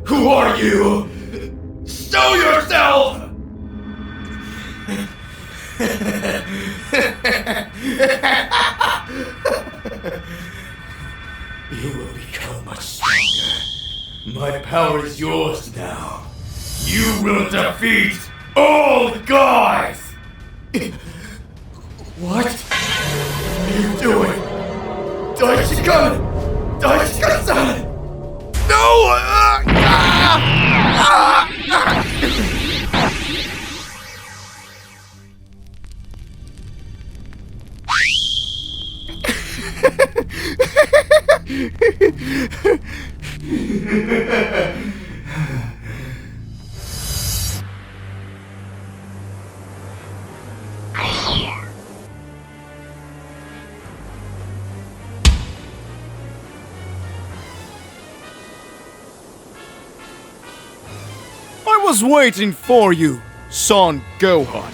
Who are you? Show yourself! You will become much stronger. My power is yours now. You will defeat all gods! What are you doing? Daishinkan! Daishinkan-san! No! I was waiting for you, Son Gohan.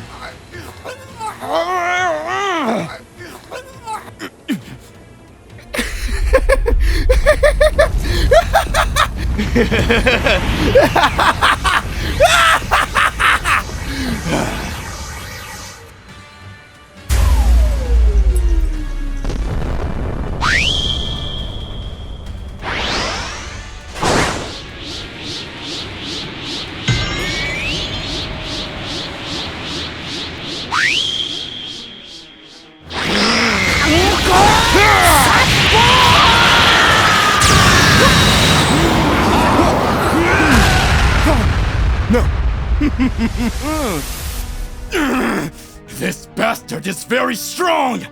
This bastard is very strong!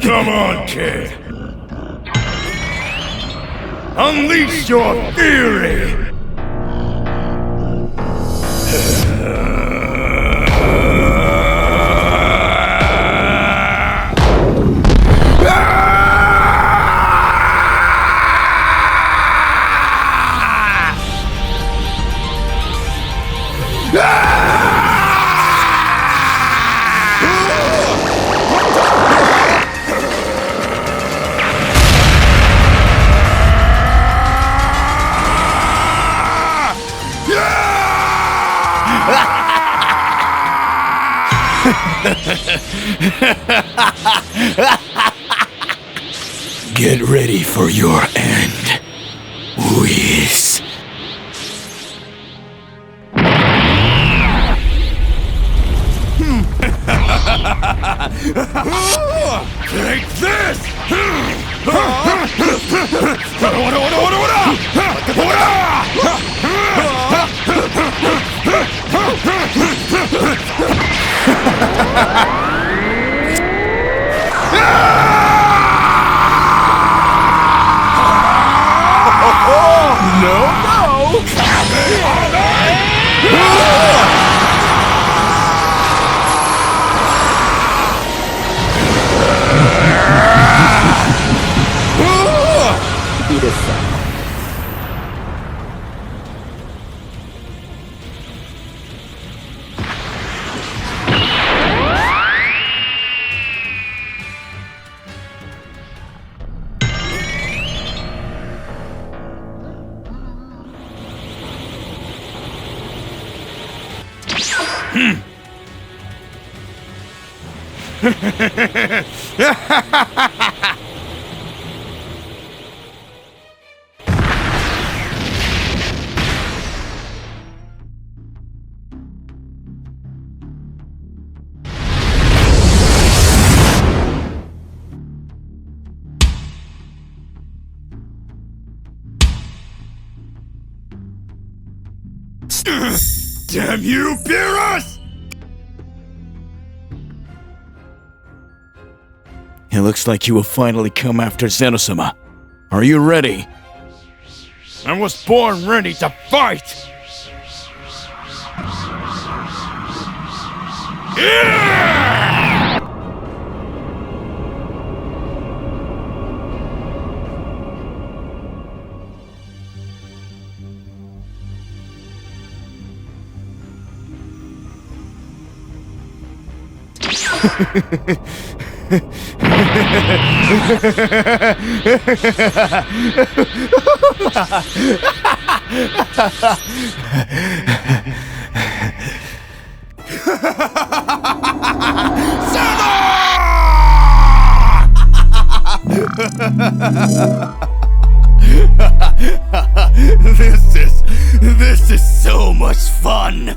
Come on, kid! Unleash your fury! Get ready for your end, Whis. Take this! Damn you, Beerus! It looks like you will finally come after Zeno-sama. Are you ready? I was born ready to fight! This is so much fun!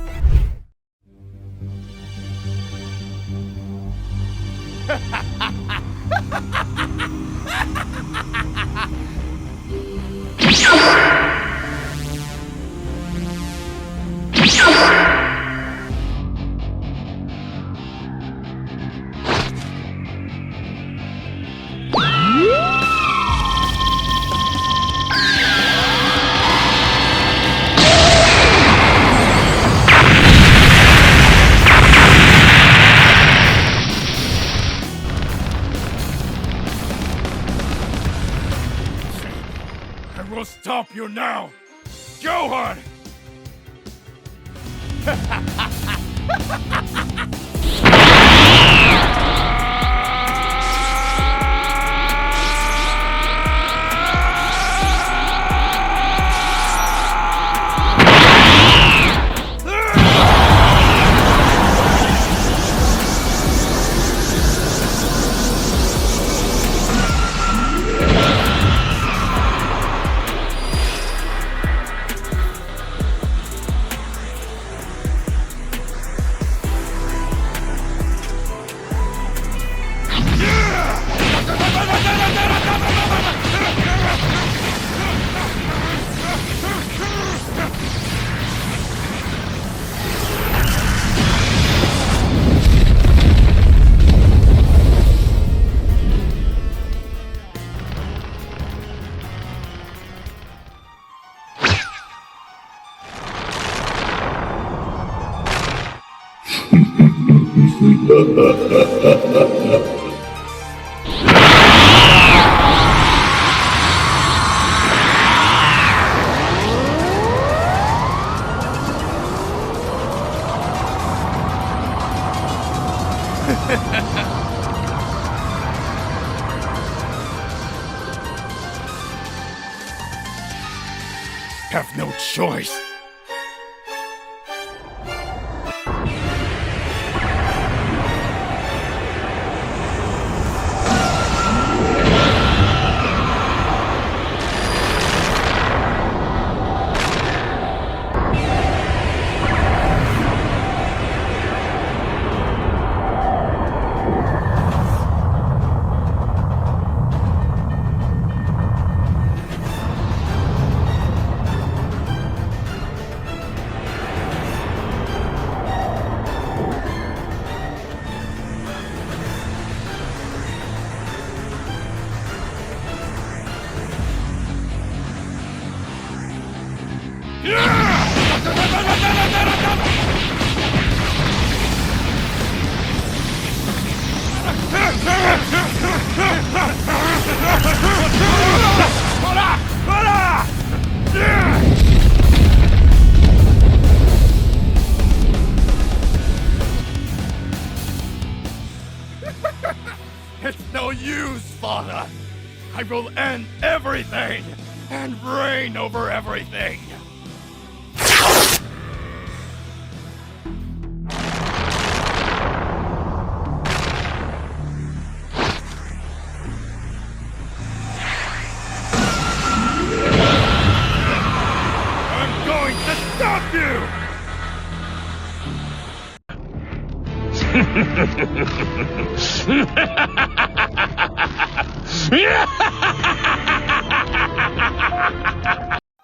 I will stop you now! Gohan! Have no choice. It's no use, father. I will end everything and reign over everything. I'm going to stop you!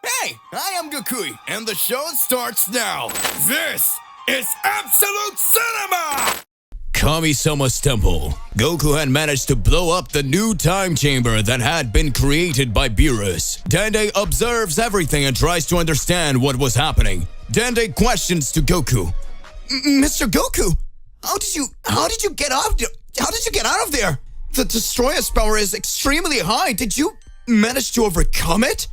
Hey, I am Gokui, and the show starts now. This is Absolute Cinema! Kami-sama's temple. Goku had managed to blow up the new time chamber that had been created by Beerus. Dende observes everything and tries to understand what was happening. Dende questions to Goku. Mr. Goku, how did you get out of there? How did you get out of there? The destroyer's power is extremely high. Did you manage to overcome it?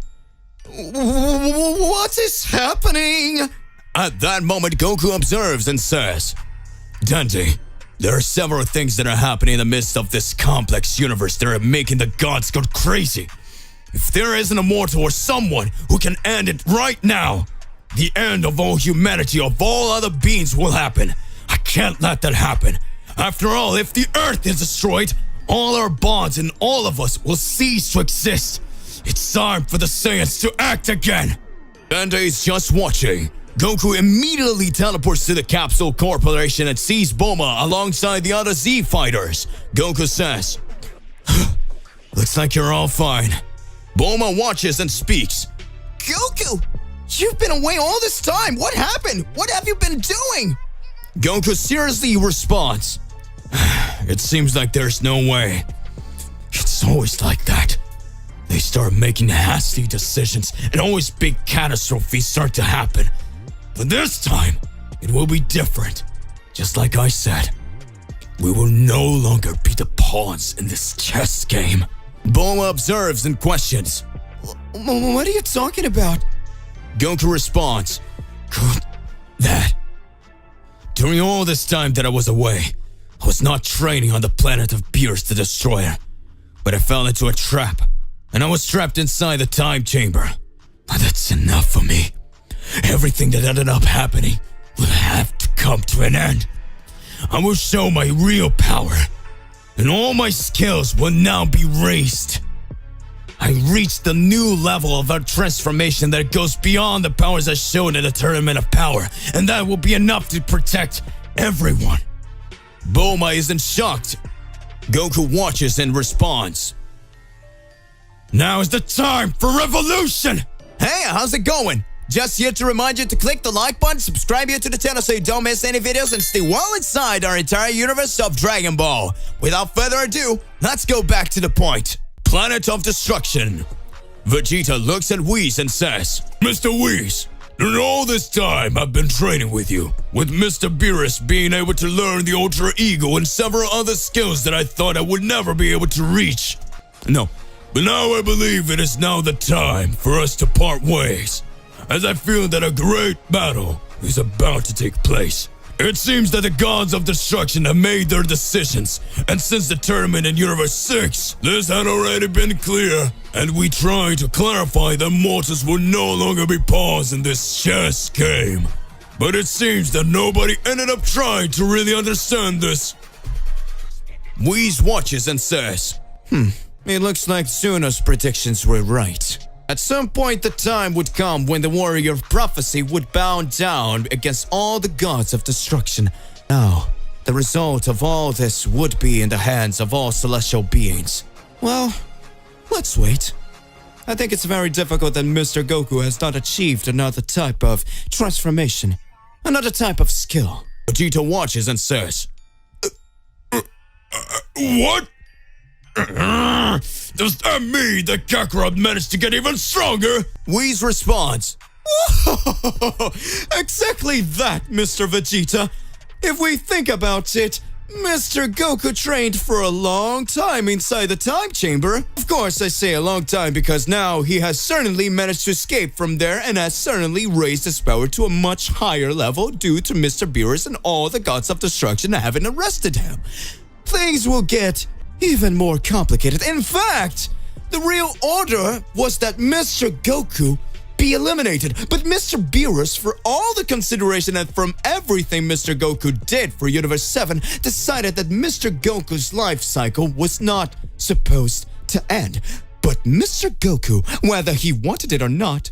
What is happening? At that moment, Goku observes and says, Dende, there are several things that are happening in the midst of this complex universe that are making the gods go crazy. If there isn't a mortal or someone who can end it right now, the end of all humanity, of all other beings will happen. I can't let that happen. After all, if the Earth is destroyed, all our bonds and all of us will cease to exist. It's time for the Saiyans to act again. Dende is just watching. Goku immediately teleports to the Capsule Corporation and sees Bulma alongside the other Z fighters. Goku says, looks like you're all fine. Bulma watches and speaks. Goku, you've been away all this time. What happened? What have you been doing? Goku seriously responds, it seems like there's no way. It's always like that. They start making hasty decisions and always big catastrophes start to happen. But this time, it will be different. Just like I said, we will no longer be the pawns in this chess game. Bulma observes and questions. What are you talking about? Goku responds, that during all this time that I was away, I was not training on the planet of Beerus the Destroyer, but I fell into a trap, and I was trapped inside the time chamber. But that's enough for me. Everything that ended up happening will have to come to an end. I will show my real power, and all my skills will now be raised. I reached the new level of our transformation that goes beyond the powers I showed in the Tournament of Power, and that will be enough to protect everyone. Bulma isn't shocked. Goku watches and responds. Now is the time for revolution! Hey, how's it going? Just here to remind you to click the like button, subscribe here to the channel so you don't miss any videos, and stay well inside our entire universe of Dragon Ball. Without further ado, let's go back to the point. Planet of Destruction. Vegeta looks at Whis and says, Mr. Whis, in all this time I've been training with you, with Mr. Beerus being able to learn the Ultra Ego and several other skills that I thought I would never be able to reach. No, but now I believe it is now the time for us to part ways, as I feel that a great battle is about to take place. It seems that the gods of destruction have made their decisions, and since the tournament in Universe 6, this had already been clear, and we try to clarify that mortals will no longer be pawns in this chess game. But it seems that nobody ended up trying to really understand this. Whis watches and says, It looks like Zeno's predictions were right. At some point, the time would come when the warrior of prophecy would bow down against all the gods of destruction. Now, the result of all this would be in the hands of all celestial beings. Well, let's wait. I think it's very difficult that Mr. Goku has not achieved another type of transformation, another type of skill. Vegeta watches and says, what? Does that mean that Kakarot managed to get even stronger? Whis responds, exactly that, Mr. Vegeta. If we think about it, Mr. Goku trained for a long time inside the time chamber. Of course, I say a long time because now he has certainly managed to escape from there and has certainly raised his power to a much higher level due to Mr. Beerus and all the gods of destruction having arrested him. Things will get even more complicated. In fact, the real order was that Mr. Goku be eliminated, but Mr. Beerus, for all the consideration and from everything Mr. Goku did for Universe 7, decided that Mr. Goku's life cycle was not supposed to end. But Mr. Goku, whether he wanted it or not,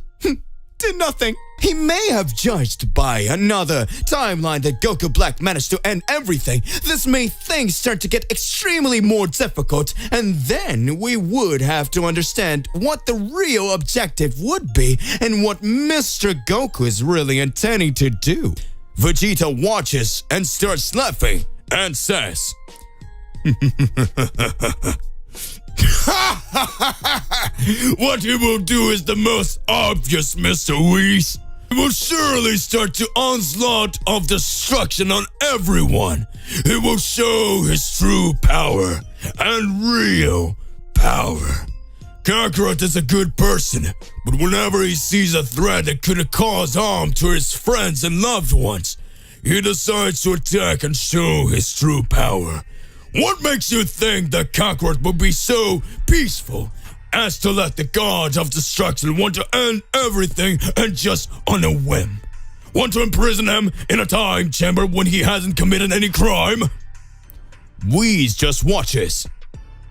did nothing. He may have judged by another timeline that Goku Black managed to end everything. This made things start to get extremely more difficult, and then we would have to understand what the real objective would be and what Mr. Goku is really intending to do. Vegeta watches and starts laughing and says, "What he will do is the most obvious, Mr. Whis. He will surely start to onslaught of destruction on everyone. He will show his true power and real power. Kakarot is a good person, but whenever he sees a threat that could cause harm to his friends and loved ones, he decides to attack and show his true power. What makes you think that Kakarot will be so peaceful as to let the gods of destruction want to end everything and just on a whim? Want to imprison him in a time chamber when he hasn't committed any crime?" Whis just watches.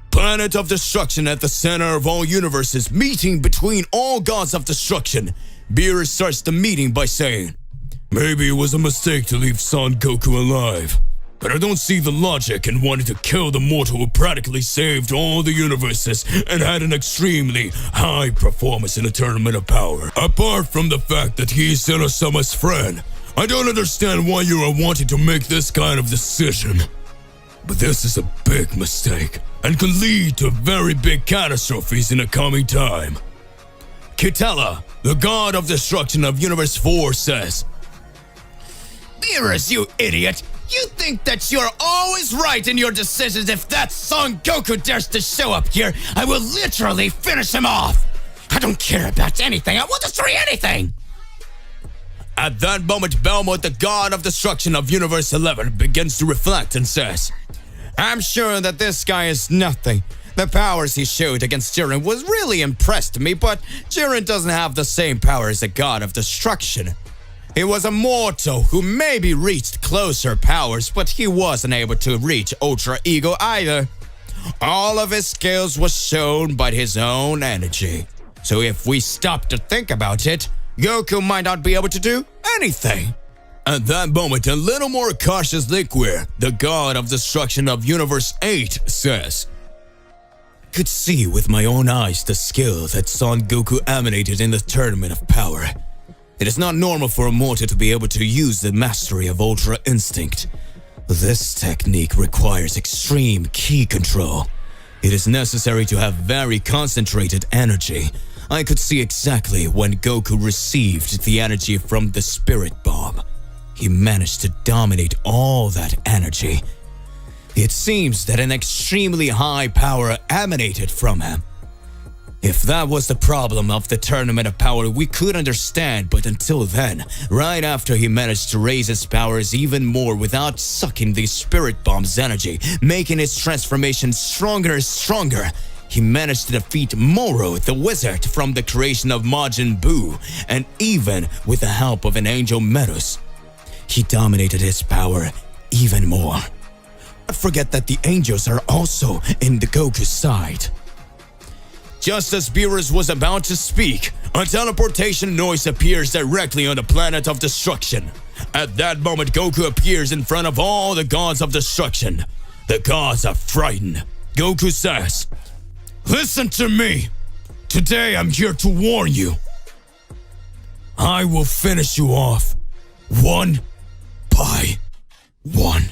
Planet of destruction at the center of all universes, meeting between all gods of destruction. Beerus starts the meeting by saying, "Maybe it was a mistake to leave Son Goku alive, but I don't see the logic in wanting to kill the mortal who practically saved all the universes and had an extremely high performance in a tournament of power. Apart from the fact that he is Zeno-sama's friend, I don't understand why you are wanting to make this kind of decision. But this is a big mistake and can lead to very big catastrophes in the coming time." Kitela, the god of destruction of Universe 4, says, "Beerus, you idiot! You think that you're always right in your decisions. If that Son Goku dares to show up here, I will literally finish him off! I don't care about anything. I will destroy anything!" At that moment, Belmont, the god of destruction of Universe 11, begins to reflect and says, I'm sure that this guy is nothing. The powers he showed against Jiren was really impressed me, but Jiren doesn't have the same power as a god of destruction. He was a mortal who maybe reached closer powers, but he wasn't able to reach Ultra Ego either. All of his skills was shown by his own energy. So if we stop to think about it, Goku might not be able to do anything. At that moment, a little more cautious Liquid, the god of destruction of Universe 8, says, "Could see with my own eyes the skill that Son Goku emanated in the tournament of power. It is not normal for a mortal to be able to use the mastery of Ultra Instinct. This technique requires extreme ki control. It is necessary to have very concentrated energy. I could see exactly when Goku received the energy from the Spirit Bomb. He managed to dominate all that energy. It seems that an extremely high power emanated from him. If that was the problem of the tournament of power, we could understand, but until then, right after he managed to raise his powers even more without sucking the Spirit Bomb's energy, making his transformation stronger and stronger, he managed to defeat Moro, the wizard from the creation of Majin Buu, and even with the help of an angel Meros, he dominated his power even more. Don't forget that the angels are also in the Goku side." Just as Beerus was about to speak, a teleportation noise appears directly on the planet of destruction. At that moment, Goku appears in front of all the gods of destruction. The gods are frightened. Goku says, "Listen to me. Today I'm here to warn you. I will finish you off, one by one."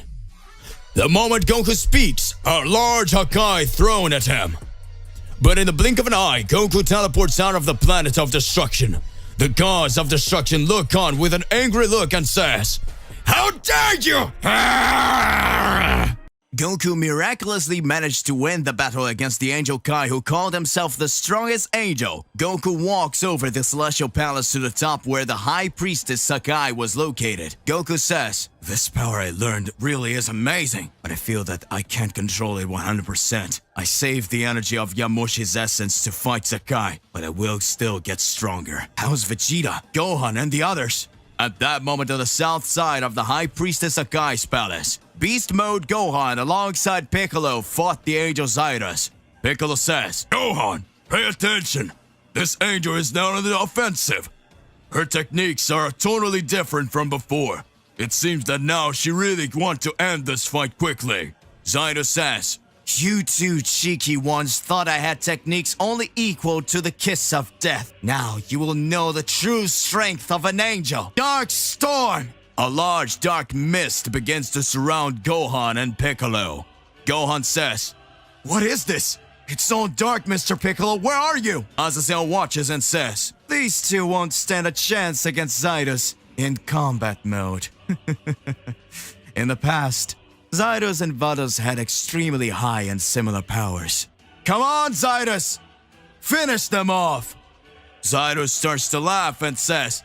The moment Goku speaks, a large Hakai thrown at him. But in the blink of an eye, Goku teleports out of the planet of destruction. The gods of destruction look on with an angry look and says, "How dare you!" Goku miraculously managed to win the battle against the Angel Kai, who called himself the strongest angel. Goku walks over the Celestial Palace to the top where the High Priestess Sakai was located. Goku says, "This power I learned really is amazing, but I feel that I can't control it 100%. I saved the energy of Yamoshi's essence to fight Sakai, but I will still get stronger. How's Vegeta, Gohan, and the others?" At that moment on the south side of the High Priestess Sakai's palace, Beast Mode Gohan alongside Piccolo fought the Angel Zaidas. Piccolo says, "Gohan, pay attention. This angel is now on the offensive. Her techniques are totally different from before. It seems that now she really wants to end this fight quickly." Zaido says, "You two cheeky ones thought I had techniques only equal to the kiss of death. Now you will know the true strength of an angel. Dark Storm! A large dark mist begins to surround Gohan and Piccolo. Gohan says, "What is this? It's so dark, Mr. Piccolo. Where are you?" Azazel watches and says, "These two won't stand a chance against Zados in combat mode." In the past, Zados and Vados had extremely high and similar powers. "Come on, Zados! Finish them off!" Zados starts to laugh and says,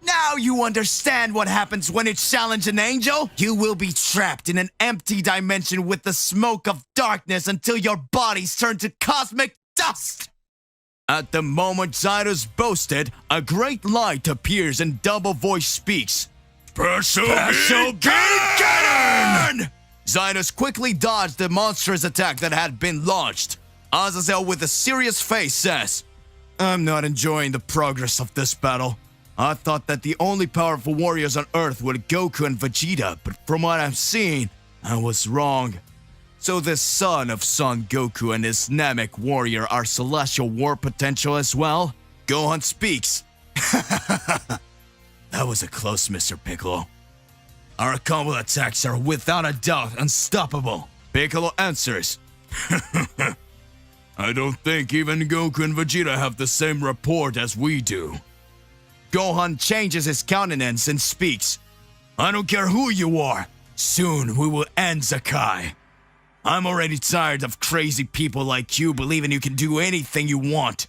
"Now you understand what happens when you challenge an angel? You will be trapped in an empty dimension with the smoke of darkness until your bodies turn to cosmic dust." At the moment Zados boasted, a great light appears and double voice speaks. Special Cannon! Zados quickly dodged the monstrous attack that had been launched. Azazel with a serious face says, "I'm not enjoying the progress of this battle. I thought that the only powerful warriors on Earth were Goku and Vegeta, but from what I'm seeing, I was wrong. So this son of Son Goku and his Namek warrior are celestial war potential as well?" Gohan speaks. "That was a close, Mr. Piccolo. Our combo attacks are without a doubt unstoppable." Piccolo answers, "I don't think even Goku and Vegeta have the same rapport as we do." Gohan changes his countenance and speaks, "I don't care who you are. Soon we will end Zakai. I'm already tired of crazy people like you believing you can do anything you want.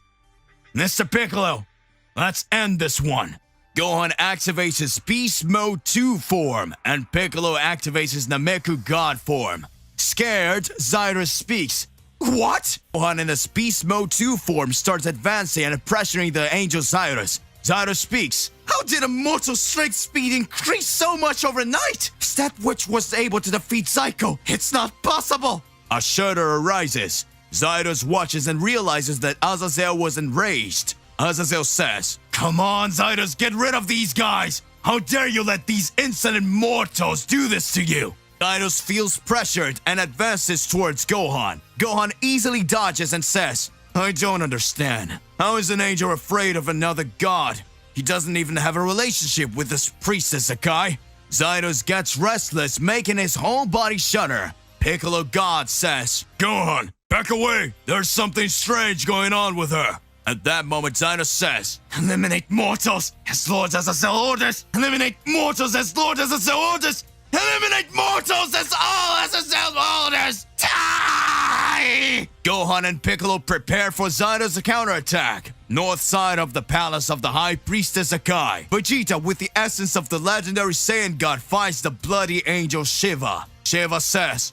Mr. Piccolo, let's end this one." Gohan activates his Beast Mode 2 form, and Piccolo activates his Nameku God form. Scared, Zados speaks. "What?" Gohan in his Beast Mode 2 form starts advancing and pressuring the angel Zados. Zados speaks. "How did a mortal strength speed increase so much overnight? Is that which was able to defeat Psycho? It's not possible!" A shudder arises. Zados watches and realizes that Azazel was enraged. Azazel says, "Come on, Zados, get rid of these guys! How dare you let these insolent mortals do this to you!" Zados feels pressured and advances towards Gohan. Gohan easily dodges and says, "I don't understand. How is an angel afraid of another god? He doesn't even have a relationship with this priestess Hakai." Zados gets restless, making his whole body shudder. Piccolo God says, "Gohan, back away! There's something strange going on with her." At that moment, Zeno says, "Eliminate mortals as Lord Azazel orders! Eliminate mortals as Lord Azazel orders! Eliminate mortals as all Azazel orders! Die!" Gohan and Piccolo prepare for Zeno's counterattack. North side of the palace of the High Priestess Hakai, Vegeta with the essence of the legendary Saiyan God fights the bloody angel Shiva. Shiva says,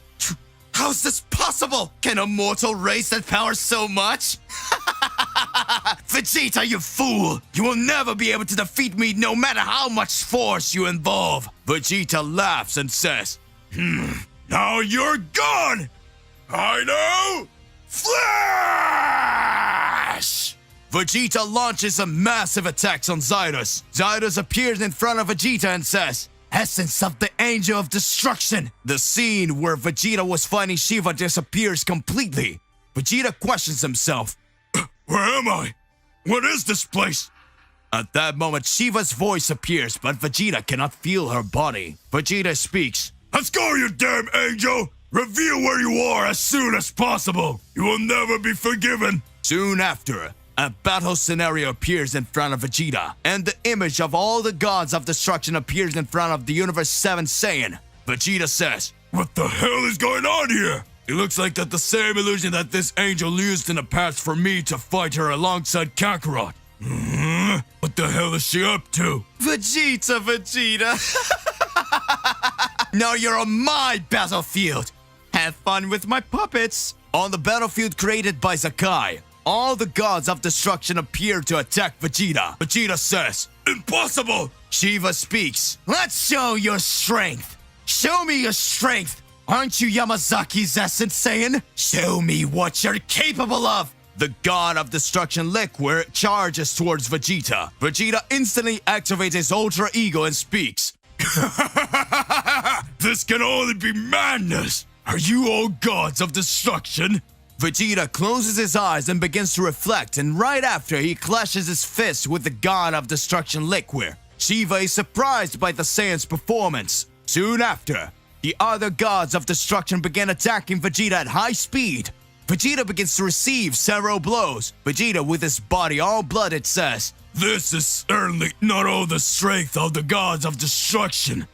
"How's this possible? Can a mortal raise that power so much?" "Vegeta, you fool! You will never be able to defeat me no matter how much force you involve." Vegeta laughs and says, Now you're gone! I know! Flash! Vegeta launches a massive attack on Zados. Zados appears in front of Vegeta and says, "Essence of the Angel of Destruction." The scene where Vegeta was fighting Shiva disappears completely. Vegeta questions himself. Where am I? What is this place? At that moment, Shiva's voice appears, but Vegeta cannot feel her body. Vegeta speaks. Let's go, you damn angel! Reveal where you are as soon as possible! You will never be forgiven! Soon after, a battle scenario appears in front of Vegeta, and the image of all the gods of destruction appears in front of the Universe 7 Saiyan. Vegeta says, What the hell is going on here? It looks like that the same illusion that this angel used in the past for me to fight her alongside Kakarot. What the hell is she up to? Vegeta. Now you're on my battlefield. Have fun with my puppets. On the battlefield created by Zakai, all the gods of destruction appear to attack Vegeta. Vegeta says, Impossible! Shiva speaks. Let's show your strength. Show me your strength. Aren't you Yamazaki's essence Saiyan? Show me what you're capable of. The god of destruction Liquid charges towards Vegeta. Vegeta instantly activates his ultra ego and speaks. This can only be madness! Are you all gods of destruction? Vegeta closes his eyes and begins to reflect, and right after he clashes his fist with the god of destruction Liquid. Shiva is surprised by the Saiyan's performance. Soon after, the other gods of destruction begin attacking Vegeta at high speed. Vegeta begins to receive several blows. Vegeta, with his body all blooded, says, This is certainly not all the strength of the gods of destruction.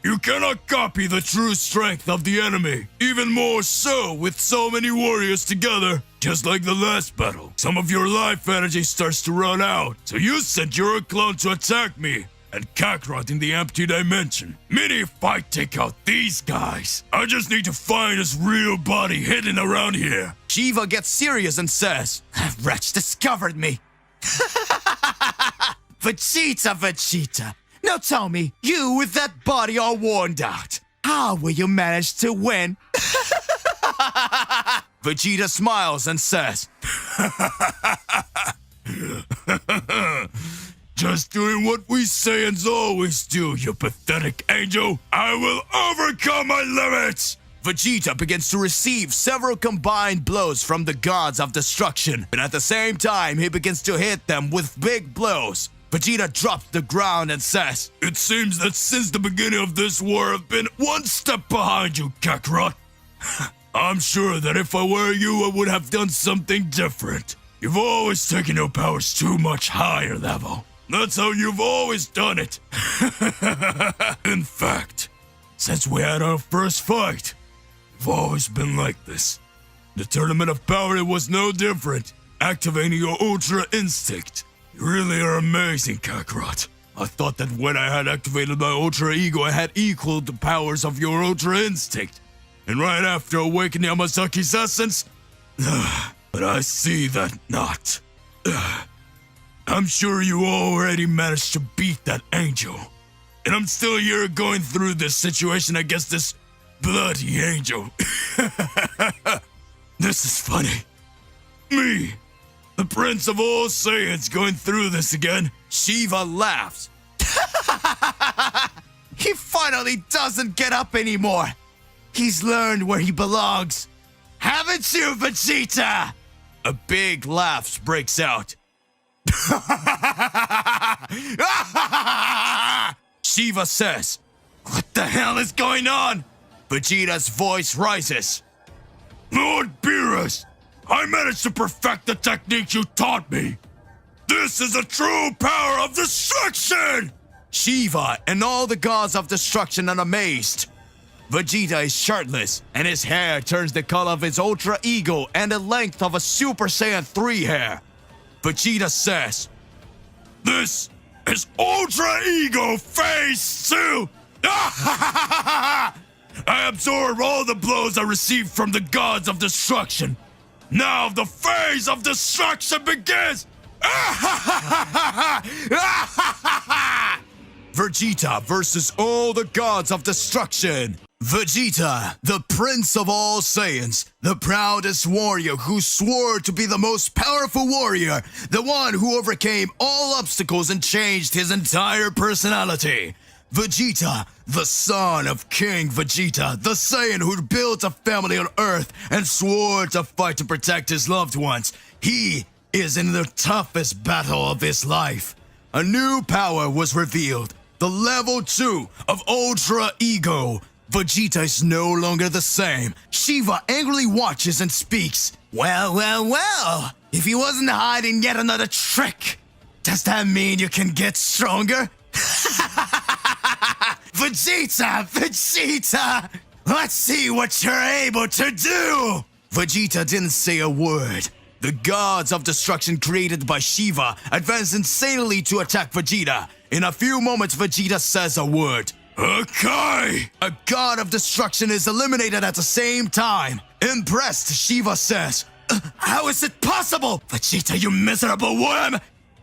You cannot copy the true strength of the enemy. Even more so with so many warriors together. Just like the last battle, some of your life energy starts to run out. So you sent your clone to attack me and Kakarot in the empty dimension. Meaning if I take out these guys, I just need to find his real body hidden around here. Shiva gets serious and says, That wretch discovered me. Vegeta. Now tell me, you with that body all worn out, how will you manage to win? Vegeta smiles and says, Just doing what we Saiyans always do, you pathetic angel. I will overcome my limits. Vegeta begins to receive several combined blows from the gods of destruction, but at the same time, he begins to hit them with big blows. Vegeta drops to the ground and says, It seems that since the beginning of this war, I've been one step behind you, Kakarot. I'm sure that if I were you, I would have done something different. You've always taken your powers to a much higher level. That's how you've always done it. In fact, since we had our first fight, you've always been like this. The Tournament of Power was no different, activating your Ultra Instinct. You really are amazing, Kakarot. I thought that when I had activated my Ultra Ego, I had equaled the powers of your Ultra Instinct. And right after awakening Yamazaki's essence, but I see that not. I'm sure you already managed to beat that angel. And I'm still here going through this situation against this bloody angel. This is funny. Me, the Prince of all Saiyans, going through this again. Shiva laughs. He finally doesn't get up anymore. He's learned where he belongs. Haven't you, Vegeta? A big laugh breaks out. Shiva says, What the hell is going on? Vegeta's voice rises. Lord Beerus, I managed to perfect the technique you taught me. This is the true power of destruction! Shiva and all the gods of destruction are amazed. Vegeta is shirtless, and his hair turns the color of his Ultra Ego and the length of a Super Saiyan 3 hair. Vegeta says, This is Ultra Ego Phase 2! I absorb all the blows I received from the gods of destruction. Now the phase of destruction begins! Vegeta versus all the gods of destruction. Vegeta, the Prince of all Saiyans, the proudest warrior who swore to be the most powerful warrior, the one who overcame all obstacles and changed his entire personality. Vegeta, the son of King Vegeta, the Saiyan who built a family on Earth and swore to fight to protect his loved ones. He is in the toughest battle of his life. A new power was revealed, the level 2 of Ultra Ego. Vegeta is no longer the same. Shiva angrily watches and speaks. Well. If he wasn't hiding yet another trick, does that mean you can get stronger? Vegeta! Let's see what you're able to do! Vegeta didn't say a word. The gods of destruction created by Shiva advance insanely to attack Vegeta. In a few moments, Vegeta says a word. Hakai! A god of destruction is eliminated at the same time. Impressed, Shiva says, How is it possible? Vegeta, you miserable worm!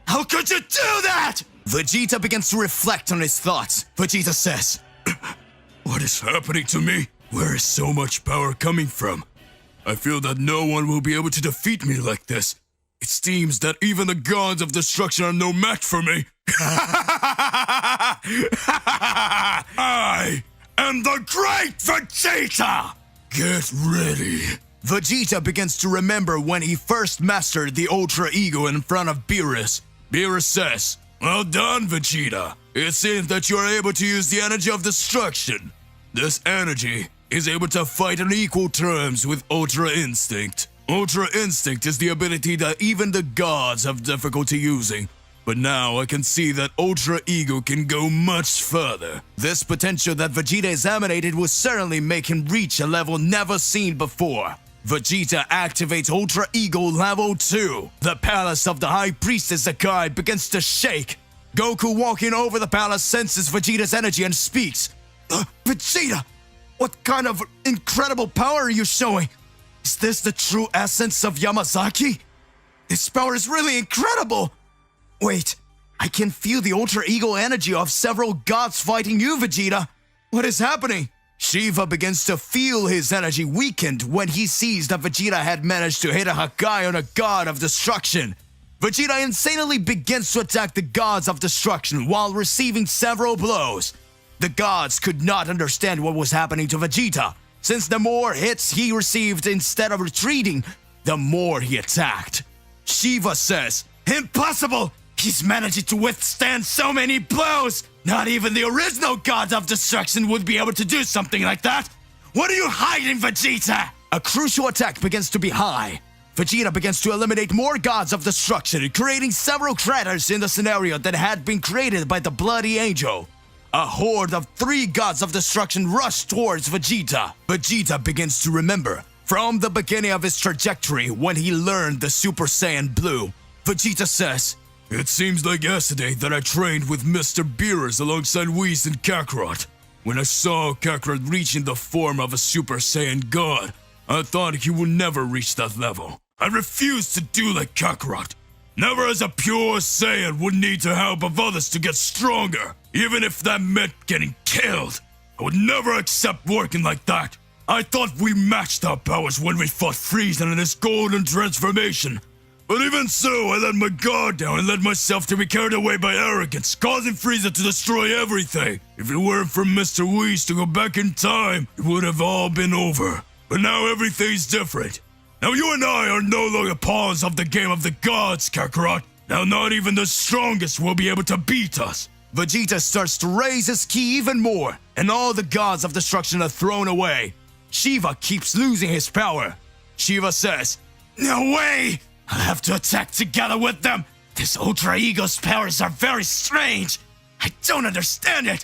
How could you do that? Vegeta begins to reflect on his thoughts. Vegeta says, What is happening to me? Where is so much power coming from? I feel that no one will be able to defeat me like this. It seems that even the gods of destruction are no match for me. I am the great Vegeta! Get ready. Vegeta begins to remember when he first mastered the Ultra Ego in front of Beerus. Beerus says, "Well done, Vegeta. It seems that you are able to use the energy of destruction. This energy is able to fight on equal terms with Ultra Instinct. Ultra Instinct is the ability that even the gods have difficulty using. But now I can see that Ultra Ego can go much further. This potential that Vegeta is emanated will certainly make him reach a level never seen before. Vegeta activates Ultra Ego Level 2. The palace of the High Priestess Zakai begins to shake. Goku, walking over the palace, senses Vegeta's energy and speaks. Vegeta, what kind of incredible power are you showing? Is this the true essence of Yamazaki? This power is really incredible. Wait, I can feel the Ultra Ego energy of several gods fighting you, Vegeta. What is happening? Shiva begins to feel his energy weakened when he sees that Vegeta had managed to hit a Hakai on a god of destruction. Vegeta insanely begins to attack the gods of destruction while receiving several blows. The gods could not understand what was happening to Vegeta, since the more hits he received instead of retreating, the more he attacked. Shiva says, "Impossible! He's managing to withstand so many blows! Not even the original god of destruction would be able to do something like that! What are you hiding, Vegeta?" A crucial attack begins to be high. Vegeta begins to eliminate more gods of destruction, creating several craters in the scenario that had been created by the Bloody Angel. A horde of 3 gods of destruction rush towards Vegeta. Vegeta begins to remember from the beginning of his trajectory when he learned the Super Saiyan Blue. Vegeta says, "It seems like yesterday that I trained with Mr. Beerus alongside Whis and Kakarot. When I saw Kakarot reaching the form of a Super Saiyan God, I thought he would never reach that level. I refused to do like Kakarot. Never as a pure Saiyan would need the help of others to get stronger, even if that meant getting killed. I would never accept working like that. I thought we matched our powers when we fought Frieza in his golden transformation. But even so, I let my guard down and let myself to be carried away by arrogance, causing Frieza to destroy everything. If it weren't for Mr. Whis to go back in time, it would have all been over. But now everything's different. Now you and I are no longer pawns of the game of the gods, Kakarot. Now not even the strongest will be able to beat us." Vegeta starts to raise his ki even more, and all the gods of destruction are thrown away. Shiva keeps losing his power. Shiva says, "No way! I'll have to attack together with them. This Ultra Ego's powers are very strange. I don't understand it.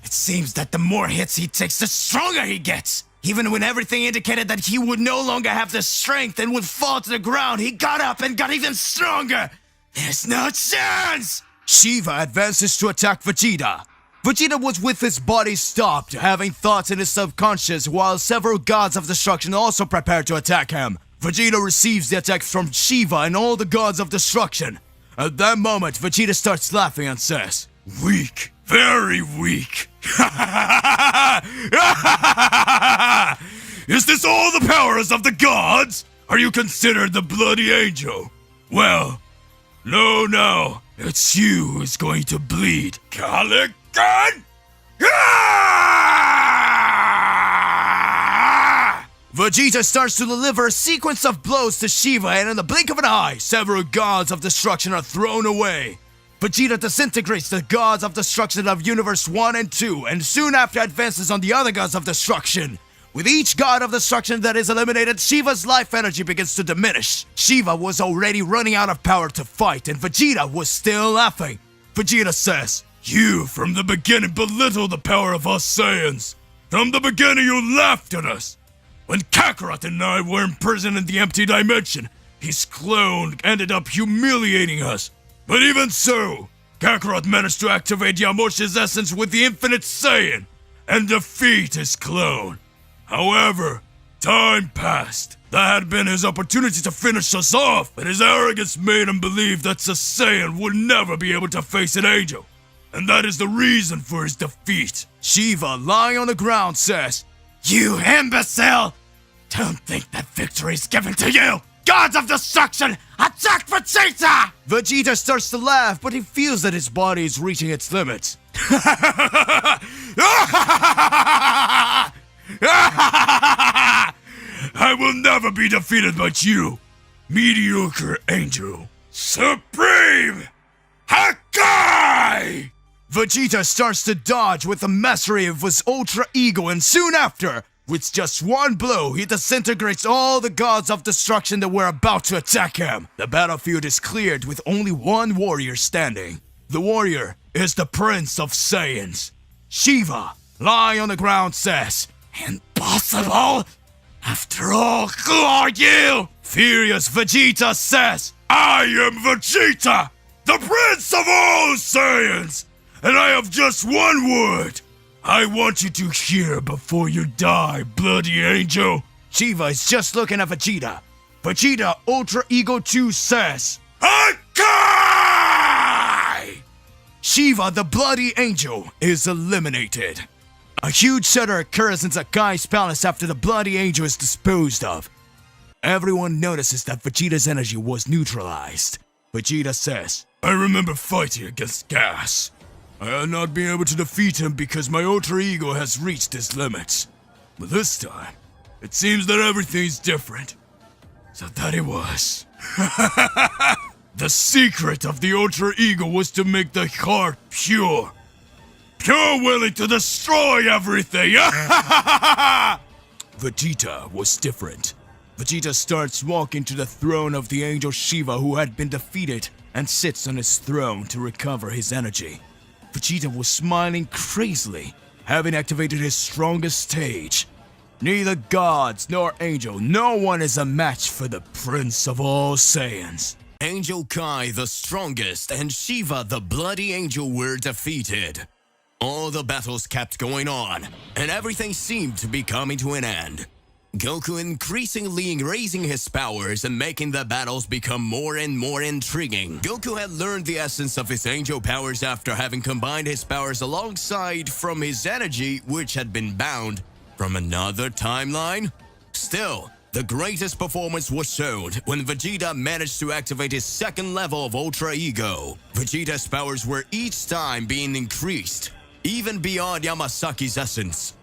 It seems that the more hits he takes, the stronger he gets. Even when everything indicated that he would no longer have the strength and would fall to the ground, he got up and got even stronger. There's no chance!" Shiva advances to attack Vegeta. Vegeta was with his body stopped, having thoughts in his subconscious, while several gods of destruction also prepare to attack him. Vegeta receives the attack from Shiva and all the gods of destruction. At that moment, Vegeta starts laughing and says, "Weak. Very weak. Is this all the powers of the gods? Are you considered the Bloody Angel? Well, no. It's you who's going to bleed. Calican! Vegeta starts to deliver a sequence of blows to Shiva, and in the blink of an eye, several gods of destruction are thrown away. Vegeta disintegrates the gods of destruction of Universe 1 and 2, and soon after advances on the other gods of destruction. With each god of destruction that is eliminated, Shiva's life energy begins to diminish. Shiva was already running out of power to fight, and Vegeta was still laughing. Vegeta says, "You, from the beginning, belittled the power of us Saiyans. From the beginning, you laughed at us. When Kakarot and I were imprisoned in the empty dimension, his clone ended up humiliating us. But even so, Kakarot managed to activate Yamoshi's essence with the Infinite Saiyan and defeat his clone. However, time passed. That had been his opportunity to finish us off, but his arrogance made him believe that a Saiyan would never be able to face an angel. And that is the reason for his defeat." Shiva, lying on the ground, says, "You imbecile! Don't think that victory is given to you! Gods of destruction, attack Vegeta!" Vegeta starts to laugh, but he feels that his body is reaching its limits. I will never be defeated by you, mediocre angel. Supreme Hakai! Vegeta starts to dodge with the mastery of his ultra ego, and soon after, with just one blow, he disintegrates all the gods of destruction that were about to attack him. The battlefield is cleared with only one warrior standing. The warrior is the Prince of Saiyans. Shiva, lying on the ground, says, "Impossible? After all, who are you?" Furious Vegeta says, I am Vegeta, the Prince of all Saiyans, and I have just one word. I want you to hear before you die, bloody angel. Shiva is just looking at Vegeta. Vegeta Ultra Ego 2 says, Hakai! Shiva, the bloody angel, is eliminated. A huge shudder occurs in Zakai's palace after the bloody angel is disposed of. Everyone notices that Vegeta's energy was neutralized. Vegeta says, I remember fighting against Gas. I had not been able to defeat him because my alter ego has reached its limits. But this time, it seems that everything's different. So that it was. The secret of the alter ego was to make the heart pure. Pure willing to destroy everything. Vegeta was different. Vegeta starts walking to the throne of the angel Shiva, who had been defeated, and sits on his throne to recover his energy. Vegeta was smiling crazily, having activated his strongest stage. Neither gods nor angel, no one is a match for the Prince of all Saiyans. Angel Kai, the strongest, and Shiva, the bloody angel, were defeated. All the battles kept going on, and everything seemed to be coming to an end. Goku increasingly raising his powers and making the battles become more and more intriguing. Goku had learned the essence of his angel powers after having combined his powers alongside from his energy, which had been bound from another timeline. Still, the greatest performance was shown when Vegeta managed to activate his second level of Ultra Ego. Vegeta's powers were each time being increased, even beyond Yamasaki's essence.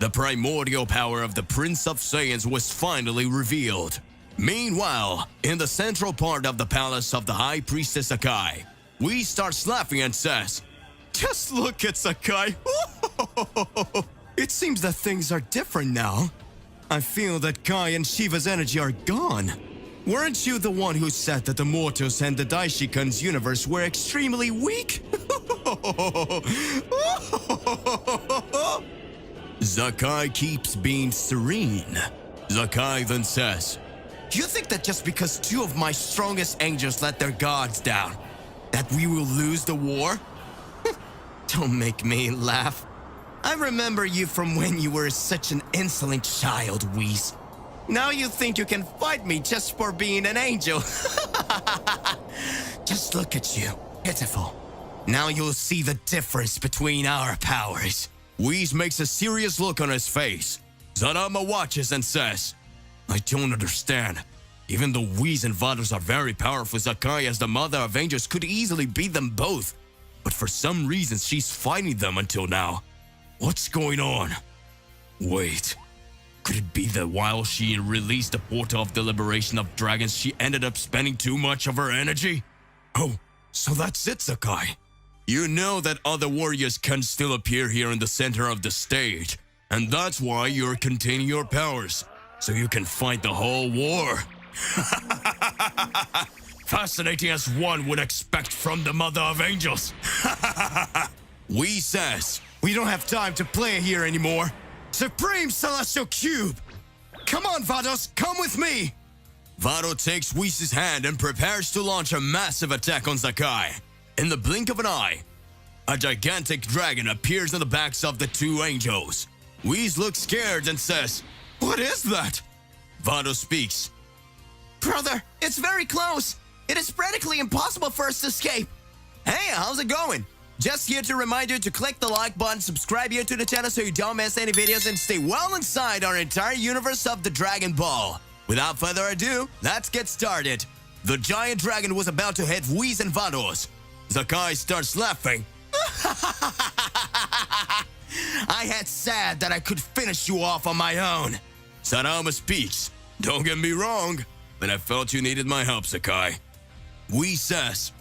The primordial power of the Prince of Saiyans was finally revealed. Meanwhile, in the central part of the palace of the High Priestess Zakai, Whis starts laughing and says, "Just look at Zakai. It seems that things are different now. I feel that Kai and Shiva's energy are gone. Weren't you the one who said that the mortals and the Daishinkan's universe were extremely weak?" Zakai keeps being serene. Zakai then says, "You think that just because two of my strongest angels let their gods down, that we will lose the war? Don't make me laugh. I remember you from when you were such an insolent child, Whis. Now you think you can fight me just for being an angel. Just look at you, pitiful. Now you'll see the difference between our powers." Whis makes a serious look on his face. Zarama watches and says, "I don't understand. Even though Whis and Vados are very powerful, Zakai as the mother of angels could easily beat them both. But for some reason she's fighting them until now. What's going on? Wait, could it be that while she released the portal of the liberation of dragons, she ended up spending too much of her energy? Oh, so that's it, Zakai. You know that other warriors can still appear here in the center of the stage, and that's why you're containing your powers, so you can fight the whole war." Fascinating as one would expect from the Mother of Angels. Whis says, "We don't have time to play here anymore. Supreme Celestial Cube! Come on, Vados, come with me!" Vado takes Whis' hand and prepares to launch a massive attack on Zakai. In the blink of an eye, a gigantic dragon appears on the backs of the two angels. Whis looks scared and says, "What is that?" Vado speaks. "Brother, it's very close. It is practically impossible for us to escape. Hey, how's it going? Just here to remind you to click the like button, subscribe here to the channel so you don't miss any videos, and stay well inside our entire universe of the Dragon Ball. Without further ado, let's get started." The giant dragon was about to hit Whis and Vados. Zakai starts laughing. "I had said that I could finish you off on my own. Sadama speaks. Don't get me wrong, but I felt you needed my help, Zakai. Whis says,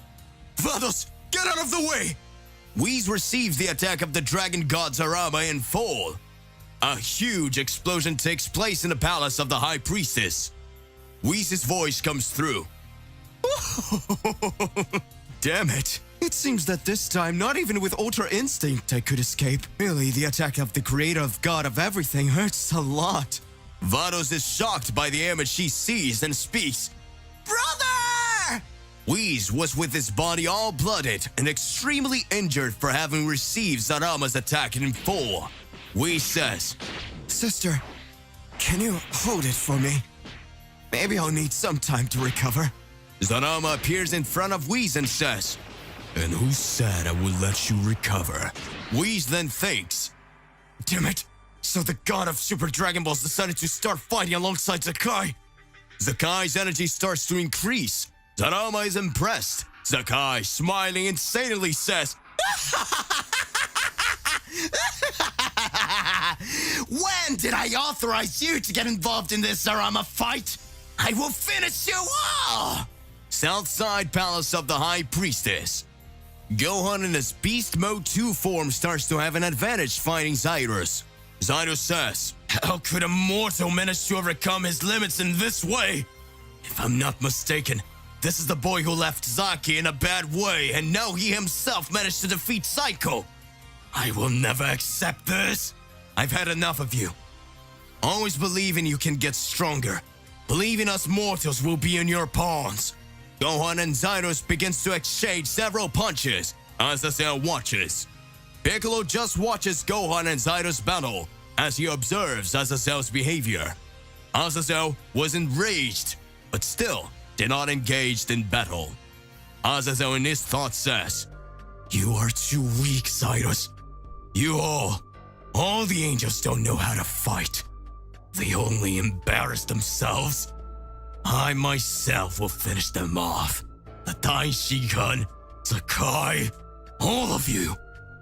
Vados, get out of the way! Whis receives the attack of the dragon god Zarama in full. A huge explosion takes place in the palace of the High Priestess. Whis' voice comes through. Damn it. It seems that this time, not even with Ultra Instinct, I could escape. Really, the attack of the creator of God of everything hurts a lot. Vados is shocked by the image she sees and speaks, Brother! Whis was with his body all blooded and extremely injured for having received Zarama's attack in full. Whis says, Sister, can you hold it for me? Maybe I'll need some time to recover. Zarama appears in front of Whis and says, And who said I would let you recover? Whis then thinks, Damn it. So the god of Super Dragon Balls decided to start fighting alongside Zakai. Zakai's energy starts to increase. Zarama is impressed. Zakai, smiling insanely, says, When did I authorize you to get involved in this Zarama fight? I will finish you all! Southside Palace of the High Priestess. Gohan in his Beast Mode 2 form starts to have an advantage fighting Zaidos. Zaidos says, How could a mortal manage to overcome his limits in this way? If I'm not mistaken, this is the boy who left Zaki in a bad way, and now he himself managed to defeat Psycho. I will never accept this. I've had enough of you. Always believing you can get stronger. Believing us mortals will be in your pawns. Gohan and Zaidos begins to exchange several punches as Azazel watches. Piccolo just watches Gohan and Zaidos battle as he observes Azazel's behavior. Azazel was enraged, but still did not engage in battle. Azazel in his thoughts says, You are too weak, Zaidos. You all the angels don't know how to fight. They only embarrass themselves. I myself will finish them off. The Daishinkan, Zakai, all of you.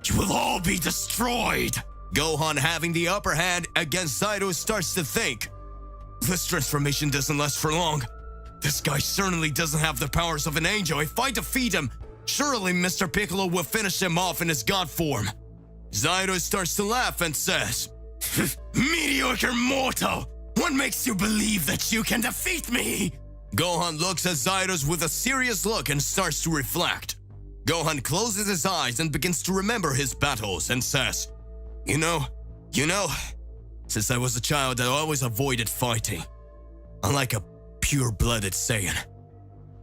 You will all be destroyed. Gohan, having the upper hand against Zaidos, starts to think. This transformation doesn't last for long. This guy certainly doesn't have the powers of an angel. If I defeat him, surely Mr. Piccolo will finish him off in his god form. Zaidos starts to laugh and says, Mediocre mortal! What makes you believe that you can defeat me? Gohan looks at Zaidos with a serious look and starts to reflect. Gohan closes his eyes and begins to remember his battles and says, You know, since I was a child, I always avoided fighting. Unlike a pure-blooded Saiyan,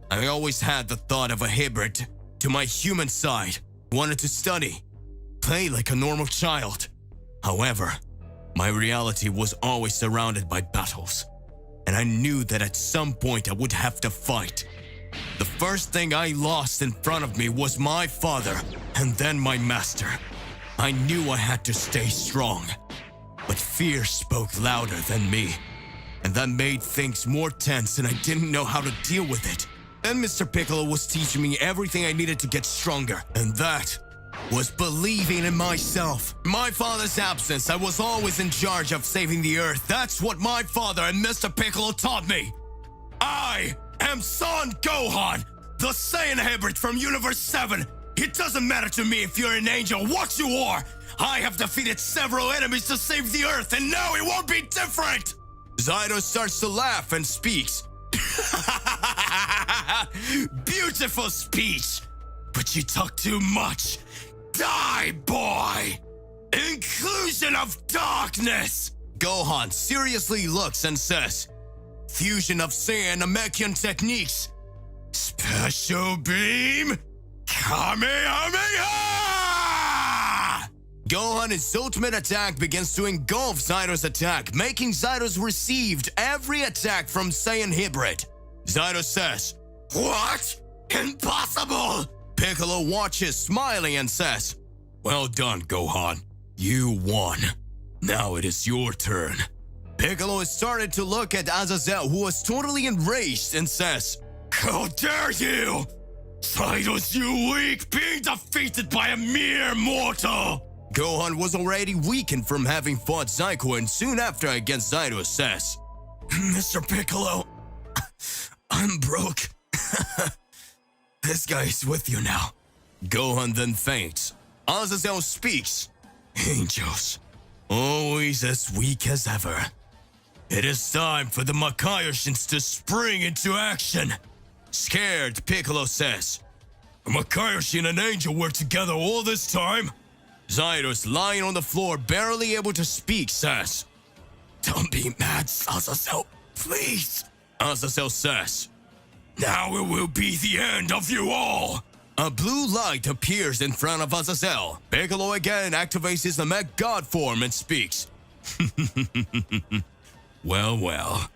I always had the thought of a hybrid to my human side, wanted to study, play like a normal child. However, my reality was always surrounded by battles, and I knew that at some point I would have to fight. The first thing I lost in front of me was my father, and then my master. I knew I had to stay strong, but fear spoke louder than me, and that made things more tense, and I didn't know how to deal with it. Then Mr. Piccolo was teaching me everything I needed to get stronger, and that was believing in myself. My father's absence, I was always in charge of saving the Earth. That's what my father and Mr. Piccolo taught me. I am Son Gohan, the Saiyan hybrid from Universe 7. It doesn't matter to me if you're an angel, what you are. I have defeated several enemies to save the Earth, and now it won't be different. Zaidos starts to laugh and speaks. Beautiful speech, but you talk too much. Die, boy! Inclusion of darkness! Gohan seriously looks and says, Fusion of Saiyan Namekian techniques. Special beam, Kamehameha! Gohan's ultimate attack begins to engulf Zaidos' attack, making Zaidos received every attack from Saiyan hybrid. Zaidos says, What? Impossible! Piccolo watches smiling and says, Well done, Gohan. You won. Now it is your turn. Piccolo has started to look at Azazel, who was totally enraged, and says, How dare you! Zaidos, you weak, being defeated by a mere mortal! Gohan was already weakened from having fought Zyko, and soon after against Zeno says, Mr. Piccolo, I'm broke. This guy is with you now. Gohan then faints. Azazel speaks. Angels, always as weak as ever. It is time for the Makaioshians to spring into action. Scared, Piccolo says, A Makaioshi and an angel were together all this time? Zyros, lying on the floor, barely able to speak, says, Don't be mad, Azazel, please. Azazel says, Now it will be the end of you all. A blue light appears in front of Azazel. Piccolo again activates his Namek God form and speaks. Well.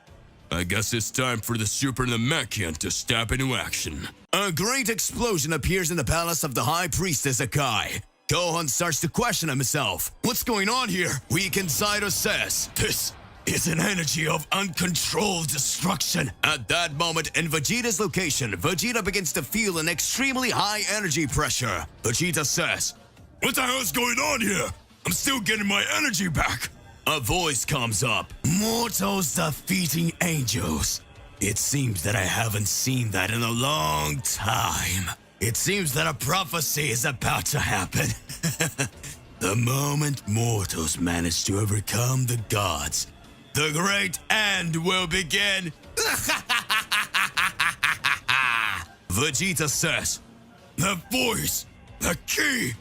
I guess it's time for the Super Namekian to step into action. A great explosion appears in the palace of the High Priestess Hakai. Gohan starts to question himself. What's going on here? Weakened Zaido says, This is an energy of uncontrolled destruction. At that moment, in Vegeta's location, Vegeta begins to feel an extremely high energy pressure. Vegeta says, What the hell is going on here? I'm still getting my energy back. A voice comes up. Mortals defeating angels. It seems that I haven't seen that in a long time. It seems that a prophecy is about to happen. The moment mortals manage to overcome the gods, the great end will begin. Vegeta says, That voice, that key,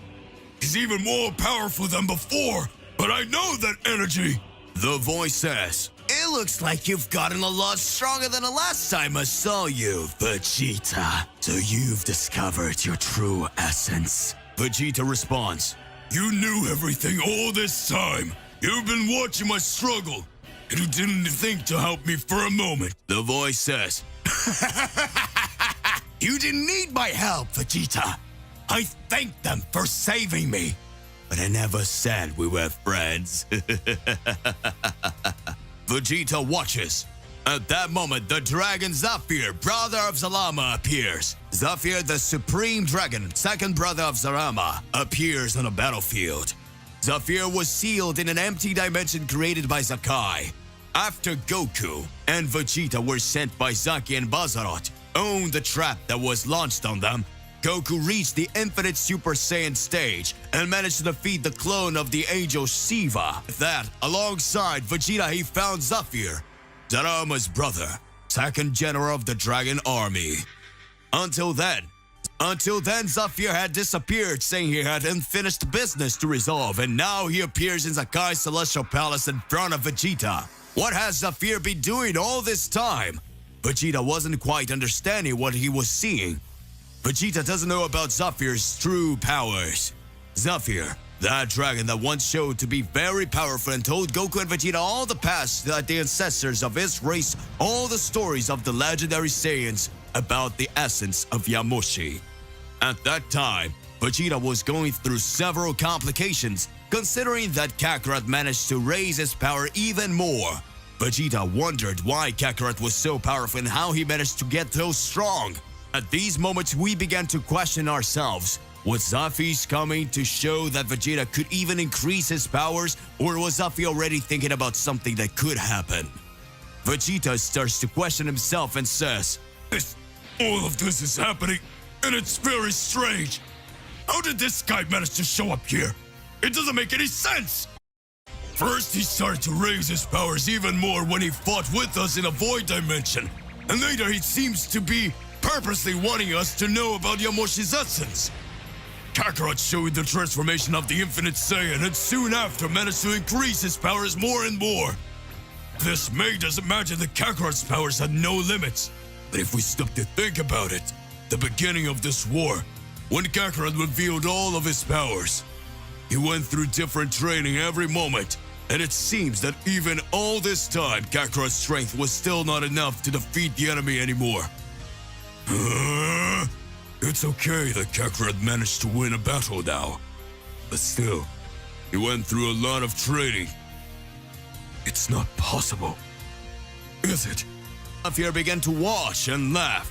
is even more powerful than before, but I know that energy. The voice says, It looks like you've gotten a lot stronger than the last time I saw you, Vegeta. So you've discovered your true essence. Vegeta responds, You knew everything all this time. You've been watching my struggle, and you didn't think to help me for a moment. The voice says, You didn't need my help, Vegeta. I thanked them for saving me, but I never said we were friends. Vegeta watches. At that moment, the dragon Zafir, brother of Zalama, appears. Zafir, the supreme dragon, second brother of Zarama, appears on a battlefield. Zafir was sealed in an empty dimension created by Zakai. After Goku and Vegeta were sent by Zaki and Bazarot, owned the trap that was launched on them, Goku reached the infinite Super Saiyan stage and managed to defeat the clone of the angel Shiva. That, alongside Vegeta, he found Zafir, Zarama's brother, second general of the Dragon Army. Until then, Zafir had disappeared, saying he had unfinished business to resolve, and now he appears in Zakai's celestial palace in front of Vegeta. What has Zafir been doing all this time? Vegeta wasn't quite understanding what he was seeing. Vegeta doesn't know about Zafir's true powers. Zafir, that dragon that once showed to be very powerful and told Goku and Vegeta all the past, that the ancestors of his race, all the stories of the legendary Saiyans about the essence of Yamushi. At that time, Vegeta was going through several complications, considering that Kakarot managed to raise his power even more. Vegeta wondered why Kakarot was so powerful and how he managed to get so strong. At these moments, we began to question ourselves. Was Zafir coming to show that Vegeta could even increase his powers, or was Zafir already thinking about something that could happen? Vegeta starts to question himself and says, All of this is happening, and it's very strange. How did this guy manage to show up here? It doesn't make any sense! First, he started to raise his powers even more when he fought with us in a void dimension, and later he seems to be purposely wanting us to know about Yamoshi's essence. Kakarot showed the transformation of the Infinite Saiyan and soon after managed to increase his powers more and more. This made us imagine that Kakarot's powers had no limits. But if we stop to think about it, the beginning of this war, when Kakarot revealed all of his powers, he went through different training every moment, and it seems that even all this time, Kakarot's strength was still not enough to defeat the enemy anymore. It's okay that Kakarot managed to win a battle now, but still, he went through a lot of training. It's not possible, is it? Zafir began to watch and laugh.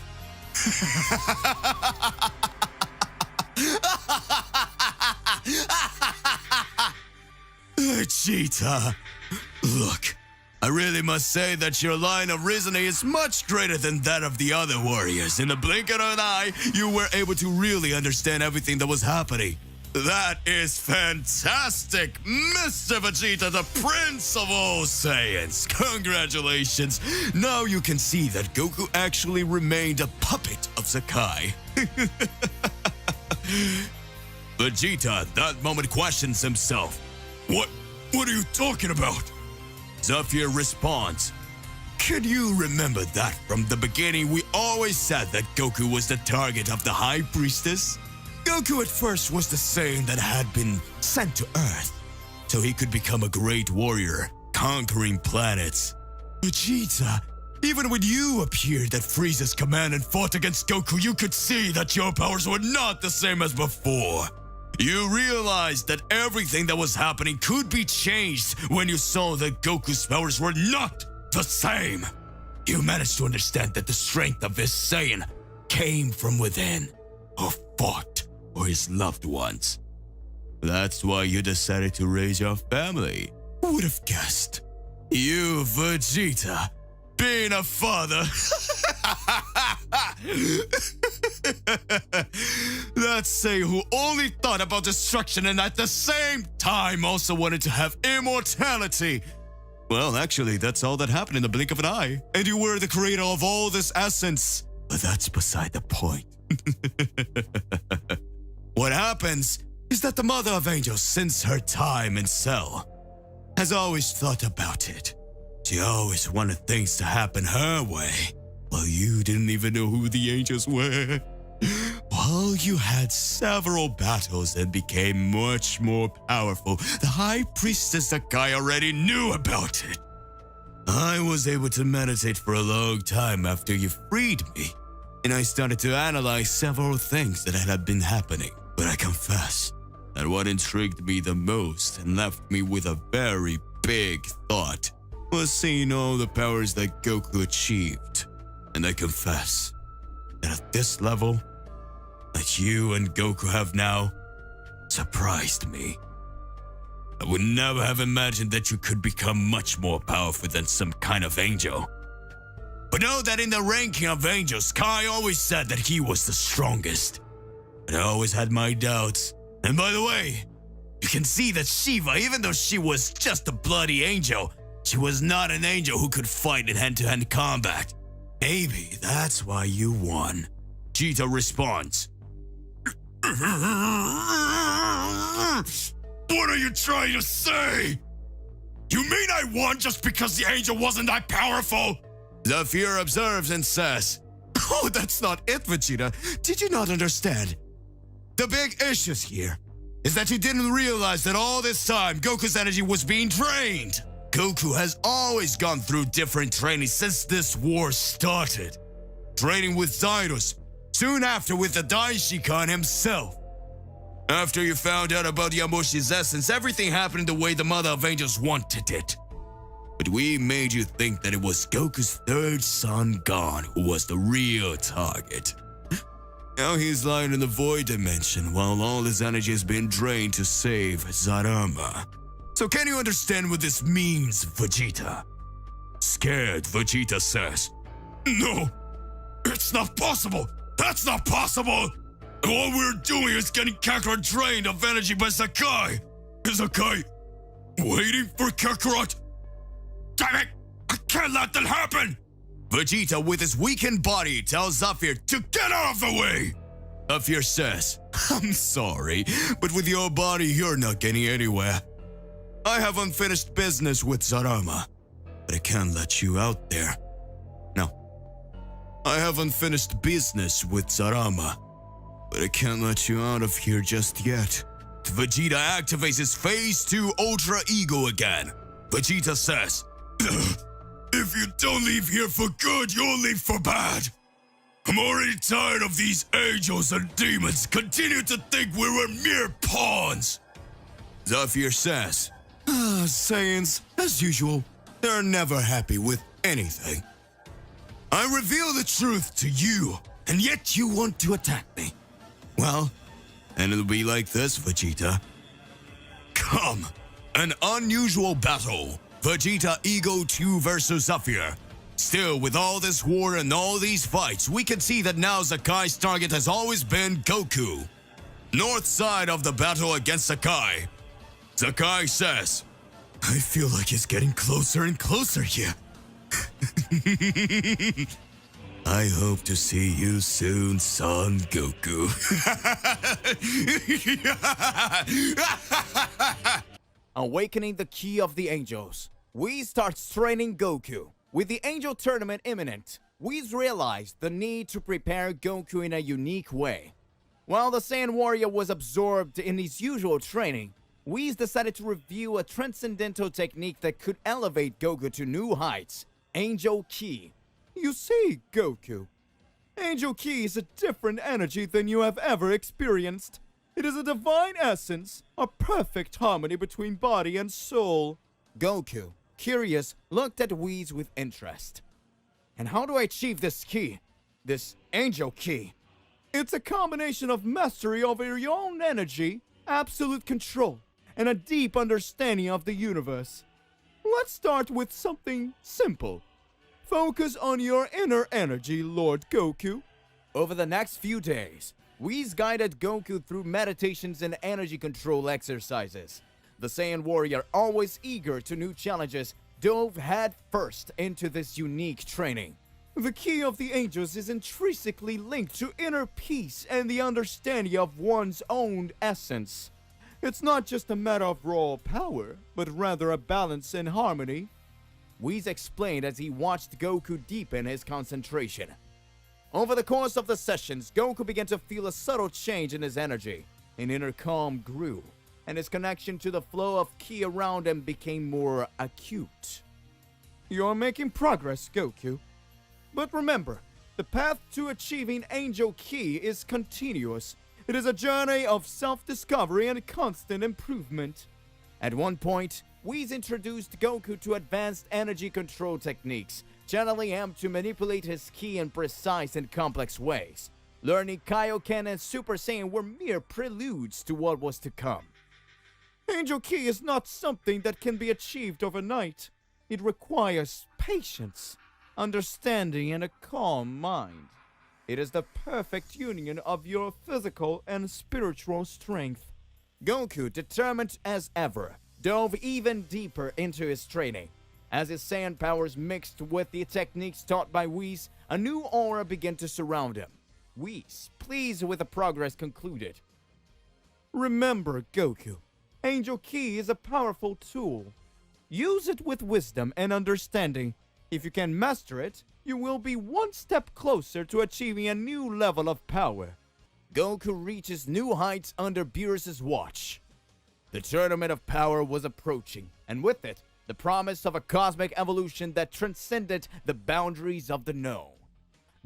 Vegeta, look, I really must say that your line of reasoning is much greater than that of the other warriors. In the blink of an eye, you were able to really understand everything that was happening. That is fantastic, Mr. Vegeta, the Prince of all Saiyans. Congratulations. Now you can see that Goku actually remained a puppet of Zakai. Vegeta at that moment questions himself. What are you talking about? Zephyr responds, can you remember that from the beginning we always said that Goku was the target of the High Priestess? Goku at first was the Saiyan that had been sent to Earth, so he could become a great warrior, conquering planets. Vegeta, even when you appeared at Frieza's command and fought against Goku, you could see that your powers were not the same as before. You realized that everything that was happening could be changed when you saw that Goku's powers were not the same. You managed to understand that the strength of this Saiyan came from within, or fought for his loved ones. That's why you decided to raise your family. Who would have guessed? You, Vegeta, being a father. That Saiyan who only thought about destruction and at the same time also wanted to have immortality. Well, actually, that's all that happened in the blink of an eye. And you were the creator of all this essence. But that's beside the point. What happens is that the Mother of Angels, since her time in Cell, has always thought about it. She always wanted things to happen her way. Well, you didn't even know who the angels were. While you had several battles and became much more powerful, the High Priestess Zakai already knew about it. I was able to meditate for a long time after you freed me, and I started to analyze several things that had been happening. But I confess that what intrigued me the most and left me with a very big thought was seeing all the powers that Goku achieved. And I confess that at this level, that you and Goku have now surprised me. I would never have imagined that you could become much more powerful than some kind of angel. But know that in the ranking of angels, Kai always said that he was the strongest. But I always had my doubts. And by the way, you can see that Shiva, even though she was just a bloody angel, she was not an angel who could fight in hand-to-hand combat. Maybe that's why you won. Vegeta responds. What are you trying to say? You mean I won just because the angel wasn't that powerful? Zephyr observes and says, oh, that's not it, Vegeta. Did you not understand? The big issue here is that you didn't realize that all this time Goku's energy was being drained. Goku has always gone through different training since this war started. Training with Zados, soon after with the Daishinkan himself. After you found out about Yamoshi's essence, everything happened the way the Mother of Angels wanted it. But we made you think that it was Goku's third son, Gon, who was the real target. Now he's lying in the void dimension while all his energy has been drained to save Zarama. So can you understand what this means, Vegeta? Scared, Vegeta says. No, it's not possible. That's not possible. All we're doing is getting Kakarot drained of energy by Zakai. Is Zakai waiting for Kakarot? Damn it! I can't let that happen! Vegeta, with his weakened body, tells Zephyr to Get out of the way! Zephyr says, I'm sorry, but with your body, you're not getting anywhere. I have unfinished business with Zarama, but I can't let you out there. No. I have unfinished business with Zarama, but I can't let you out of here just yet. Vegeta activates his Phase 2 Ultra Ego again. Vegeta says, If you don't leave here for good, you'll leave for bad. I'm already tired of these angels and demons continue to think we were mere pawns. Zephyr says, Saiyans, as usual, they're never happy with anything. I reveal the truth to you, and yet you want to attack me. Well, and it'll be like this, Vegeta. Come, An unusual battle. Vegeta Ego 2 versus Zephyr. Still, with all this war and all these fights, we can see that now Zakai's target has always been Goku. North side of the battle against Zakai. Zakai says, I feel like it's getting closer and closer here. I hope to see you soon, son Goku. Awakening the Key of the Angels, Whis starts training Goku. With the Angel Tournament imminent, Whis realized the need to prepare Goku in a unique way. While the Saiyan warrior was absorbed in his usual training, Whis decided to review a transcendental technique that could elevate Goku to new heights, Angel Ki. You see, Goku, Angel Ki is a different energy than you have ever experienced. It is a divine essence, a perfect harmony between body and soul. Goku, curious, looked at Whis with interest. And how do I achieve this ki? This Angel Ki? It's a combination of mastery over your own energy, absolute control, and a deep understanding of the universe. Let's start with something simple. Focus on your inner energy, Lord Goku. Over the next few days, Whis guided Goku through meditations and energy control exercises. The Saiyan warrior, always eager to new challenges, dove head first into this unique training. The key of the angels is intrinsically linked to inner peace and the understanding of one's own essence. It's not just a matter of raw power, but rather a balance and harmony. Whis explained as he watched Goku deepen his concentration. Over the course of the sessions, Goku began to feel a subtle change in his energy. An inner calm grew, and his connection to the flow of ki around him became more acute. You're making progress, Goku. But remember, the path to achieving Angel Ki is continuous. It is a journey of self-discovery and constant improvement. At one point, Whis introduced Goku to advanced energy control techniques, channeling him to manipulate his ki in precise and complex ways. Learning Kaioken and Super Saiyan were mere preludes to what was to come. Angel Ki is not something that can be achieved overnight. It requires patience, understanding, and a calm mind. It is the perfect union of your physical and spiritual strength. Goku, determined as ever, dove even deeper into his training. As his Saiyan powers mixed with the techniques taught by Whis, a new aura began to surround him. Whis, pleased with the progress, concluded. Remember, Goku, Angel Ki is a powerful tool. Use it with wisdom and understanding. If you can master it, you will be one step closer to achieving a new level of power. Goku reaches new heights under Beerus' watch. The Tournament of Power was approaching, and with it, the promise of a cosmic evolution that transcended the boundaries of the known.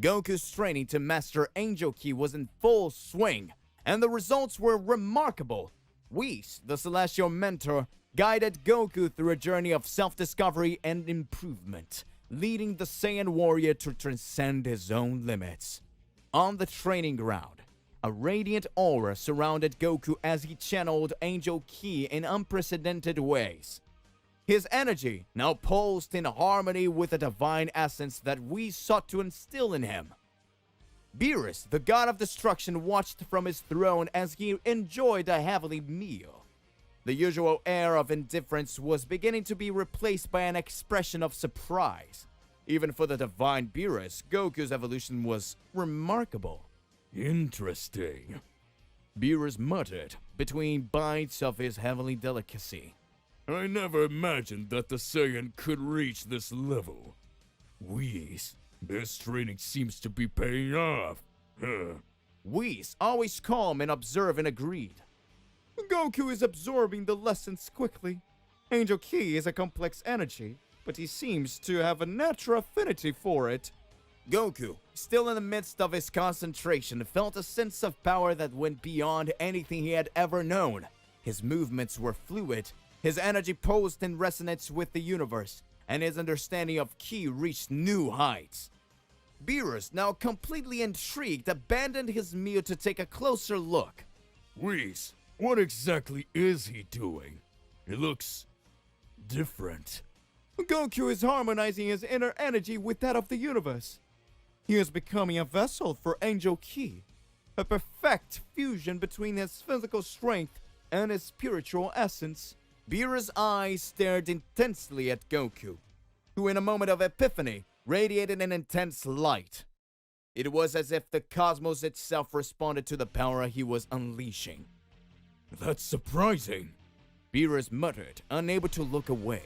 Goku's training to master Angel Ki was in full swing, and the results were remarkable. Whis, the celestial mentor, guided Goku through a journey of self-discovery and improvement, leading the Saiyan warrior to transcend his own limits. On the training ground, a radiant aura surrounded Goku as he channeled Angel Ki in unprecedented ways. His energy now pulsed in harmony with the divine essence that we sought to instill in him. Beerus, the god of destruction, watched from his throne as he enjoyed a heavenly meal. The usual air of indifference was beginning to be replaced by an expression of surprise. Even for the divine Beerus, Goku's evolution was remarkable. Interesting. Beerus muttered between bites of his heavenly delicacy. I never imagined that the Saiyan could reach this level. Whis, this training seems to be paying off. Whis, always calm and observant, agreed. Goku is absorbing the lessons quickly. Angel Ki is a complex energy, but he seems to have a natural affinity for it. Goku, still in the midst of his concentration, felt a sense of power that went beyond anything he had ever known. His movements were fluid, his energy pulsed in resonance with the universe, and his understanding of Ki reached new heights. Beerus, now completely intrigued, abandoned his meal to take a closer look. Whis, what exactly is he doing? He looks different. Goku is harmonizing his inner energy with that of the universe. He is becoming a vessel for Angel Ki, a perfect fusion between his physical strength and his spiritual essence. Beerus' eyes stared intensely at Goku, who in a moment of epiphany radiated an intense light. It was as if the cosmos itself responded to the power he was unleashing. That's surprising. Beerus muttered, unable to look away.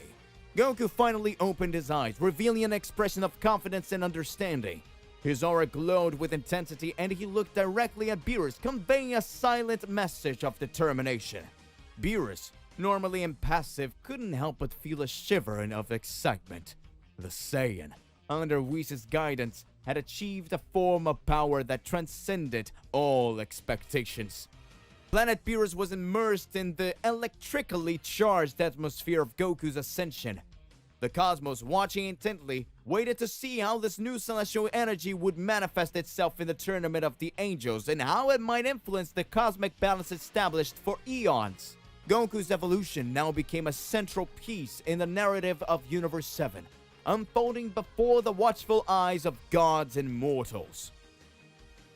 Goku finally opened his eyes, revealing an expression of confidence and understanding. His aura glowed with intensity and he looked directly at Beerus, conveying a silent message of determination. Beerus, normally impassive, couldn't help but feel a shivering of excitement. The Saiyan, under Whis' guidance, had achieved a form of power that transcended all expectations. Planet Beerus was immersed in the electrically charged atmosphere of Goku's Ascension. The cosmos, watching intently, waited to see how this new celestial energy would manifest itself in the tournament of the angels and how it might influence the cosmic balance established for eons. Goku's evolution now became a central piece in the narrative of Universe 7, unfolding before the watchful eyes of gods and mortals.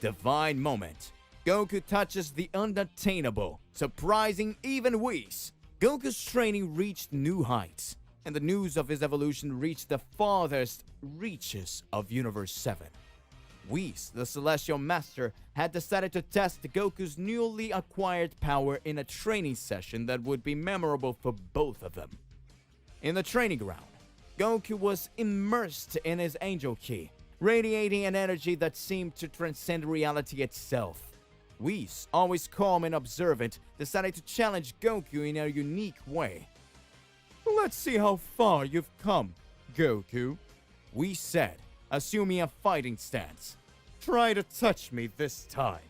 Divine moment. Goku touches the unattainable, surprising even Whis. Goku's training reached new heights, and the news of his evolution reached the farthest reaches of Universe 7. Whis, the Celestial Master, had decided to test Goku's newly acquired power in a training session that would be memorable for both of them. In the training ground, Goku was immersed in his Angel Ki, radiating an energy that seemed to transcend reality itself. Whis, always calm and observant, decided to challenge Goku in a unique way. "Let's see how far you've come, Goku," Whis said, assuming a fighting stance. "Try to touch me this time."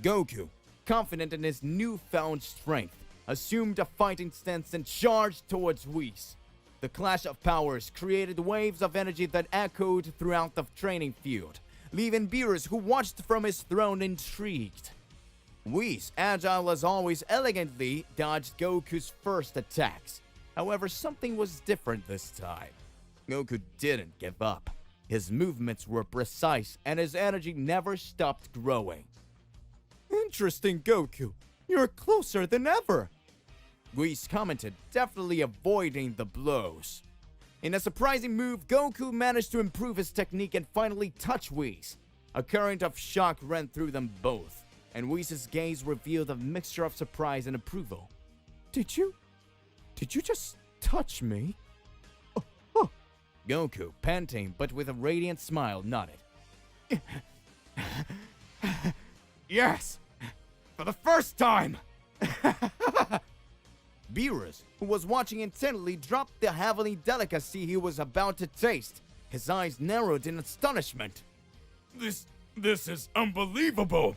Goku, confident in his newfound strength, assumed a fighting stance and charged towards Whis. The clash of powers created waves of energy that echoed throughout the training field, leaving Beerus, who watched from his throne, intrigued. Whis, agile as always, elegantly dodged Goku's first attacks. However, something was different this time. Goku didn't give up. His movements were precise, and his energy never stopped growing. "Interesting, Goku. You're closer than ever," Whis commented, deftly avoiding the blows. In a surprising move, Goku managed to improve his technique and finally touch Whis. A current of shock ran through them both, and Whis' gaze revealed a mixture of surprise and approval. Did you just touch me?" Oh. Goku, panting but with a radiant smile, nodded. "Yes! For the first time!" Beerus, who was watching intently, dropped the heavenly delicacy he was about to taste. His eyes narrowed in astonishment. This is unbelievable!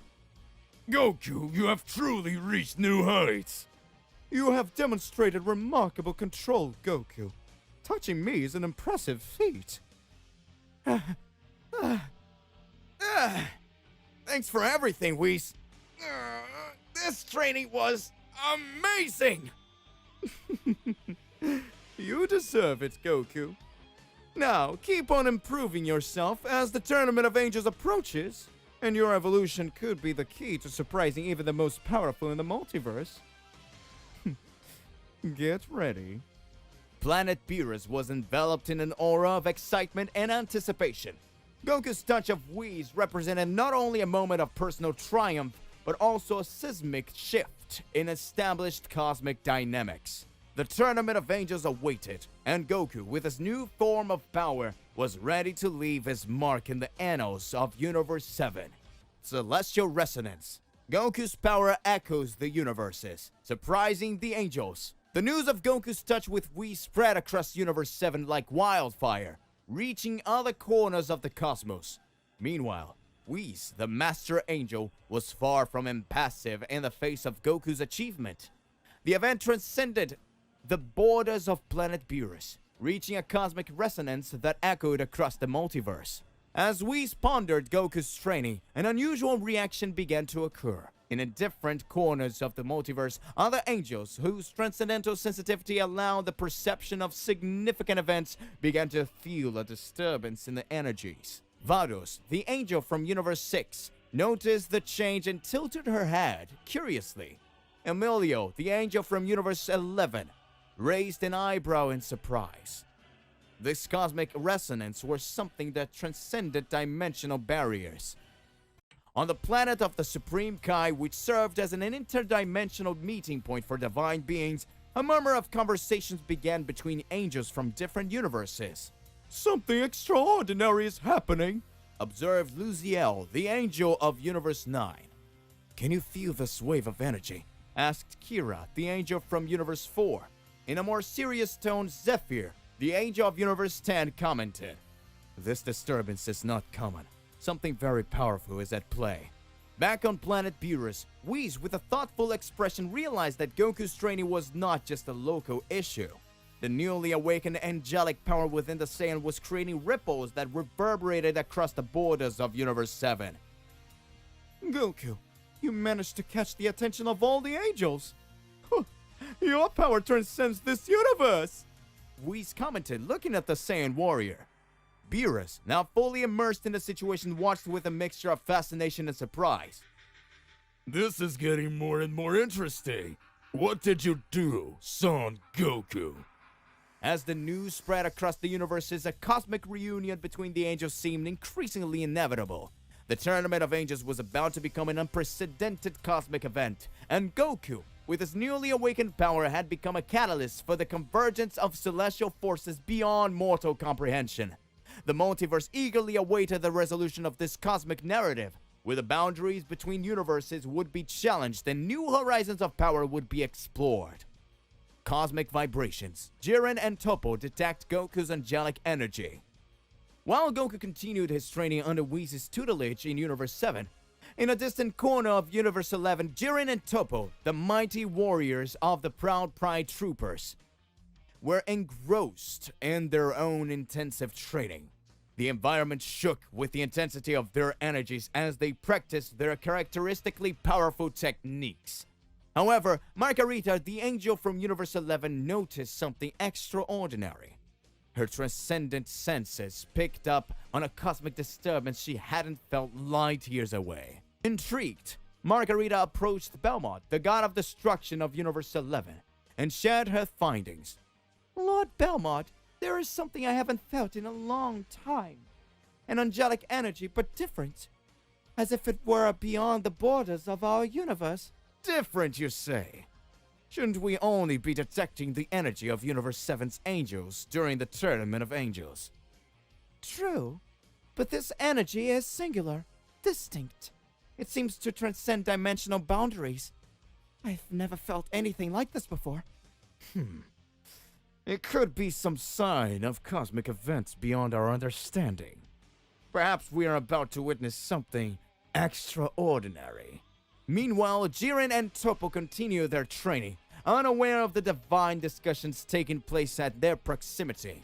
Goku, you have truly reached new heights! "You have demonstrated remarkable control, Goku. Touching me is an impressive feat." Thanks for everything, Whis. This training was amazing! You deserve it, Goku. Now, keep on improving yourself as the Tournament of Angels approaches, and your evolution could be the key to surprising even the most powerful in the multiverse. Get ready. Planet Beerus was enveloped in an aura of excitement and anticipation. Goku's touch of Whis represented not only a moment of personal triumph, but also a seismic shift in established cosmic dynamics. The Tournament of Angels awaited, and Goku, with his new form of power, was ready to leave his mark in the annals of Universe 7. Celestial Resonance. Goku's power echoes the universes, surprising the angels. The news of Goku's touch with Whis spread across Universe 7 like wildfire, reaching other corners of the cosmos. Meanwhile, Whis, the Master Angel, was far from impassive in the face of Goku's achievement. The event transcended the borders of planet Beerus, reaching a cosmic resonance that echoed across the multiverse. As Whis pondered Goku's training, an unusual reaction began to occur. In different corners of the multiverse, other angels whose transcendental sensitivity allowed the perception of significant events began to feel a disturbance in the energies. Vados, the angel from Universe 6, noticed the change and tilted her head curiously. Emilio, the angel from Universe 11, raised an eyebrow in surprise. This cosmic resonance was something that transcended dimensional barriers. On the planet of the Supreme Kai, which served as an interdimensional meeting point for divine beings, a murmur of conversations began between angels from different universes. Something extraordinary is happening, Observed Luziel, the angel of Universe 9. Can you feel this wave of energy? Asked Kira, the angel from Universe 4. In a more serious tone, Zephyr, the angel of Universe 10, commented, This disturbance is not common. Something very powerful is at play. Back on planet Beerus, Whis, with a thoughtful expression, realized that Goku's training was not just a local issue. The newly awakened angelic power within the Saiyan was creating ripples that reverberated across the borders of Universe 7. Goku, you managed to catch the attention of all the angels. Your power transcends this universe. Whis commented, looking at the Saiyan warrior. Beerus, now fully immersed in the situation, watched with a mixture of fascination and surprise. This is getting more and more interesting. What did you do, Son Goku? As the news spread across the universes, a cosmic reunion between the angels seemed increasingly inevitable. The Tournament of Angels was about to become an unprecedented cosmic event, and Goku, with his newly awakened power, had become a catalyst for the convergence of celestial forces beyond mortal comprehension. The multiverse eagerly awaited the resolution of this cosmic narrative, where the boundaries between universes would be challenged and new horizons of power would be explored. Cosmic vibrations. Jiren and Toppo detect Goku's angelic energy. While Goku continued his training under Whis' tutelage in Universe 7, in a distant corner of Universe 11, Jiren and Toppo, the mighty warriors of the Proud Pride Troopers, were engrossed in their own intensive training. The environment shook with the intensity of their energies as they practiced their characteristically powerful techniques. However, Margarita, the angel from Universe 11, noticed something extraordinary. Her transcendent senses picked up on a cosmic disturbance she hadn't felt light years away. Intrigued, Margarita approached Belmont, the god of destruction of Universe 11, and shared her findings. Lord Belmont, there is something I haven't felt in a long time. An angelic energy, but different. As if it were beyond the borders of our universe. Different, you say? Shouldn't we only be detecting the energy of Universe 7's angels during the Tournament of Angels? True, but this energy is singular, distinct. It seems to transcend dimensional boundaries. I've never felt anything like this before. It could be some sign of cosmic events beyond our understanding. Perhaps we are about to witness something extraordinary. Meanwhile, Jiren and Toppo continue their training, unaware of the divine discussions taking place at their proximity.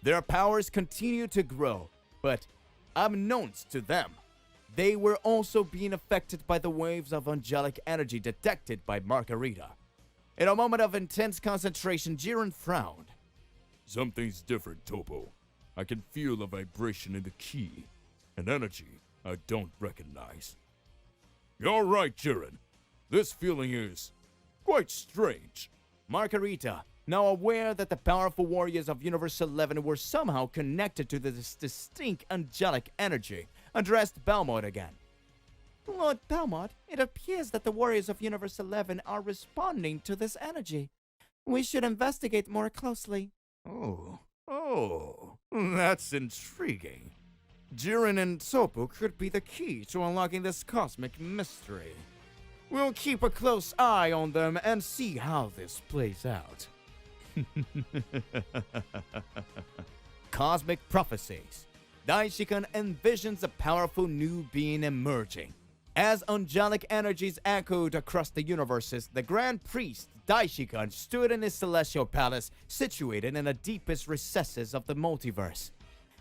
Their powers continue to grow, but unbeknownst to them, they were also being affected by the waves of angelic energy detected by Margarita. In a moment of intense concentration, Jiren frowned. Something's different, Toppo. I can feel a vibration in the key, an energy I don't recognize. You're right, Jiren. This feeling is quite strange. Margarita, now aware that the powerful warriors of Universe 11 were somehow connected to this distinct angelic energy, addressed Belmont again. Lord Belmont, it appears that the warriors of Universe 11 are responding to this energy. We should investigate more closely. Oh, that's intriguing. Jiren and Toppo could be the key to unlocking this cosmic mystery. We'll keep a close eye on them and see how this plays out. Cosmic Prophecies. Daishinkan envisions a powerful new being emerging. As angelic energies echoed across the universes, the Grand Priest Daishinkan stood in his celestial palace situated in the deepest recesses of the multiverse.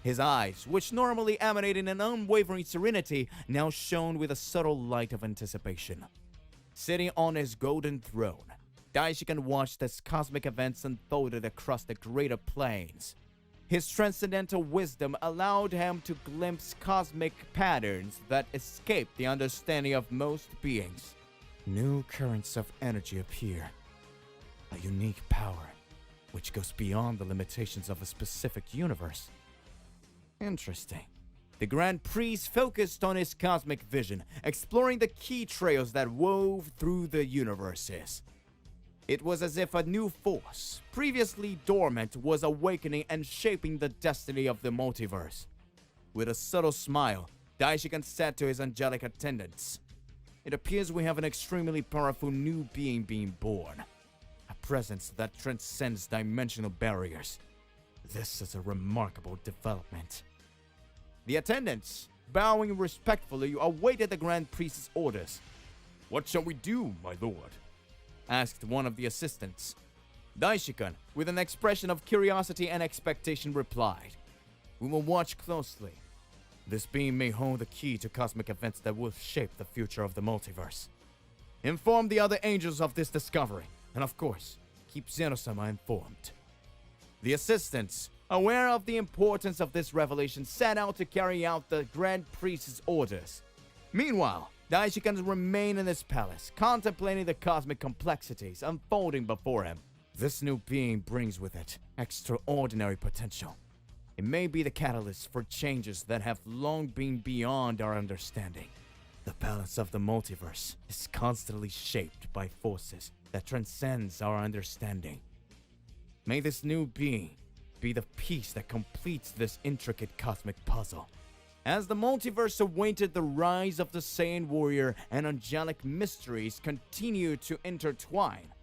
His eyes, which normally emanated an unwavering serenity, now shone with a subtle light of anticipation. Sitting on his golden throne, Daishinkan watched as cosmic events unfolded across the greater planes. His transcendental wisdom allowed him to glimpse cosmic patterns that escaped the understanding of most beings. New currents of energy appear, a unique power which goes beyond the limitations of a specific universe. Interesting. The Grand Priest focused on his cosmic vision, exploring the key trails that wove through the universes. It was as if a new force, previously dormant, was awakening and shaping the destiny of the multiverse. With a subtle smile, Daishinkan said to his angelic attendants, "It appears we have an extremely powerful new being born. A presence that transcends dimensional barriers. This is a remarkable development." The attendants, bowing respectfully, awaited the Grand Priest's orders. What shall we do, my lord? Asked one of the assistants. Daishinkan, with an expression of curiosity and expectation, replied, "We will watch closely. This being may hold the key to cosmic events that will shape the future of the multiverse. Inform the other angels of this discovery, and of course, keep Zeno-sama informed." The assistants, aware of the importance of this revelation, set out to carry out the Grand Priest's orders. Meanwhile, Daishinkan remained in his palace, contemplating the cosmic complexities unfolding before him. This new being brings with it extraordinary potential. It may be the catalyst for changes that have long been beyond our understanding. The balance of the multiverse is constantly shaped by forces that transcends our understanding. May this new being be the piece that completes this intricate cosmic puzzle. As the multiverse awaited the rise of the Saiyan warrior and angelic mysteries continued to intertwine,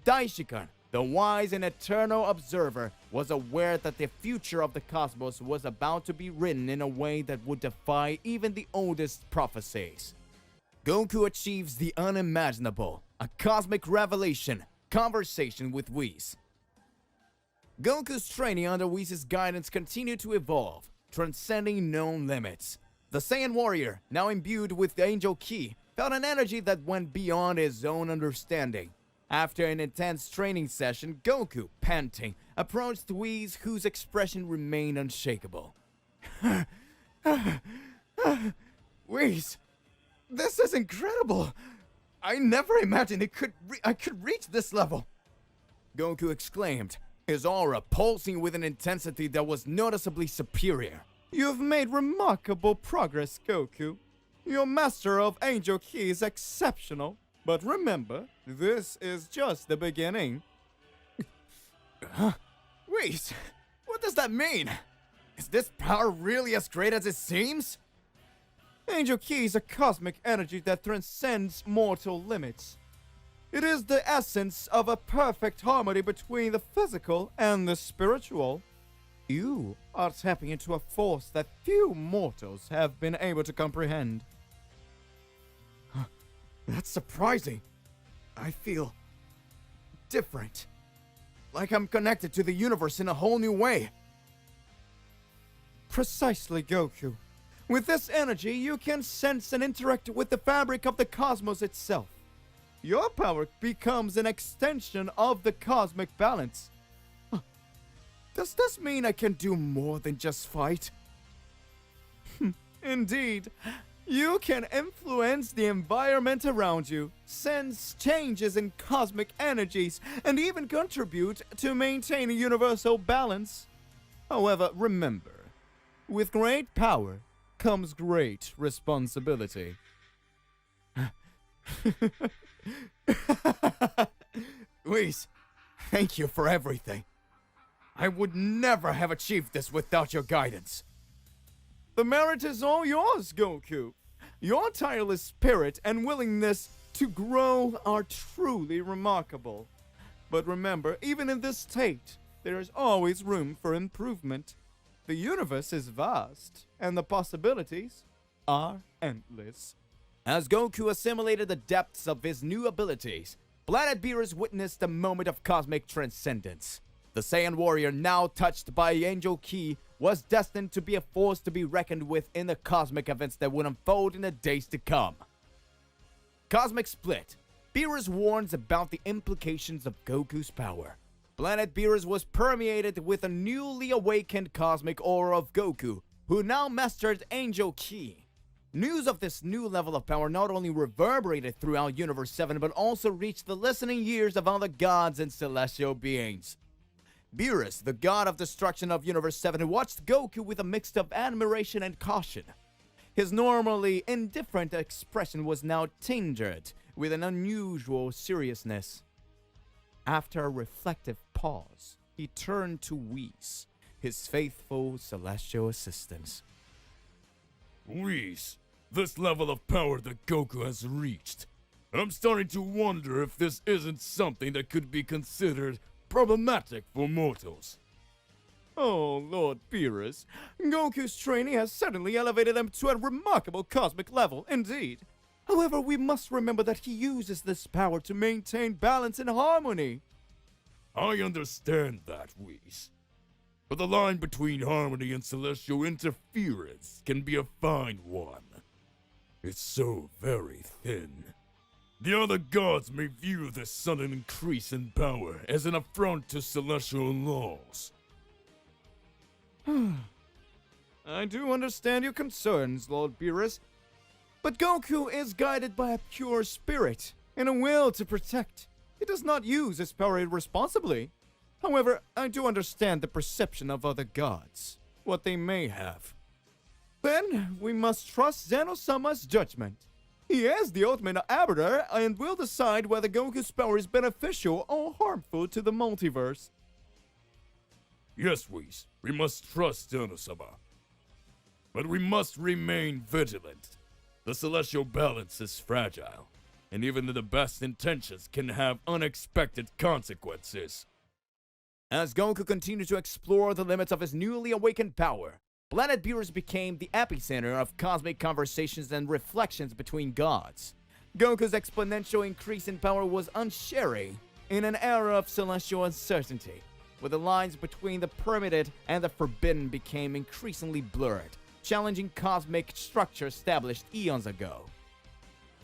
Daishinkan, the wise and eternal observer, was aware that the future of the cosmos was about to be written in a way that would defy even the oldest prophecies. Goku achieves the unimaginable, a cosmic revelation, conversation with Whis. Goku's training under Whis' guidance continued to evolve, transcending known limits. The Saiyan warrior, now imbued with the angel ki, felt an energy that went beyond his own understanding. After an intense training session, Goku, panting, approached Whis, whose expression remained unshakable. Whis, this is incredible! I never imagined I could reach this level! Goku exclaimed, his aura pulsing with an intensity that was noticeably superior. You've made remarkable progress, Goku. Your master of angel ki is exceptional. But remember, this is just the beginning. Whis, what does that mean? Is this power really as great as it seems? Angel ki is a cosmic energy that transcends mortal limits. It is the essence of a perfect harmony between the physical and the spiritual. You are tapping into a force that few mortals have been able to comprehend. That's surprising. I feel different. Like I'm connected to the universe in a whole new way. Precisely, Goku. With this energy, you can sense and interact with the fabric of the cosmos itself. Your power becomes an extension of the cosmic balance. Does this mean I can do more than just fight? Indeed. You can influence the environment around you, sense changes in cosmic energies, and even contribute to maintaining universal balance. However, remember, with great power comes great responsibility. Whis, thank you for everything. I would never have achieved this without your guidance. The merit is all yours, Goku. Your tireless spirit and willingness to grow are truly remarkable. But remember, even in this state, there is always room for improvement. The universe is vast, and the possibilities are endless. As Goku assimilated the depths of his new abilities, Planet Beerus witnessed a moment of cosmic transcendence. The Saiyan warrior, now touched by angel ki, was destined to be a force to be reckoned with in the cosmic events that would unfold in the days to come. Cosmic split, Beerus warns about the implications of Goku's power. Planet Beerus was permeated with a newly awakened cosmic aura of Goku, who now mastered Angel Ki. News of this new level of power not only reverberated throughout Universe 7, but also reached the listening ears of other gods and celestial beings. Beerus, the god of destruction of Universe 7, watched Goku with a mix of admiration and caution. His normally indifferent expression was now tinged with an unusual seriousness. After a reflective pause, he turned to Whis, his faithful celestial assistant. Whis, this level of power that Goku has reached, I'm starting to wonder if this isn't something that could be considered problematic for mortals. Oh, Lord Beerus, Goku's training has certainly elevated him to a remarkable cosmic level, indeed. However, we must remember that he uses this power to maintain balance and harmony. I understand that, Whis. But the line between harmony and celestial interference can be a fine one. It's so very thin. The other gods may view this sudden increase in power as an affront to celestial laws. I do understand your concerns, Lord Beerus, but Goku is guided by a pure spirit and a will to protect. He does not use his power irresponsibly. However, I do understand the perception of other gods, what they may have. Then, we must trust Zeno-sama's judgment. He is the ultimate arbiter and will decide whether Goku's power is beneficial or harmful to the multiverse. Yes, Whis, we must trust Zeno-sama. But we must remain vigilant. The celestial balance is fragile, and even the best intentions can have unexpected consequences. As Goku continued to explore the limits of his newly awakened power, Planet Beerus became the epicenter of cosmic conversations and reflections between gods. Goku's exponential increase in power was unsharing in an era of celestial uncertainty, where the lines between the permitted and the forbidden became increasingly blurred, challenging cosmic structure established eons ago.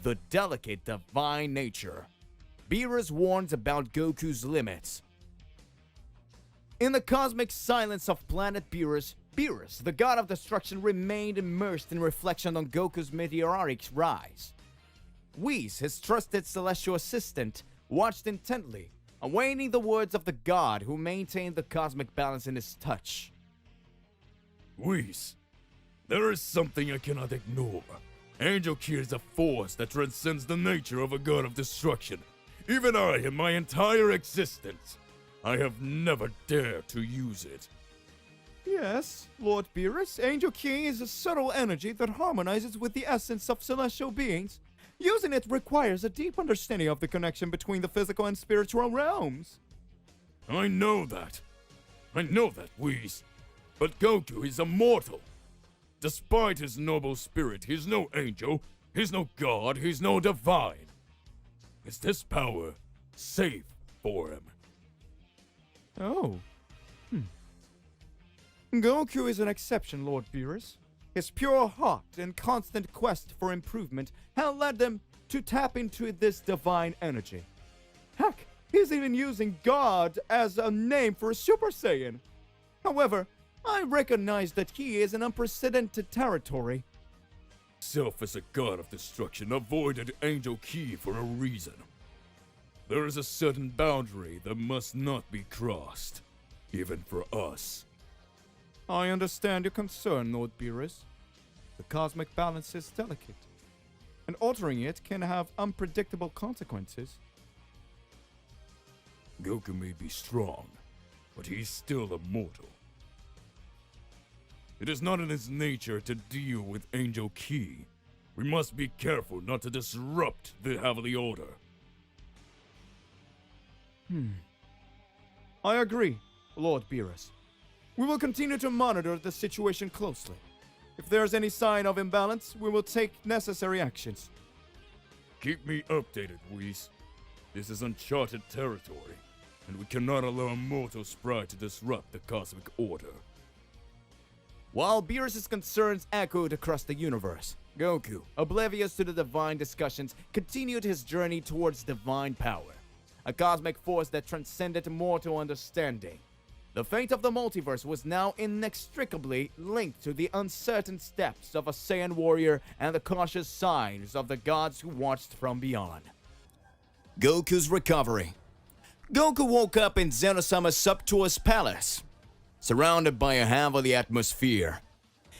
The delicate divine nature. Beerus warns about Goku's limits. In the cosmic silence of Planet Beerus, Beerus, the god of destruction, remained immersed in reflection on Goku's meteoric rise. Whis, his trusted celestial assistant, watched intently, awaiting the words of the god who maintained the cosmic balance in his touch. Whis, there is something I cannot ignore. Angel Ki is a force that transcends the nature of a god of destruction. Even I, in my entire existence, I have never dared to use it. Yes, Lord Beerus, Angel Ki is a subtle energy that harmonizes with the essence of celestial beings. Using it requires a deep understanding of the connection between the physical and spiritual realms. I know that, Whis. But Goku is immortal. Despite his noble spirit, he's no angel, he's no god, he's no divine. Is this power safe for him? Oh. Goku is an exception, Lord Beerus. His pure heart and constant quest for improvement have led them to tap into this divine energy. Heck, he's even using God as a name for a Super Saiyan. However, I recognize that he is in unprecedented territory. Self as a god of destruction avoided Angel Ki for a reason. There is a certain boundary that must not be crossed, even for us. I understand your concern, Lord Beerus. The cosmic balance is delicate, and altering it can have unpredictable consequences. Goku may be strong, but he's still immortal. It is not in his nature to deal with Angel Ki. We must be careful not to disrupt the Heavenly Order. I agree, Lord Beerus. We will continue to monitor the situation closely. If there is any sign of imbalance, we will take necessary actions. Keep me updated, Whis. This is uncharted territory, and we cannot allow a mortal sprite to disrupt the cosmic order. While Beerus' concerns echoed across the universe, Goku, oblivious to the divine discussions, continued his journey towards divine power, a cosmic force that transcended mortal understanding. The fate of the multiverse was now inextricably linked to the uncertain steps of a Saiyan warrior and the cautious signs of the gods who watched from beyond. Goku's recovery. Goku woke up in Zeno-sama's sumptuous palace, surrounded by a heavenly atmosphere.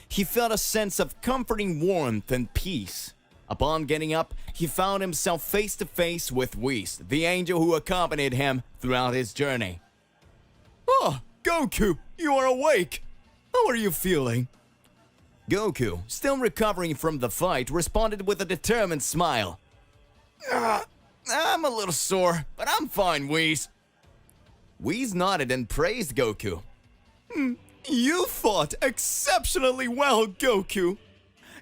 He felt a sense of comforting warmth and peace. Upon getting up, he found himself face to face with Whis, the angel who accompanied him throughout his journey. "Oh, Goku, you are awake! How are you feeling?" Goku, still recovering from the fight, responded with a determined smile. "I'm a little sore, but I'm fine, Whis." Whis nodded and praised Goku. "You fought exceptionally well, Goku.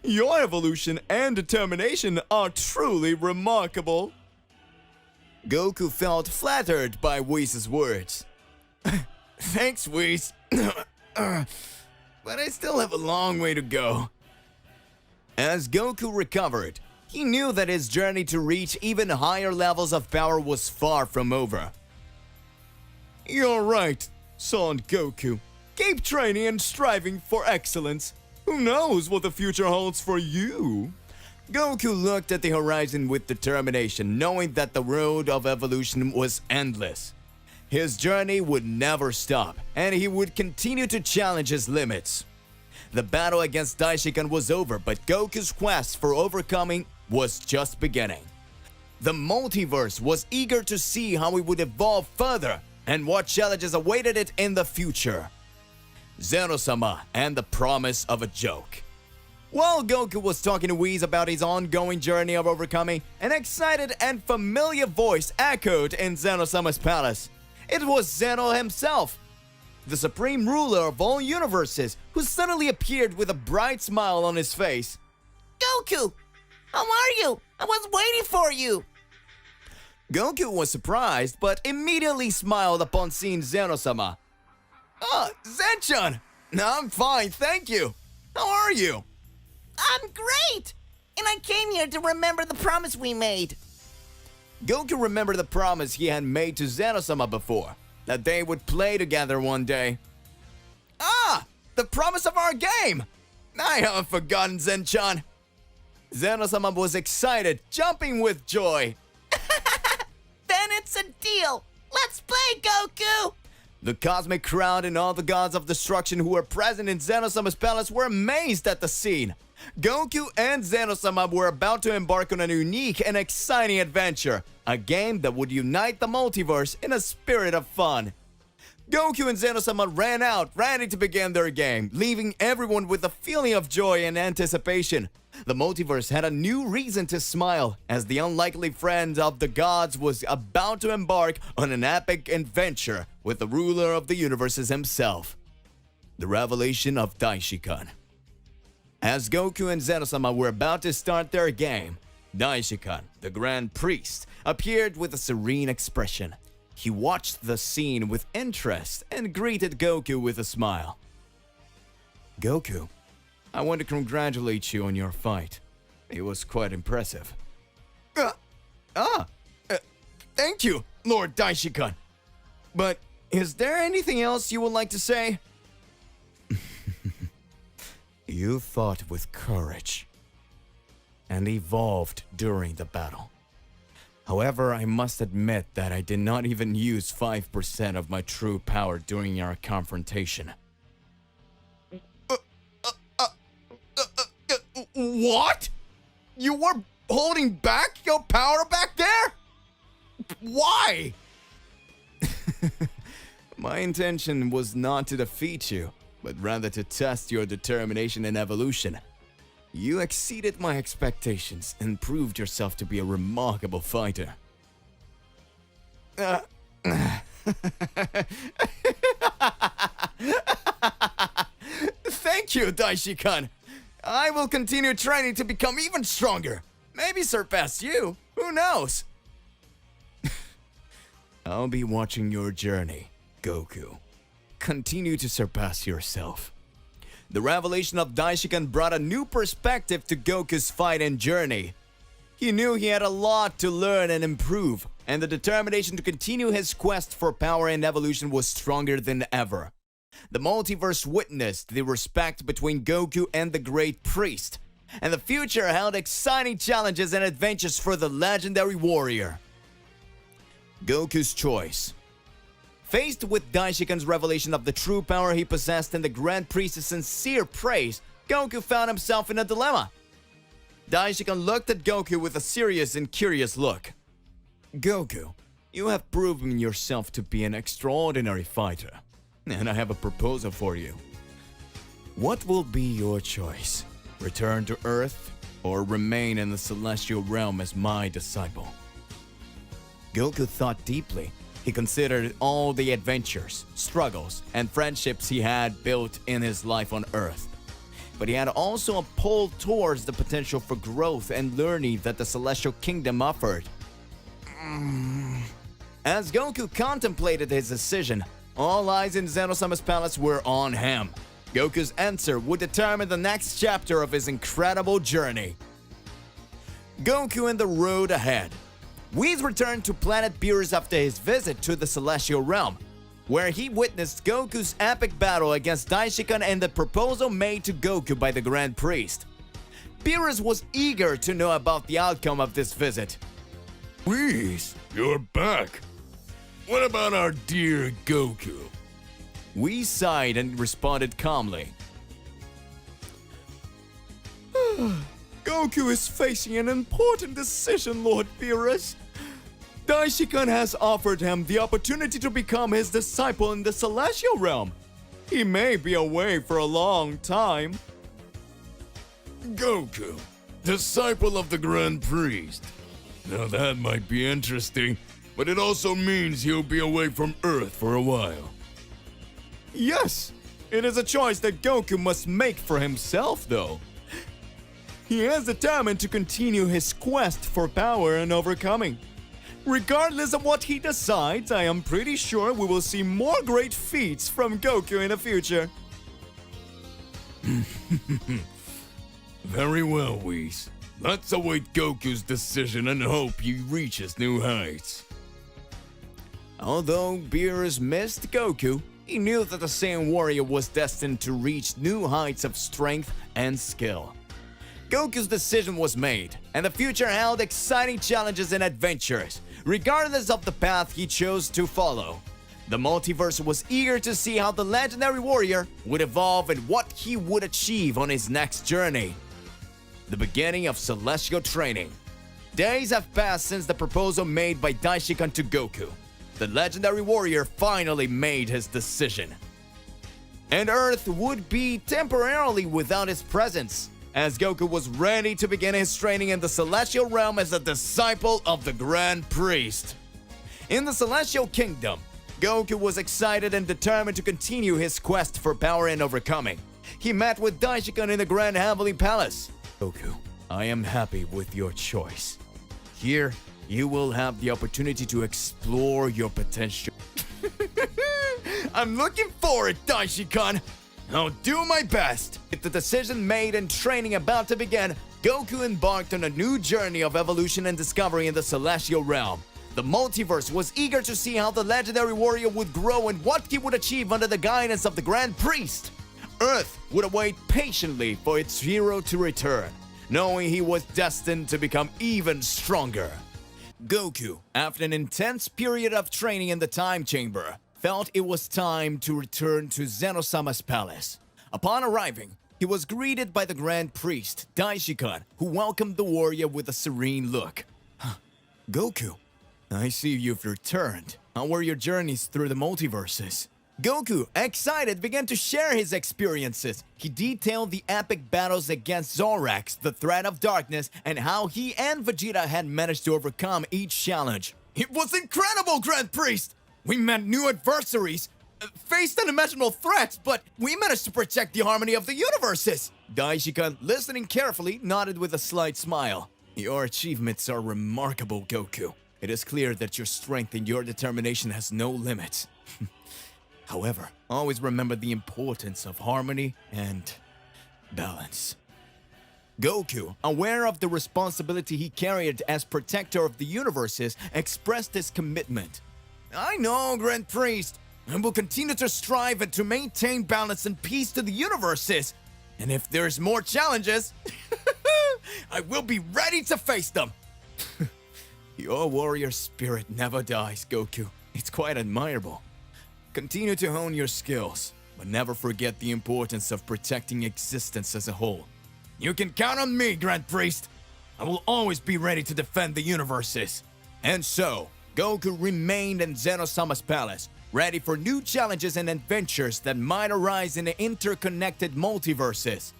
Your evolution and determination are truly remarkable." Goku felt flattered by Whis' words. "Thanks, Whis. But I still have a long way to go." As Goku recovered, he knew that his journey to reach even higher levels of power was far from over. "You're right, Son Goku. Keep training and striving for excellence. Who knows what the future holds for you?" Goku looked at the horizon with determination, knowing that the road of evolution was endless. His journey would never stop, and he would continue to challenge his limits. The battle against Daishinkan was over, but Goku's quest for overcoming was just beginning. The multiverse was eager to see how he would evolve further and what challenges awaited it in the future. Zeno-sama and the promise of a joke. While Goku was talking to Whis about his ongoing journey of overcoming, an excited and familiar voice echoed in Zeno-sama's palace. It was Zeno himself, the supreme ruler of all universes, who suddenly appeared with a bright smile on his face. Goku, how are you? I was waiting for you. Goku was surprised, but immediately smiled upon seeing Zeno-sama. Zen-chan! I'm fine, thank you. How are you? I'm great! And I came here to remember the promise we made. Goku remembered the promise he had made to Zeno-sama before, that they would play together one day. The promise of our game! I haven't forgotten, Zen-chan. Zeno-sama was excited, jumping with joy. Then it's a deal. Let's play, Goku! The cosmic crowd and all the gods of destruction who were present in Zeno-sama's palace were amazed at the scene. Goku and Zeno-sama were about to embark on a unique and exciting adventure, a game that would unite the multiverse in a spirit of fun. Goku and Zeno-sama ran out, ready to begin their game, leaving everyone with a feeling of joy and anticipation. The multiverse had a new reason to smile, as the unlikely friend of the gods was about to embark on an epic adventure with the ruler of the universes himself. The revelation of Daishinkan. As Goku and Zeno-sama were about to start their game, Daishinkan, the Grand Priest, appeared with a serene expression. He watched the scene with interest and greeted Goku with a smile. "Goku, I want to congratulate you on your fight. It was quite impressive." Thank you, Lord Daishinkan. But is there anything else you would like to say? You fought with courage and evolved during the battle. However, I must admit that I did not even use 5% of my true power during our confrontation. What? You were holding back your power back there? Why? My intention was not to defeat you, but rather to test your determination and evolution. You exceeded my expectations and proved yourself to be a remarkable fighter. Thank you, Daishinkan. I will continue training to become even stronger. Maybe surpass you. Who knows? I'll be watching your journey, Goku. Continue to surpass yourself. The revelation of Daishinkan brought a new perspective to Goku's fight and journey. He knew he had a lot to learn and improve, and the determination to continue his quest for power and evolution was stronger than ever. The multiverse witnessed the respect between Goku and the Great Priest, and the future held exciting challenges and adventures for the legendary warrior. Goku's choice. Faced with Daishinkan's revelation of the true power he possessed and the Grand Priest's sincere praise, Goku found himself in a dilemma. Daishinkan looked at Goku with a serious and curious look. Goku, you have proven yourself to be an extraordinary fighter, and I have a proposal for you. What will be your choice? Return to Earth or remain in the celestial realm as my disciple? Goku thought deeply. He considered all the adventures, struggles, and friendships he had built in his life on Earth. But he had also a pull towards the potential for growth and learning that the Celestial Kingdom offered. As Goku contemplated his decision, all eyes in Zeno-sama's palace were on him. Goku's answer would determine the next chapter of his incredible journey. Goku and the road ahead. Whis returned to planet Beerus after his visit to the Celestial Realm, where he witnessed Goku's epic battle against Daishinkan and the proposal made to Goku by the Grand Priest. Beerus was eager to know about the outcome of this visit. Whis, you're back. What about our dear Goku? Whis sighed and responded calmly. Goku is facing an important decision, Lord Beerus. Daishinkan has offered him the opportunity to become his disciple in the Celestial Realm. He may be away for a long time. Goku, disciple of the Grand Priest. Now that might be interesting, but it also means he'll be away from Earth for a while. Yes, it is a choice that Goku must make for himself, though. He is determined to continue his quest for power and overcoming. Regardless of what he decides, I am pretty sure we will see more great feats from Goku in the future. Very well, Whis. Let's await Goku's decision and hope he reaches new heights. Although Beerus missed Goku, he knew that the Saiyan warrior was destined to reach new heights of strength and skill. Goku's decision was made, and the future held exciting challenges and adventures, regardless of the path he chose to follow. The multiverse was eager to see how the legendary warrior would evolve and what he would achieve on his next journey. The beginning of celestial training. Days have passed since the proposal made by Daishinkan to Goku. The legendary warrior finally made his decision. And Earth would be temporarily without his presence, as Goku was ready to begin his training in the Celestial Realm as a disciple of the Grand Priest. In the Celestial Kingdom, Goku was excited and determined to continue his quest for power and overcoming. He met with Daishinkan in the Grand Heavenly Palace. Goku, I am happy with your choice. Here, you will have the opportunity to explore your potential. I'm looking forward, Daishinkan! I'll do my best! With the decision made and training about to begin, Goku embarked on a new journey of evolution and discovery in the Celestial Realm. The multiverse was eager to see how the legendary warrior would grow and what he would achieve under the guidance of the Grand Priest. Earth would await patiently for its hero to return, knowing he was destined to become even stronger. Goku, after an intense period of training in the time chamber, felt it was time to return to Zeno-sama's palace. Upon arriving, he was greeted by the Grand Priest, Daishinkan, who welcomed the warrior with a serene look. Goku, I see you've returned. How were your journeys through the multiverses? Goku, excited, began to share his experiences. He detailed the epic battles against Zorax, the threat of darkness, and how he and Vegeta had managed to overcome each challenge. It was incredible, Grand Priest! We met new adversaries, faced unimaginable threats, but we managed to protect the harmony of the universes! Daishinkan, listening carefully, nodded with a slight smile. Your achievements are remarkable, Goku. It is clear that your strength and your determination has no limits. However, always remember the importance of harmony and balance. Goku, aware of the responsibility he carried as protector of the universes, expressed his commitment. I know, Grand Priest, I will continue to strive and to maintain balance and peace to the universes. And if there's more challenges, I will be ready to face them. Your warrior spirit never dies, Goku. It's quite admirable. Continue to hone your skills, but never forget the importance of protecting existence as a whole. You can count on me, Grand Priest. I will always be ready to defend the universes. And so, Goku remained in Zeno-sama's palace, ready for new challenges and adventures that might arise in the interconnected multiverses.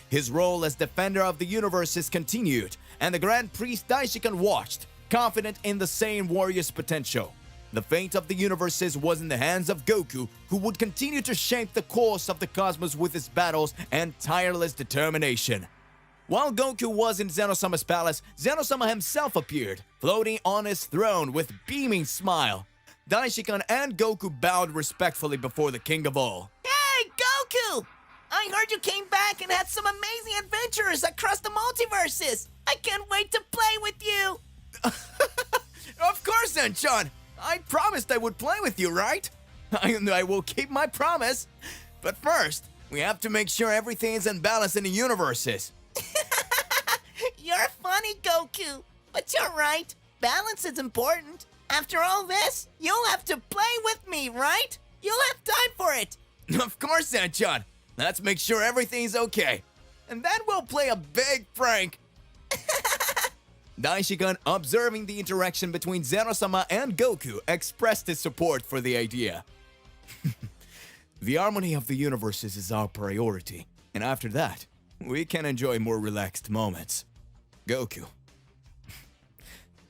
His role as defender of the universes continued, and the Grand Priest Daishinkan watched, confident in the Saiyan warrior's potential. The fate of the universes was in the hands of Goku, who would continue to shape the course of the cosmos with his battles and tireless determination. While Goku was in Zeno-sama's palace, Zeno-sama himself appeared, floating on his throne with beaming smile. Daishinkan and Goku bowed respectfully before the king of all. Hey, Goku! I heard you came back and had some amazing adventures across the multiverses. I can't wait to play with you. Of course, Zen-chan! I promised I would play with you, right? I will keep my promise. But first, we have to make sure everything is in balance in the universes. You're funny, Goku. But you're right. Balance is important. After all this, you'll have to play with me, right? You'll have time for it. Of course, Zen-chan. Let's make sure everything's okay. And then we'll play a big prank. Daishinkan, observing the interaction between Zeno-sama and Goku, expressed his support for the idea. The harmony of the universes is our priority, and after that, we can enjoy more relaxed moments. Goku,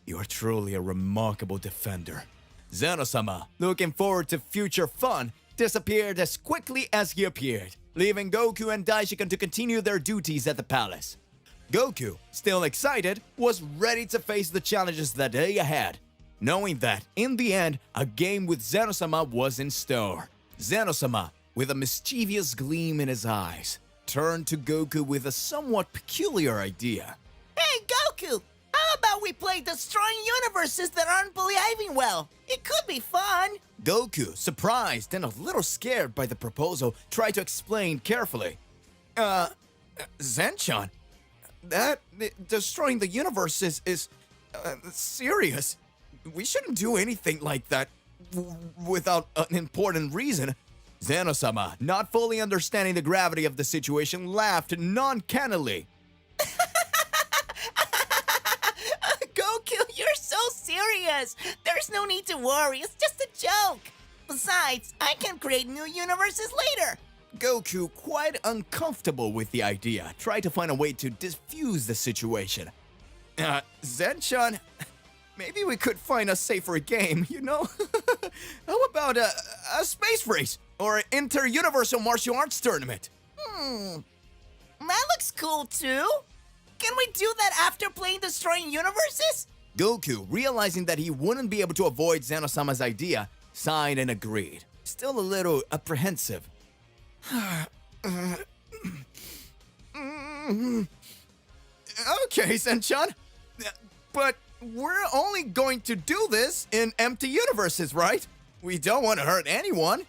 you are truly a remarkable defender. Zeno-sama, looking forward to future fun, disappeared as quickly as he appeared, leaving Goku and Daishinkan to continue their duties at the palace. Goku, still excited, was ready to face the challenges that lay ahead, knowing that, in the end, a game with Zeno-sama was in store. Zeno-sama, with a mischievous gleam in his eyes, turned to Goku with a somewhat peculiar idea. Hey, Goku! How about we play destroying universes that aren't behaving well? It could be fun. Goku, surprised and a little scared by the proposal, tried to explain carefully. Zen-chan, destroying the universe is serious. We shouldn't do anything like that without an important reason. Zeno-sama, not fully understanding the gravity of the situation, laughed non-cannily. Goku, you're so serious. There's no need to worry. It's just a joke. Besides, I can create new universes later. Goku, quite uncomfortable with the idea, tried to find a way to diffuse the situation. Zen-chan, maybe we could find a safer game, you know? How about a space race or an inter-universal martial arts tournament? That looks cool too. Can we do that after playing Destroying Universes? Goku, realizing that he wouldn't be able to avoid Zeno-sama's idea, sighed and agreed, still a little apprehensive. Okay, Zen-chan, but we're only going to do this in empty universes, right? We don't want to hurt anyone.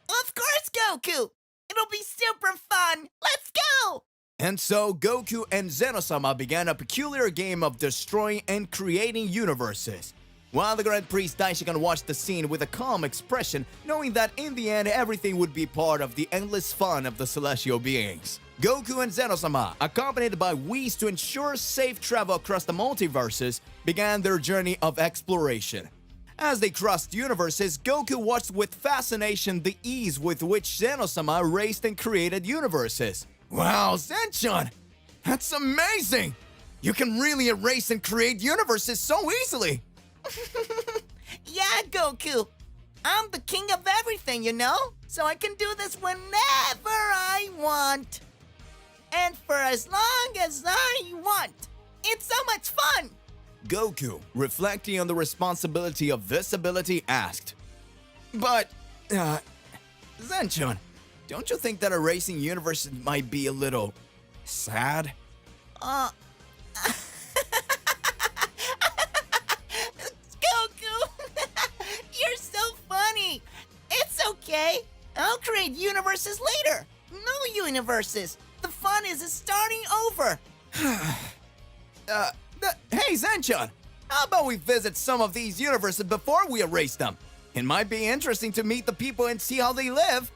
Of course, Goku! It'll be super fun! Let's go! And so, Goku and Zeno-sama began a peculiar game of destroying and creating universes. While the Grand Priest Daishinkan watched the scene with a calm expression, knowing that in the end everything would be part of the endless fun of the celestial beings. Goku and Zeno-sama, accompanied by Whis to ensure safe travel across the multiverses, began their journey of exploration. As they crossed universes, Goku watched with fascination the ease with which Zeno-sama raced and created universes. Wow, Zen-chan! That's amazing! You can really erase and create universes so easily! Yeah, Goku. I'm the king of everything, you know? So I can do this whenever I want. And for as long as I want. It's so much fun! Goku, reflecting on the responsibility of this ability, asked, But, Zen-chan, don't you think that erasing universes might be a little Sad? Goku! You're so funny! It's okay! I'll create universes later! New universes! The fun is starting over! Hey, Zenchan! How about we visit some of these universes before we erase them? It might be interesting to meet the people and see how they live.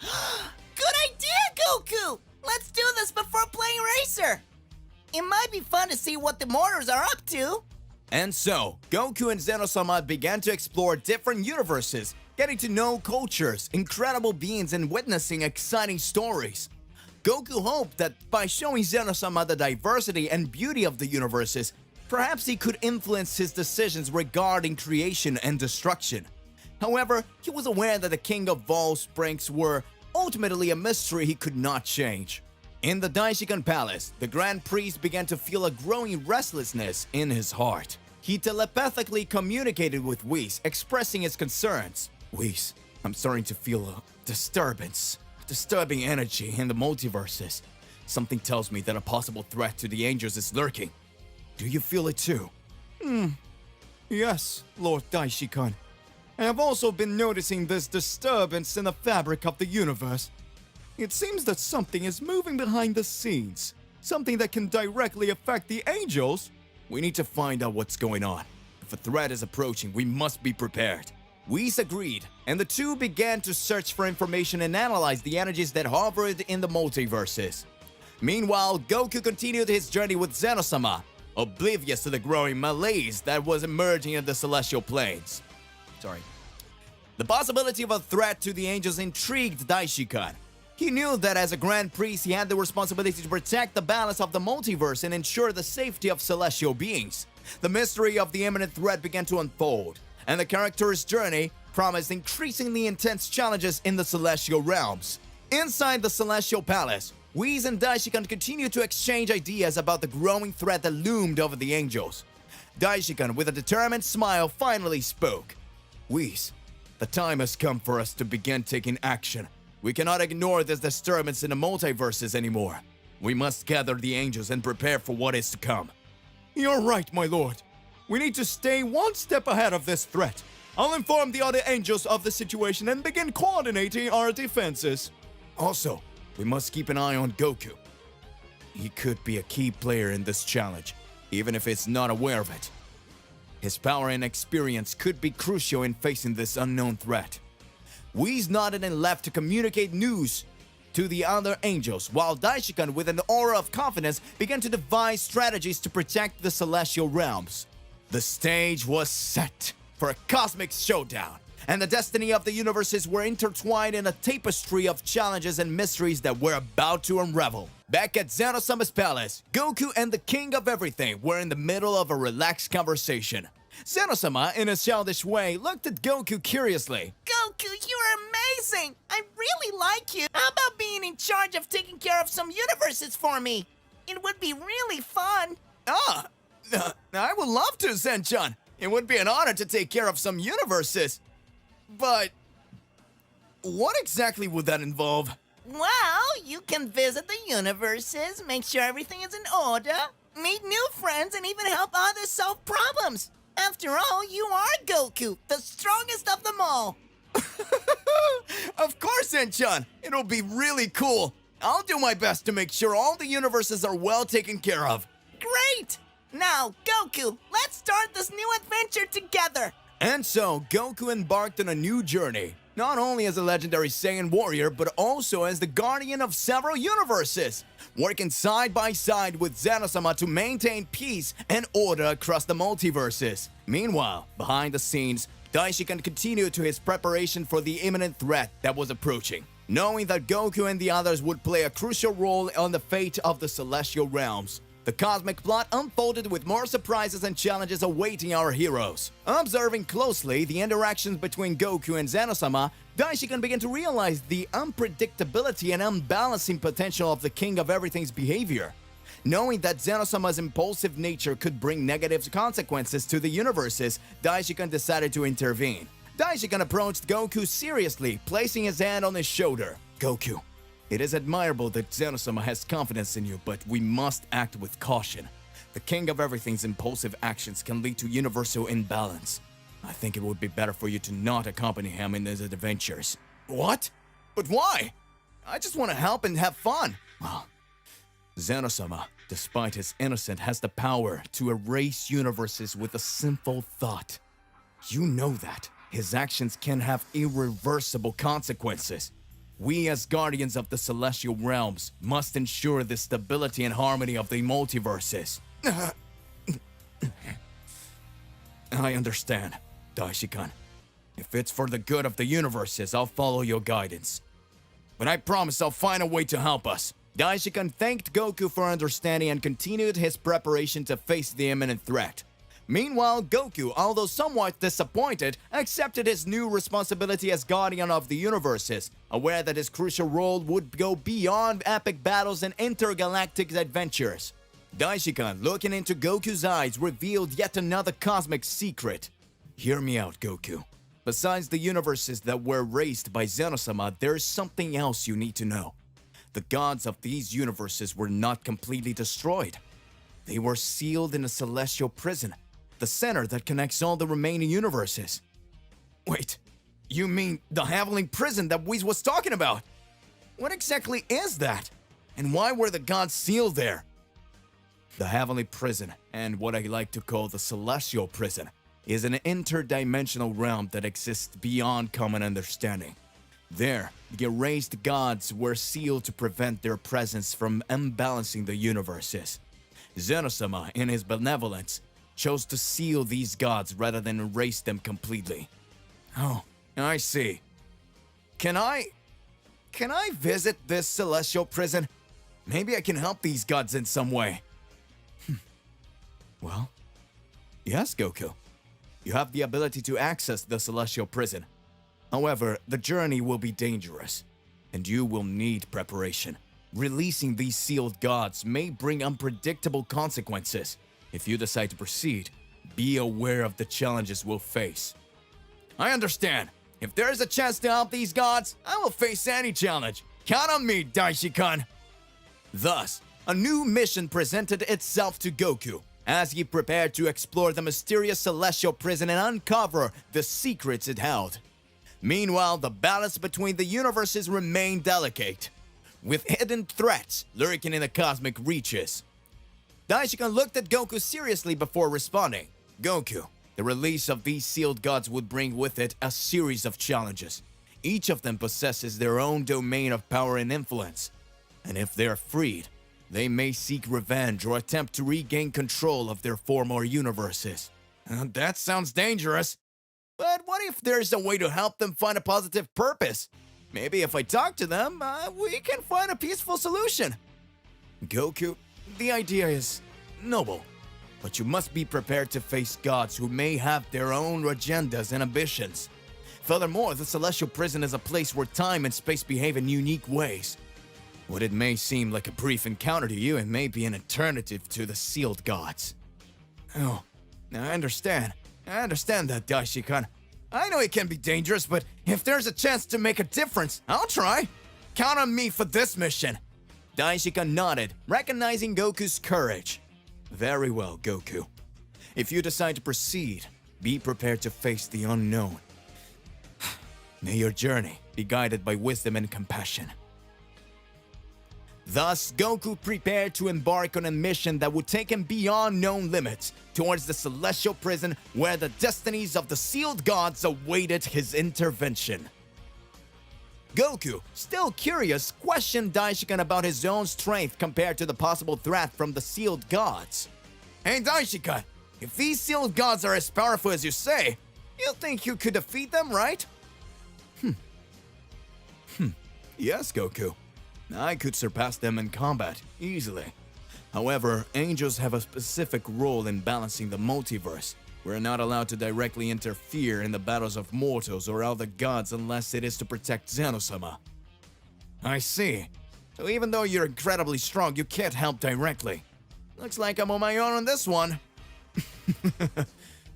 Good idea, Goku! Let's do this before playing Racer! It might be fun to see what the mortars are up to. And so, Goku and Zeno-sama began to explore different universes, getting to know cultures, incredible beings, and witnessing exciting stories. Goku hoped that by showing Zeno-sama the diversity and beauty of the universes, perhaps he could influence his decisions regarding creation and destruction. However, he was aware that the King of all Springs were ultimately a mystery he could not change. In the Daishinkan Palace, the Grand Priest began to feel a growing restlessness in his heart. He telepathically communicated with Whis, expressing his concerns. Whis, I'm starting to feel a disturbing energy in the multiverses. Something tells me that a possible threat to the angels is lurking. Do you feel it too? Yes, Lord Daishinkan. I have also been noticing this disturbance in the fabric of the universe. It seems that something is moving behind the scenes. Something that can directly affect the angels. We need to find out what's going on. If a threat is approaching, we must be prepared. Whis agreed, and the two began to search for information and analyze the energies that hovered in the multiverses. Meanwhile, Goku continued his journey with Zeno-sama, oblivious to the growing malaise that was emerging in the celestial planes. The possibility of a threat to the angels intrigued Daishinkan. He knew that as a Grand Priest, he had the responsibility to protect the balance of the multiverse and ensure the safety of celestial beings. The mystery of the imminent threat began to unfold, and the character's journey promised increasingly intense challenges in the celestial realms. Inside the Celestial Palace, Whis and Daishinkan continued to exchange ideas about the growing threat that loomed over the angels. Daishinkan, with a determined smile, finally spoke. Whis, the time has come for us to begin taking action. We cannot ignore this disturbance in the multiverses anymore. We must gather the angels and prepare for what is to come. You're right, my lord. We need to stay one step ahead of this threat. I'll inform the other angels of the situation and begin coordinating our defenses. Also, we must keep an eye on Goku. He could be a key player in this challenge, even if he's not aware of it. His power and experience could be crucial in facing this unknown threat. Whis nodded and left to communicate news to the other angels, while Daishinkan, with an aura of confidence, began to devise strategies to protect the celestial realms. The stage was set for a cosmic showdown, and the destiny of the universes were intertwined in a tapestry of challenges and mysteries that were about to unravel. Back at Zeno-sama's palace, Goku and the King of Everything were in the middle of a relaxed conversation. Zeno-sama, in a childish way, looked at Goku curiously. Goku, you're amazing! I really like you! How about being in charge of taking care of some universes for me? It would be really fun! I would love to, Zenchan. It would be an honor to take care of some universes. But what exactly would that involve? Well, you can visit the universes, make sure everything is in order, meet new friends, and even help others solve problems. After all, you are Goku, the strongest of them all. Of course, Zenchan. It'll be really cool. I'll do my best to make sure all the universes are well taken care of. Great! Now, Goku, let's start this new adventure together. And so, Goku embarked on a new journey, not only as a legendary Saiyan warrior, but also as the guardian of several universes, working side by side with Zeno-sama to maintain peace and order across the multiverses. Meanwhile, behind the scenes, Daishinkan continued to his preparation for the imminent threat that was approaching, knowing that Goku and the others would play a crucial role on the fate of the celestial realms. The cosmic plot unfolded with more surprises and challenges awaiting our heroes. Observing closely the interactions between Goku and Zeno-sama, Daishinkan began to realize the unpredictability and unbalancing potential of the King of Everything's behavior. Knowing that Zeno-sama's impulsive nature could bring negative consequences to the universes, Daishinkan decided to intervene. Daishinkan approached Goku seriously, placing his hand on his shoulder. Goku, It is admirable that Zeno-sama has confidence in you, but we must act with caution. The king of everything's impulsive actions can lead to universal imbalance. I think it would be better for you to not accompany him in his adventures. What? But why? I just want to help and have fun. Well, Zeno-sama, despite his innocence, has the power to erase universes with a simple thought. You know that. His actions can have irreversible consequences. We as guardians of the celestial realms must ensure the stability and harmony of the multiverses. I understand, Daishinkan. If it's for the good of the universes, I'll follow your guidance. But I promise I'll find a way to help us. Daishinkan thanked Goku for understanding and continued his preparation to face the imminent threat. Meanwhile, Goku, although somewhat disappointed, accepted his new responsibility as guardian of the universes, aware that his crucial role would go beyond epic battles and intergalactic adventures. Daishinkan, looking into Goku's eyes, revealed yet another cosmic secret. Hear me out, Goku. Besides the universes that were erased by Zeno-sama, there is something else you need to know. The gods of these universes were not completely destroyed. They were sealed in a celestial prison, the center that connects all the remaining universes. Wait, you mean the heavenly prison that Whis was talking about? What exactly is that? And why were the gods sealed there? The heavenly prison, and what I like to call the celestial prison, is an interdimensional realm that exists beyond common understanding. There, the erased gods were sealed to prevent their presence from imbalancing the universes. Zeno-sama, in his benevolence, chose to seal these gods rather than erase them completely. Oh, I see. Can I visit this celestial prison? Maybe I can help these gods in some way. Well, yes, Goku. You have the ability to access the celestial prison. However, the journey will be dangerous, and you will need preparation. Releasing these sealed gods may bring unpredictable consequences. If you decide to proceed, be aware of the challenges we'll face. I understand. If there is a chance to help these gods, I will face any challenge. Count on me, Daishinkan. Thus, a new mission presented itself to Goku as he prepared to explore the mysterious celestial prison and uncover the secrets it held. Meanwhile, the balance between the universes remained delicate, with hidden threats lurking in the cosmic reaches. Daishinkan looked at Goku seriously before responding. Goku, the release of these sealed gods would bring with it a series of challenges. Each of them possesses their own domain of power and influence. And if they are freed, they may seek revenge or attempt to regain control of their former universes. That sounds dangerous. But what if there's a way to help them find a positive purpose? Maybe if I talk to them, we can find a peaceful solution. Goku, the idea is noble, but you must be prepared to face gods who may have their own agendas and ambitions. Furthermore, the celestial prison is a place where time and space behave in unique ways. What it may seem like a brief encounter to you, it may be an alternative to the sealed gods. Oh, I understand. I understand that, Daishinkan. I know it can be dangerous, but if there's a chance to make a difference, I'll try. Count on me for this mission. Daishinkan nodded, recognizing Goku's courage. Very well, Goku. If you decide to proceed, be prepared to face the unknown. May your journey be guided by wisdom and compassion. Thus, Goku prepared to embark on a mission that would take him beyond known limits, towards the celestial prison where the destinies of the sealed gods awaited his intervention. Goku, still curious, questioned Daishinkan about his own strength compared to the possible threat from the sealed gods. Hey Daishinkan, if these sealed gods are as powerful as you say, you think you could defeat them, right? Yes, Goku. I could surpass them in combat, easily. However, angels have a specific role in balancing the multiverse. We're not allowed to directly interfere in the battles of mortals or other gods unless it is to protect Zeno-sama. I see. So even though you're incredibly strong, you can't help directly. Looks like I'm on my own on this one.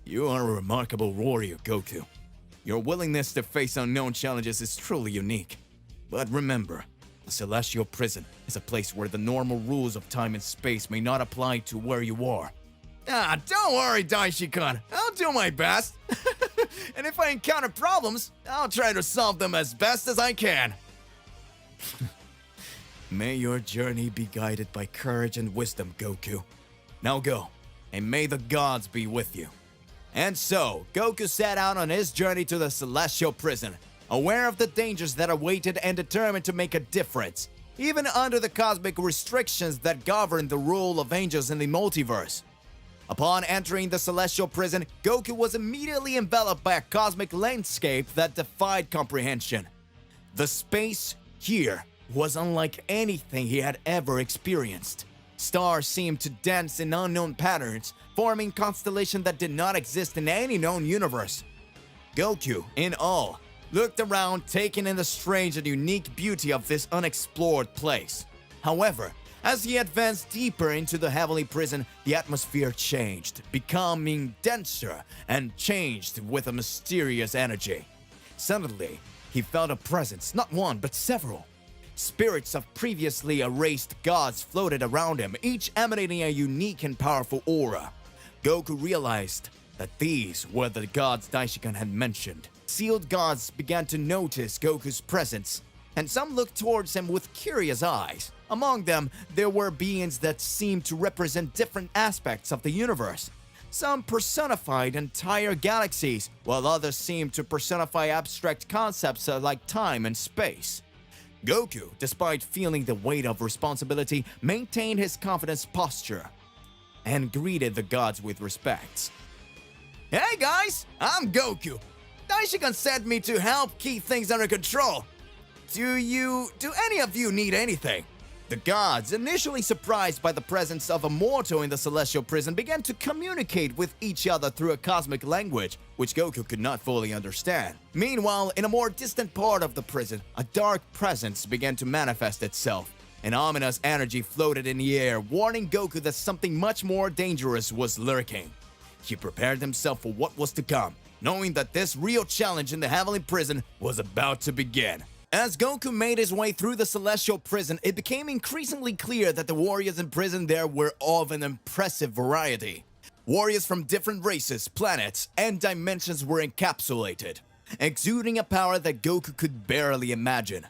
You are a remarkable warrior, Goku. Your willingness to face unknown challenges is truly unique. But remember, The celestial prison is a place where the normal rules of time and space may not apply to where you are. Ah, don't worry, Daishinkan. I'll do my best. And if I encounter problems, I'll try to solve them as best as I can. May your journey be guided by courage and wisdom, Goku. Now go, and may the gods be with you. And so, Goku set out on his journey to the celestial prison, aware of the dangers that awaited and determined to make a difference, even under the cosmic restrictions that govern the rule of angels in the multiverse. Upon entering the celestial prison, Goku was immediately enveloped by a cosmic landscape that defied comprehension. The space here was unlike anything he had ever experienced. Stars seemed to dance in unknown patterns, forming constellations that did not exist in any known universe. Goku, in awe, looked around, taking in the strange and unique beauty of this unexplored place. However, as he advanced deeper into the heavenly prison, the atmosphere changed, becoming denser and changed with a mysterious energy. Suddenly, he felt a presence, not one, but several. Spirits of previously erased gods floated around him, each emanating a unique and powerful aura. Goku realized that these were the gods Daishinkan had mentioned. Sealed gods began to notice Goku's presence, and some looked towards him with curious eyes. Among them, there were beings that seemed to represent different aspects of the universe. Some personified entire galaxies, while others seemed to personify abstract concepts like time and space. Goku, despite feeling the weight of responsibility, maintained his confident posture and greeted the gods with respect. Hey guys, I'm Goku. Daishinkan sent me to help keep things under control. Do any of you need anything? The gods, initially surprised by the presence of a mortal in the celestial prison, began to communicate with each other through a cosmic language, which Goku could not fully understand. Meanwhile, in a more distant part of the prison, a dark presence began to manifest itself. An ominous energy floated in the air, warning Goku that something much more dangerous was lurking. He prepared himself for what was to come, knowing that this real challenge in the heavenly prison was about to begin. As Goku made his way through the celestial prison, it became increasingly clear that the warriors in prison there were of an impressive variety. Warriors from different races, planets, and dimensions were encapsulated, exuding a power that Goku could barely imagine.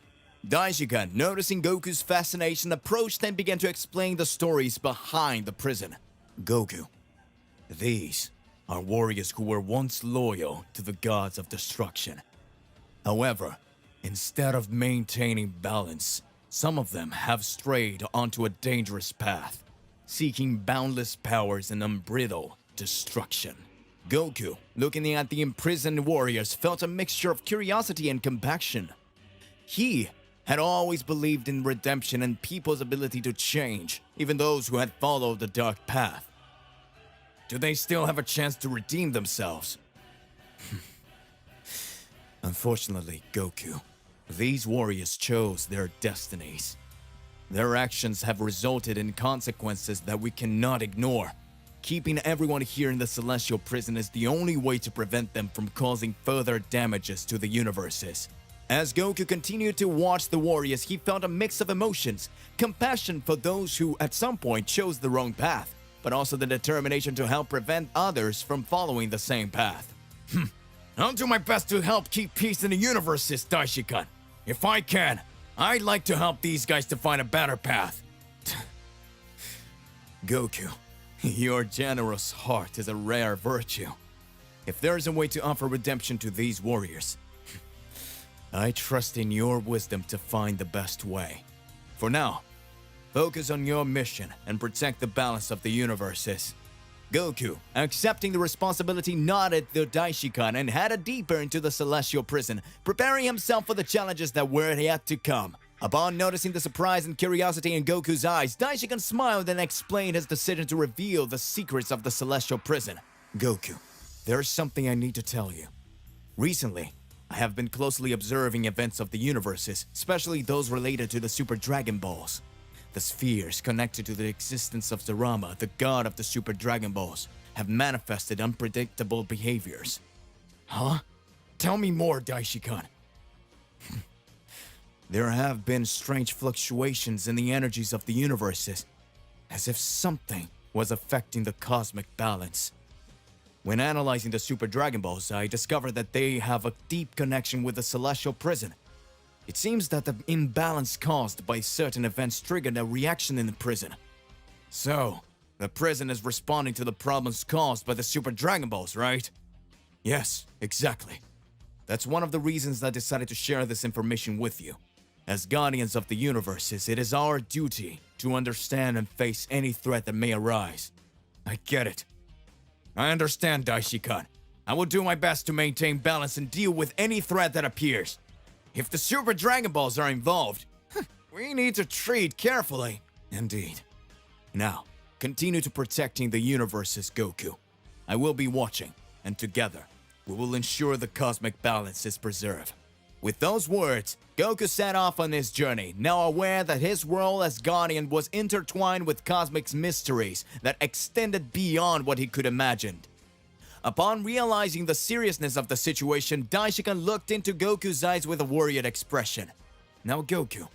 Daishinkan, noticing Goku's fascination, approached and began to explain the stories behind the prison. Goku, these are warriors who were once loyal to the gods of destruction. However, instead of maintaining balance, some of them have strayed onto a dangerous path, seeking boundless powers and unbridled destruction. Goku, looking at the imprisoned warriors, felt a mixture of curiosity and compassion. He had always believed in redemption and people's ability to change, even those who had followed the dark path. Do they still have a chance to redeem themselves? Unfortunately, Goku, these warriors chose their destinies. Their actions have resulted in consequences that we cannot ignore. Keeping everyone here in the celestial prison is the only way to prevent them from causing further damages to the universes. As Goku continued to watch the warriors, he felt a mix of emotions: compassion for those who at some point chose the wrong path, but also the determination to help prevent others from following the same path. I'll do my best to help keep peace in the universe, Daishinkan. If I can, I'd like to help these guys to find a better path. Goku, your generous heart is a rare virtue. If there is a way to offer redemption to these warriors, I trust in your wisdom to find the best way. For now, focus on your mission and protect the balance of the universes. Goku, accepting the responsibility, nodded to Daishinkan and headed deeper into the celestial prison, preparing himself for the challenges that were yet to come. Upon noticing the surprise and curiosity in Goku's eyes, Daishinkan smiled and explained his decision to reveal the secrets of the celestial prison. Goku, there is something I need to tell you. Recently, I have been closely observing events of the universes, especially those related to the Super Dragon Balls. The spheres connected to the existence of Zarama, the god of the Super Dragon Balls, have manifested unpredictable behaviors. Huh? Tell me more, Daishinkan. There have been strange fluctuations in the energies of the universes, as if something was affecting the cosmic balance. When analyzing the Super Dragon Balls, I discovered that they have a deep connection with the Celestial Prison. It seems that the imbalance caused by certain events triggered a reaction in the prison. So, the prison is responding to the problems caused by the Super Dragon Balls, right? Yes, exactly. That's one of the reasons I decided to share this information with you. As guardians of the universes, it is our duty to understand and face any threat that may arise. I get it. I understand, Daishinkan. I will do my best to maintain balance and deal with any threat that appears. If the Super Dragon Balls are involved, we need to treat carefully. Indeed. Now, continue to protecting the universes, Goku. I will be watching, and together, we will ensure the cosmic balance is preserved. With those words, Goku set off on his journey, now aware that his role as Guardian was intertwined with cosmic mysteries that extended beyond what he could imagine. Upon realizing the seriousness of the situation, Daishinkan looked into Goku's eyes with a worried expression. Now Goku,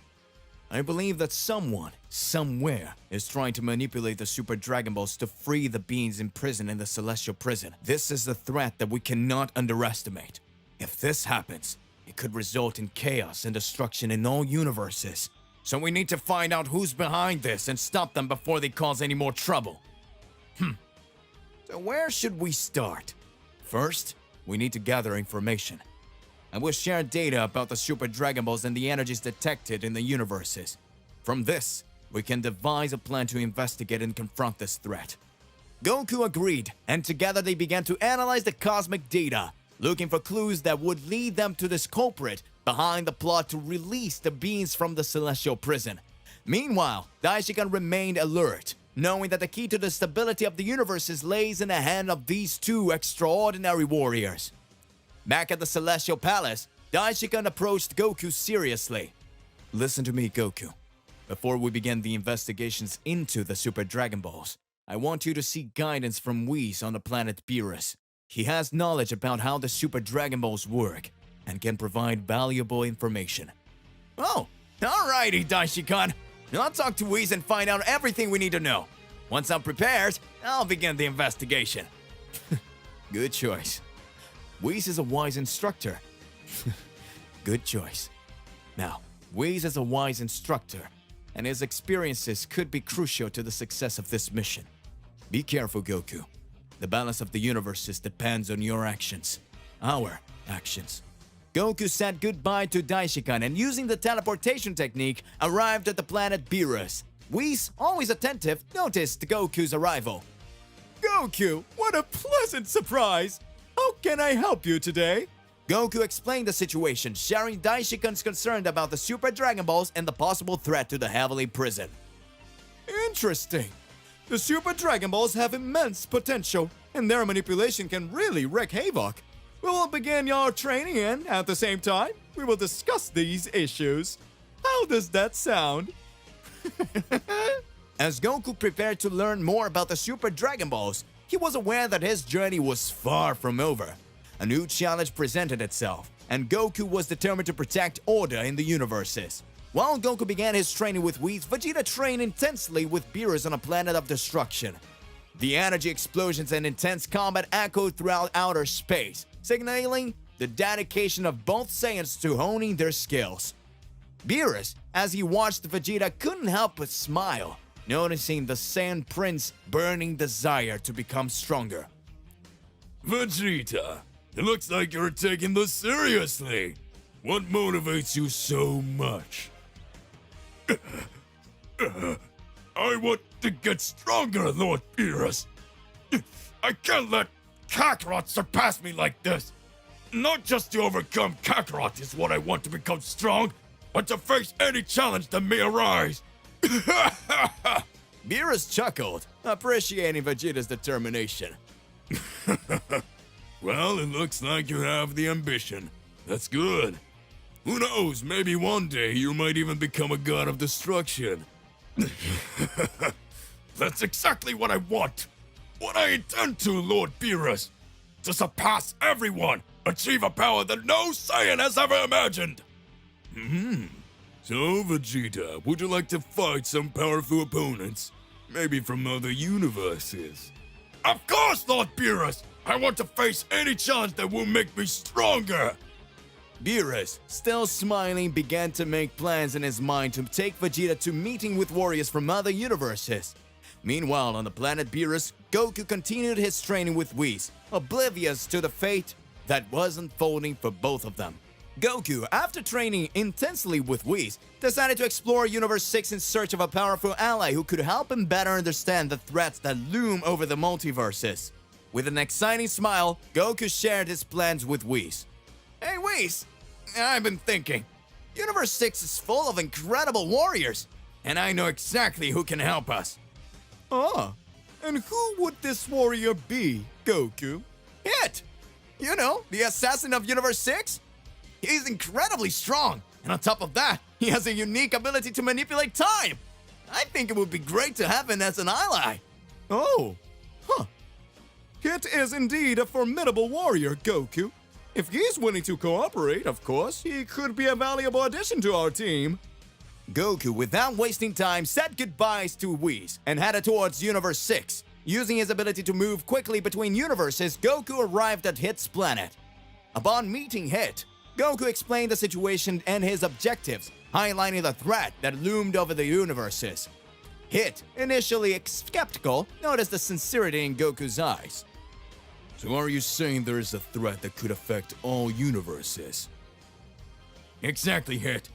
I believe that someone, somewhere, is trying to manipulate the Super Dragon Balls to free the beings imprisoned in the Celestial Prison. This is a threat that we cannot underestimate. If this happens, it could result in chaos and destruction in all universes. So we need to find out who's behind this and stop them before they cause any more trouble. So where should we start? First, we need to gather information. I will share data about the Super Dragon Balls and the energies detected in the universes. From this, we can devise a plan to investigate and confront this threat. Goku agreed, and together they began to analyze the cosmic data, looking for clues that would lead them to this culprit behind the plot to release the beings from the Celestial Prison. Meanwhile, Daishinkan remained alert, knowing that the key to the stability of the universes lays in the hand of these two extraordinary warriors. Back at the Celestial Palace, Daishinkan approached Goku seriously. Listen to me, Goku. Before we begin the investigations into the Super Dragon Balls, I want you to seek guidance from Whis on the planet Beerus. He has knowledge about how the Super Dragon Balls work and can provide valuable information. Oh, alrighty, Daishinkan. I'll talk to Whis and find out everything we need to know. Once I'm prepared, I'll begin the investigation. Good choice. Whis is a wise instructor. Good choice. Now, Whis is a wise instructor, and his experiences could be crucial to the success of this mission. Be careful, Goku. The balance of the universes depends on your actions. Our actions. Goku said goodbye to Daishinkan and using the teleportation technique, arrived at the planet Beerus. Whis, always attentive, noticed Goku's arrival. Goku, what a pleasant surprise! How can I help you today? Goku explained the situation, sharing Daishinkan's concern about the Super Dragon Balls and the possible threat to the Heavenly Prison. Interesting. The Super Dragon Balls have immense potential, and their manipulation can really wreak havoc. We will begin your training and, at the same time, we will discuss these issues. How does that sound? As Goku prepared to learn more about the Super Dragon Balls, he was aware that his journey was far from over. A new challenge presented itself, and Goku was determined to protect order in the universes. While Goku began his training with Whis, Vegeta trained intensely with Beerus on a planet of destruction. The energy explosions and intense combat echoed throughout outer space, signaling the dedication of both Saiyans to honing their skills. Beerus, as he watched Vegeta, couldn't help but smile, noticing the Saiyan Prince's burning desire to become stronger. Vegeta, it looks like you're taking this seriously. What motivates you so much? I want to get stronger, Lord Beerus. I can't let Kakarot surpass me like this. Not just to overcome Kakarot is what I want to become strong, but to face any challenge that may arise. Beerus chuckled, appreciating Vegeta's determination. Well, it looks like you have the ambition. That's good. Who knows, maybe one day you might even become a god of destruction. That's exactly what I want. What I intend to, Lord Beerus. To surpass everyone, achieve a power that no Saiyan has ever imagined. So, Vegeta, would you like to fight some powerful opponents? Maybe from other universes? Of course not, Beerus! I want to face any challenge that will make me stronger! Beerus, still smiling, began to make plans in his mind to take Vegeta to meeting with warriors from other universes. Meanwhile, on the planet Beerus, Goku continued his training with Whis, oblivious to the fate that was unfolding for both of them. Goku, after training intensely with Whis, decided to explore Universe 6 in search of a powerful ally who could help him better understand the threats that loom over the multiverses. With an exciting smile, Goku shared his plans with Whis. Hey Whis, I've been thinking. Universe 6 is full of incredible warriors, and I know exactly who can help us. Ah, and who would this warrior be, Goku? Hit! You know, the assassin of Universe 6? He's incredibly strong, and on top of that, he has a unique ability to manipulate time. I think it would be great to have him as an ally. Oh, huh. Hit is indeed a formidable warrior, Goku. If he's willing to cooperate, of course, he could be a valuable addition to our team. Goku, without wasting time, said goodbyes to Whis and headed towards Universe 6. Using his ability to move quickly between universes, Goku arrived at Hit's planet. Upon meeting Hit, Goku explained the situation and his objectives, highlighting the threat that loomed over the universes. Hit, initially skeptical, noticed the sincerity in Goku's eyes. So are you saying there is a threat that could affect all universes? Exactly, Hit.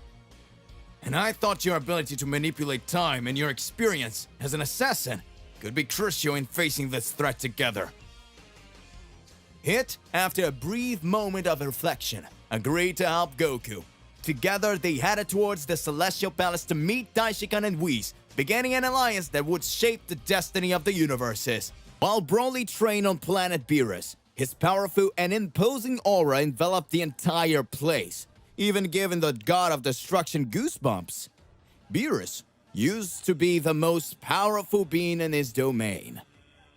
And I thought your ability to manipulate time and your experience as an assassin could be crucial in facing this threat together. Hit, after a brief moment of reflection, agreed to help Goku. Together, they headed towards the Celestial Palace to meet Daishinkan and Whis, beginning an alliance that would shape the destiny of the universes. While Broly trained on planet Beerus, his powerful and imposing aura enveloped the entire place, even giving the god of destruction goosebumps. Beerus used to be the most powerful being in his domain,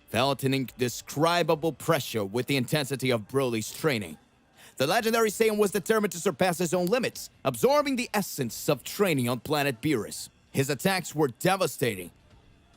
felt an indescribable pressure with the intensity of Broly's training. The legendary Saiyan was determined to surpass his own limits, absorbing the essence of training on planet Beerus. His attacks were devastating,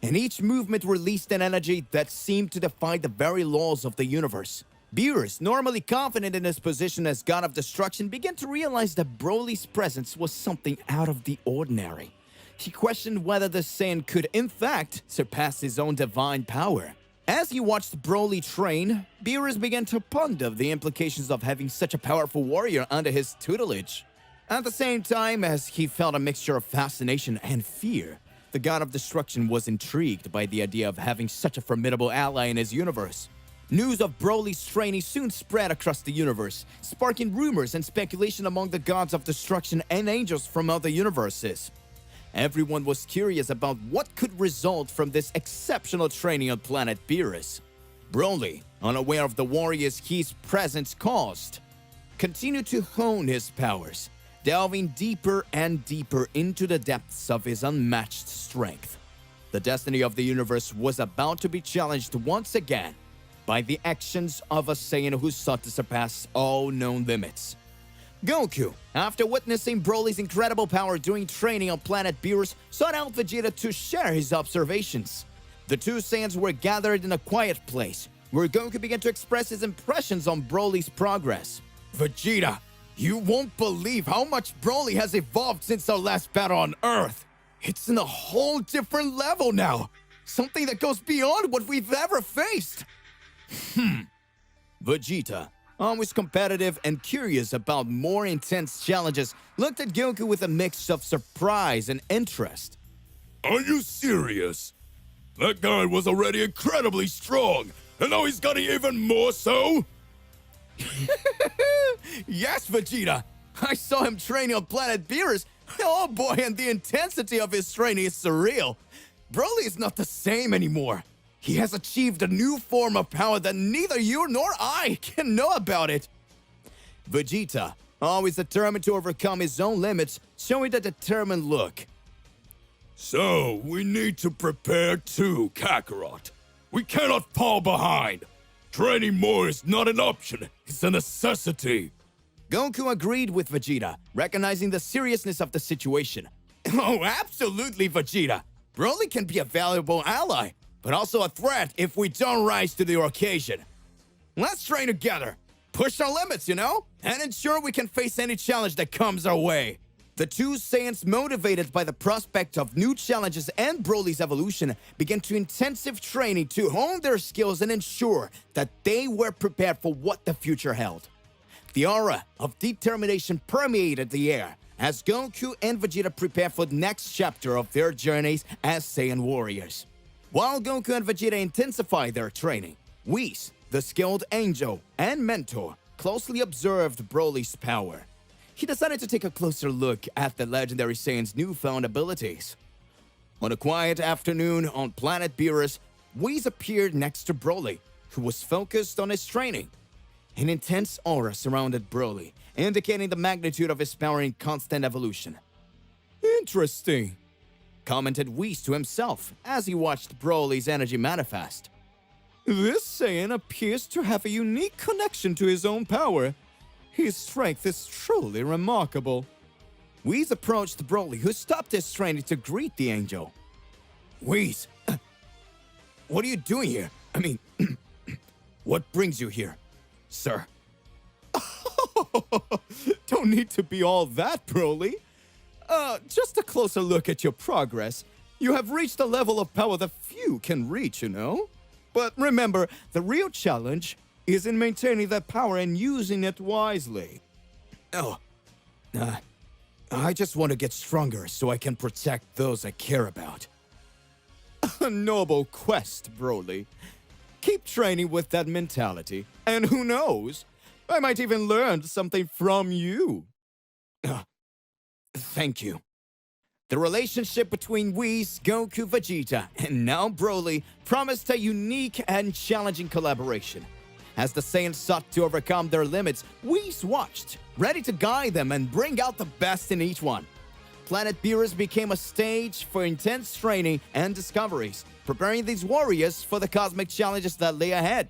and each movement released an energy that seemed to defy the very laws of the universe. Beerus, normally confident in his position as god of destruction, began to realize that Broly's presence was something out of the ordinary. He questioned whether the Saiyan could, in fact, surpass his own divine power. As he watched Broly train, Beerus began to ponder the implications of having such a powerful warrior under his tutelage. At the same time as he felt a mixture of fascination and fear, the god of destruction was intrigued by the idea of having such a formidable ally in his universe. News of Broly's training soon spread across the universe, sparking rumors and speculation among the gods of destruction and angels from other universes. Everyone was curious about what could result from this exceptional training on planet Beerus. Broly, unaware of the warriors his presence caused, continued to hone his powers, delving deeper and deeper into the depths of his unmatched strength. The destiny of the universe was about to be challenged once again by the actions of a Saiyan who sought to surpass all known limits. Goku, after witnessing Broly's incredible power during training on planet Beerus, sought out Vegeta to share his observations. The two Saiyans were gathered in a quiet place, where Goku began to express his impressions on Broly's progress. Vegeta, you won't believe how much Broly has evolved since our last battle on Earth. It's in a whole different level now. Something that goes beyond what we've ever faced. Vegeta, always competitive and curious about more intense challenges, looked at Goku with a mix of surprise and interest. Are you serious? That guy was already incredibly strong, and now he's getting even more so? Yes, Vegeta. I saw him training on planet Beerus. Oh boy, and the intensity of his training is surreal. Broly is not the same anymore. He has achieved a new form of power that neither you nor I can know about it. Vegeta, always determined to overcome his own limits, showing a determined look. So, we need to prepare too, Kakarot. We cannot fall behind. Training more is not an option, it's a necessity. Goku agreed with Vegeta, recognizing the seriousness of the situation. Oh, absolutely, Vegeta. Broly can be a valuable ally, but also a threat if we don't rise to the occasion. Let's train together, push our limits, and ensure we can face any challenge that comes our way. The two Saiyans, motivated by the prospect of new challenges and Broly's evolution, began to intensive training to hone their skills and ensure that they were prepared for what the future held. The aura of determination permeated the air as Goku and Vegeta prepared for the next chapter of their journeys as Saiyan warriors. While Goku and Vegeta intensified their training, Whis, the skilled angel and mentor, closely observed Broly's power. He decided to take a closer look at the legendary Saiyan's newfound abilities. On a quiet afternoon on planet Beerus, Whis appeared next to Broly, who was focused on his training. An intense aura surrounded Broly, indicating the magnitude of his power in constant evolution. Interesting, commented Whis to himself as he watched Broly's energy manifest. This Saiyan appears to have a unique connection to his own power. His strength is truly remarkable. Whis approached Broly, who stopped his training to greet the angel. Whis, what are you doing here? I mean, what brings you here, sir? Don't need to be all that, Broly. Just a closer look at your progress. You have reached a level of power that few can reach, But remember, the real challenge is in maintaining that power and using it wisely. I just want to get stronger so I can protect those I care about. A noble quest, Broly. Keep training with that mentality, and who knows, I might even learn something from you. Thank you. The relationship between Whis, Goku, Vegeta, and now Broly promised a unique and challenging collaboration. As the Saiyans sought to overcome their limits, Whis watched, ready to guide them and bring out the best in each one. Planet Beerus became a stage for intense training and discoveries, preparing these warriors for the cosmic challenges that lay ahead.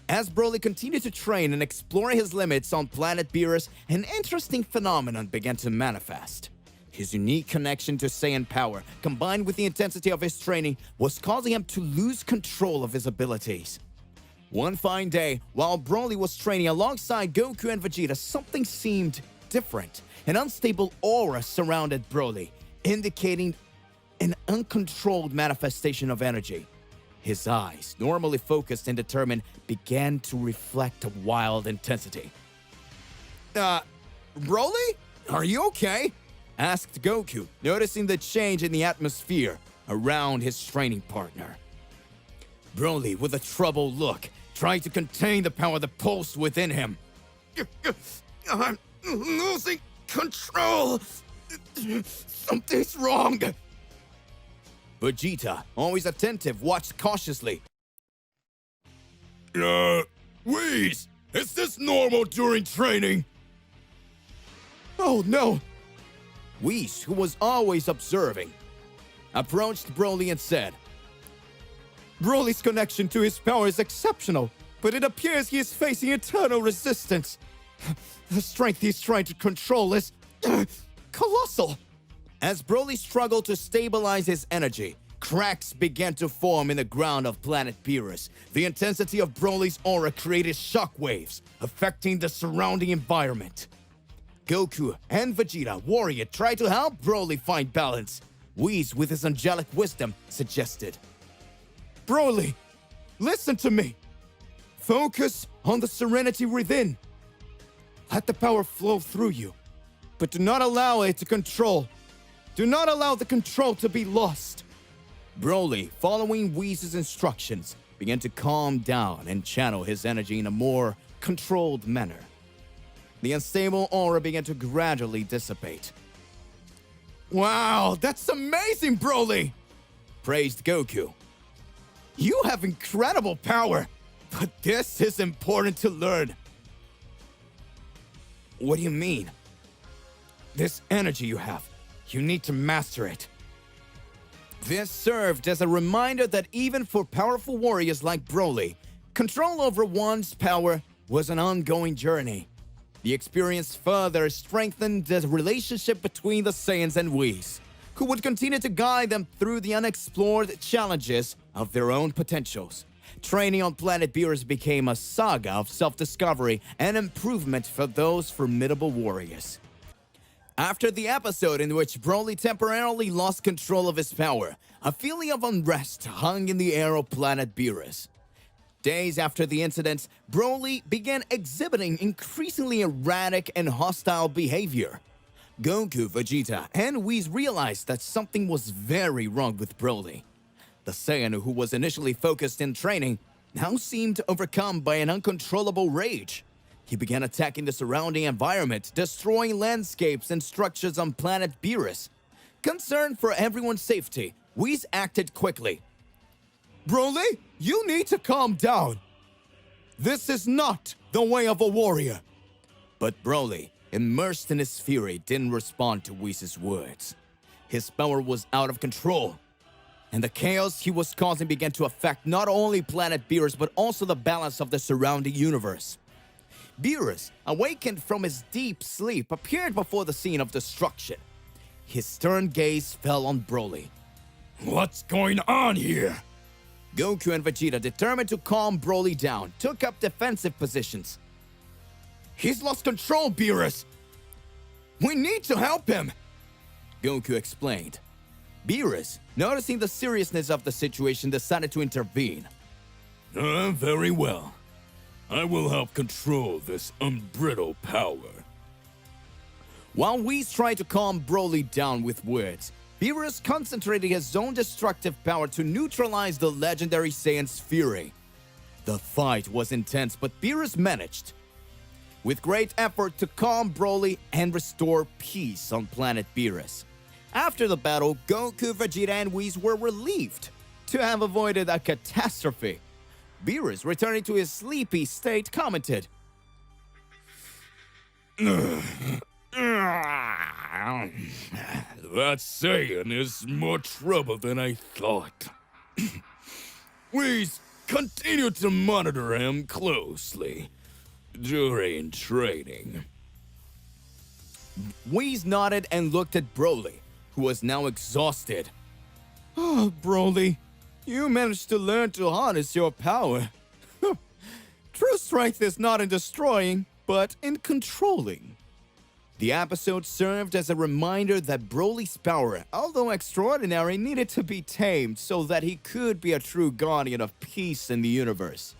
As Broly continued to train and explore his limits on planet Beerus, an interesting phenomenon began to manifest. His unique connection to Saiyan power, combined with the intensity of his training, was causing him to lose control of his abilities. One fine day, while Broly was training alongside Goku and Vegeta, something seemed different. An unstable aura surrounded Broly, indicating an uncontrolled manifestation of energy. His eyes, normally focused and determined, began to reflect a wild intensity. Broly? Are you okay? Asked Goku, noticing the change in the atmosphere around his training partner. Broly, with a troubled look, tried to contain the power that pulsed within him. I'm losing control. Something's wrong. Vegeta, always attentive, watched cautiously. Whis, is this normal during training? Oh no! Whis, who was always observing, approached Broly and said, Broly's connection to his power is exceptional, but it appears he is facing eternal resistance. The strength he's trying to control is colossal. As Broly struggled to stabilize his energy, cracks began to form in the ground of planet Beerus. The intensity of Broly's aura created shockwaves, affecting the surrounding environment. Goku and Vegeta, warrior, tried to help Broly find balance. Whis, with his angelic wisdom, suggested, Broly, listen to me. Focus on the serenity within. Let the power flow through you, but do not allow it to control. Do not allow the control to be lost. Broly, following Whis' instructions, began to calm down and channel his energy in a more controlled manner. The unstable aura began to gradually dissipate. Wow, that's amazing, Broly! Praised Goku. You have incredible power, but this is important to learn. What do you mean? This energy you have, you need to master it. This served as a reminder that even for powerful warriors like Broly, control over one's power was an ongoing journey. The experience further strengthened the relationship between the Saiyans and Whis, who would continue to guide them through the unexplored challenges of their own potentials. Training on planet Beerus became a saga of self-discovery and improvement for those formidable warriors. After the episode in which Broly temporarily lost control of his power, a feeling of unrest hung in the air of planet Beerus. Days after the incident, Broly began exhibiting increasingly erratic and hostile behavior. Goku, Vegeta, and Whis realized that something was very wrong with Broly. The Saiyan who was initially focused in training now seemed overcome by an uncontrollable rage. He began attacking the surrounding environment, destroying landscapes and structures on planet Beerus. Concerned for everyone's safety, Whis acted quickly. Broly, you need to calm down. This is not the way of a warrior. But Broly, immersed in his fury, didn't respond to Whis' words. His power was out of control, and the chaos he was causing began to affect not only planet Beerus but also the balance of the surrounding universe. Beerus, awakened from his deep sleep, appeared before the scene of destruction. His stern gaze fell on Broly. What's going on here? Goku and Vegeta, determined to calm Broly down, took up defensive positions. He's lost control, Beerus. We need to help him, Goku explained. Beerus, noticing the seriousness of the situation, decided to intervene. Very well. I will help control this unbridled power. While Whis tried to calm Broly down with words, Beerus concentrated his own destructive power to neutralize the legendary Saiyan's fury. The fight was intense, but Beerus managed, with great effort, to calm Broly and restore peace on planet Beerus. After the battle, Goku, Vegeta, and Whis were relieved to have avoided a catastrophe. Beerus, returning to his sleepy state, commented, That Saiyan is more trouble than I thought. We continue to monitor him closely during training. Whis nodded and looked at Broly, who was now exhausted. Oh, Broly, you managed to learn to harness your power. True strength is not in destroying, but in controlling. The episode served as a reminder that Broly's power, although extraordinary, needed to be tamed so that he could be a true guardian of peace in the universe.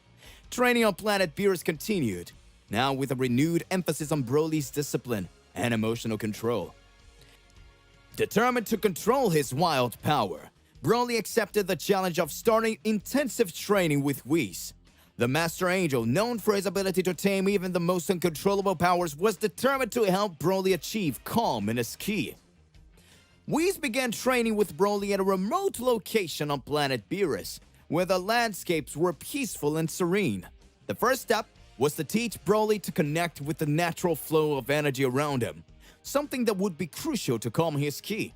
Training on planet Beerus continued, now with a renewed emphasis on Broly's discipline and emotional control. Determined to control his wild power, Broly accepted the challenge of starting intensive training with Whis. The Master Angel, known for his ability to tame even the most uncontrollable powers, was determined to help Broly achieve calm in his ki. Whis began training with Broly at a remote location on planet Beerus, where the landscapes were peaceful and serene. The first step was to teach Broly to connect with the natural flow of energy around him, something that would be crucial to calm his ki.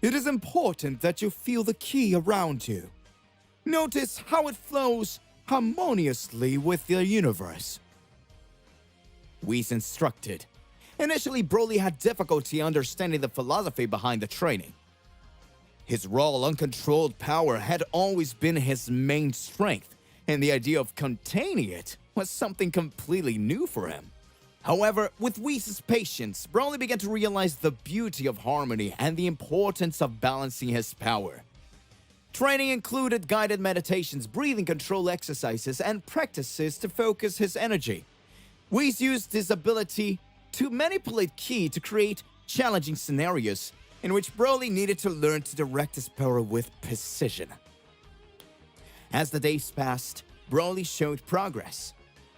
It is important that you feel the ki around you. Notice how it flows harmoniously with the universe. Whis instructed. Initially, Broly had difficulty understanding the philosophy behind the training. His raw, uncontrolled power had always been his main strength, and the idea of containing it was something completely new for him. However, with Whis' patience, Broly began to realize the beauty of harmony and the importance of balancing his power. Training included guided meditations, breathing control exercises, and practices to focus his energy. Whis used his ability to manipulate ki to create challenging scenarios in which Broly needed to learn to direct his power with precision. As the days passed, Broly showed progress.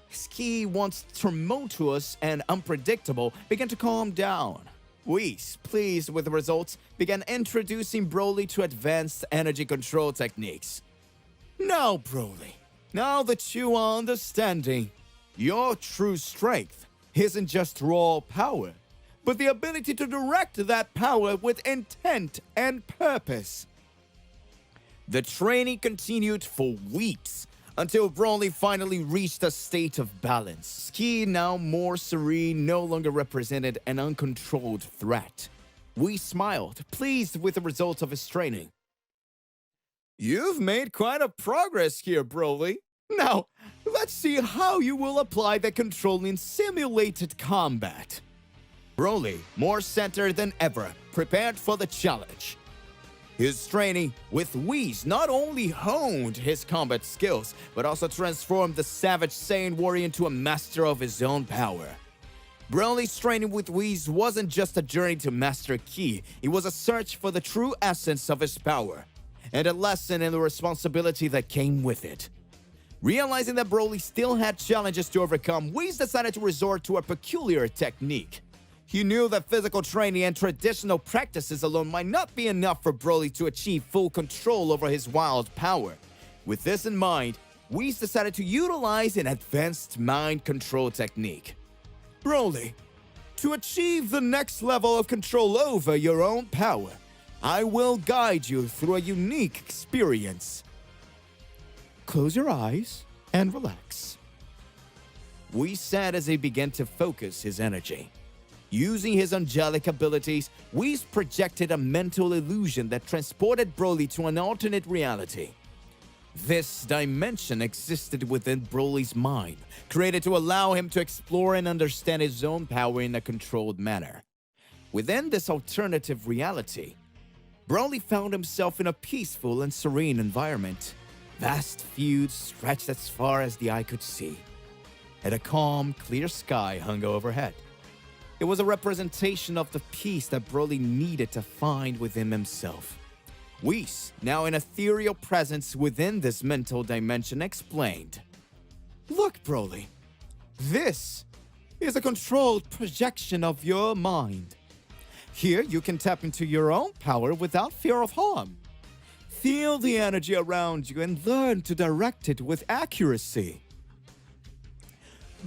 His ki, once tumultuous and unpredictable, began to calm down. Whis, pleased with the results, began introducing Broly to advanced energy control techniques. Now, Broly, now that you are understanding, your true strength isn't just raw power, but the ability to direct that power with intent and purpose. The training continued for weeks, until Broly finally reached a state of balance. Ki, now more serene, no longer represented an uncontrolled threat. Whis smiled, pleased with the results of his training. You've made quite a progress here, Broly. Now, let's see how you will apply the control in simulated combat. Broly, more centered than ever, prepared for the challenge. His training with Whis not only honed his combat skills, but also transformed the savage Saiyan warrior into a master of his own power. Broly's training with Whis wasn't just a journey to master Ki, it was a search for the true essence of his power, and a lesson in the responsibility that came with it. Realizing that Broly still had challenges to overcome, Whis decided to resort to a peculiar technique. He knew that physical training and traditional practices alone might not be enough for Broly to achieve full control over his wild power. With this in mind, Whis decided to utilize an advanced mind control technique. Broly, to achieve the next level of control over your own power, I will guide you through a unique experience. Close your eyes and relax. Whis said as he began to focus his energy. Using his angelic abilities, Whis projected a mental illusion that transported Broly to an alternate reality. This dimension existed within Broly's mind, created to allow him to explore and understand his own power in a controlled manner. Within this alternative reality, Broly found himself in a peaceful and serene environment. Vast fields stretched as far as the eye could see, and a calm, clear sky hung overhead. It was a representation of the peace that Broly needed to find within himself. Whis, now an ethereal presence within this mental dimension, explained. Look, Broly, this is a controlled projection of your mind. Here you can tap into your own power without fear of harm. Feel the energy around you and learn to direct it with accuracy.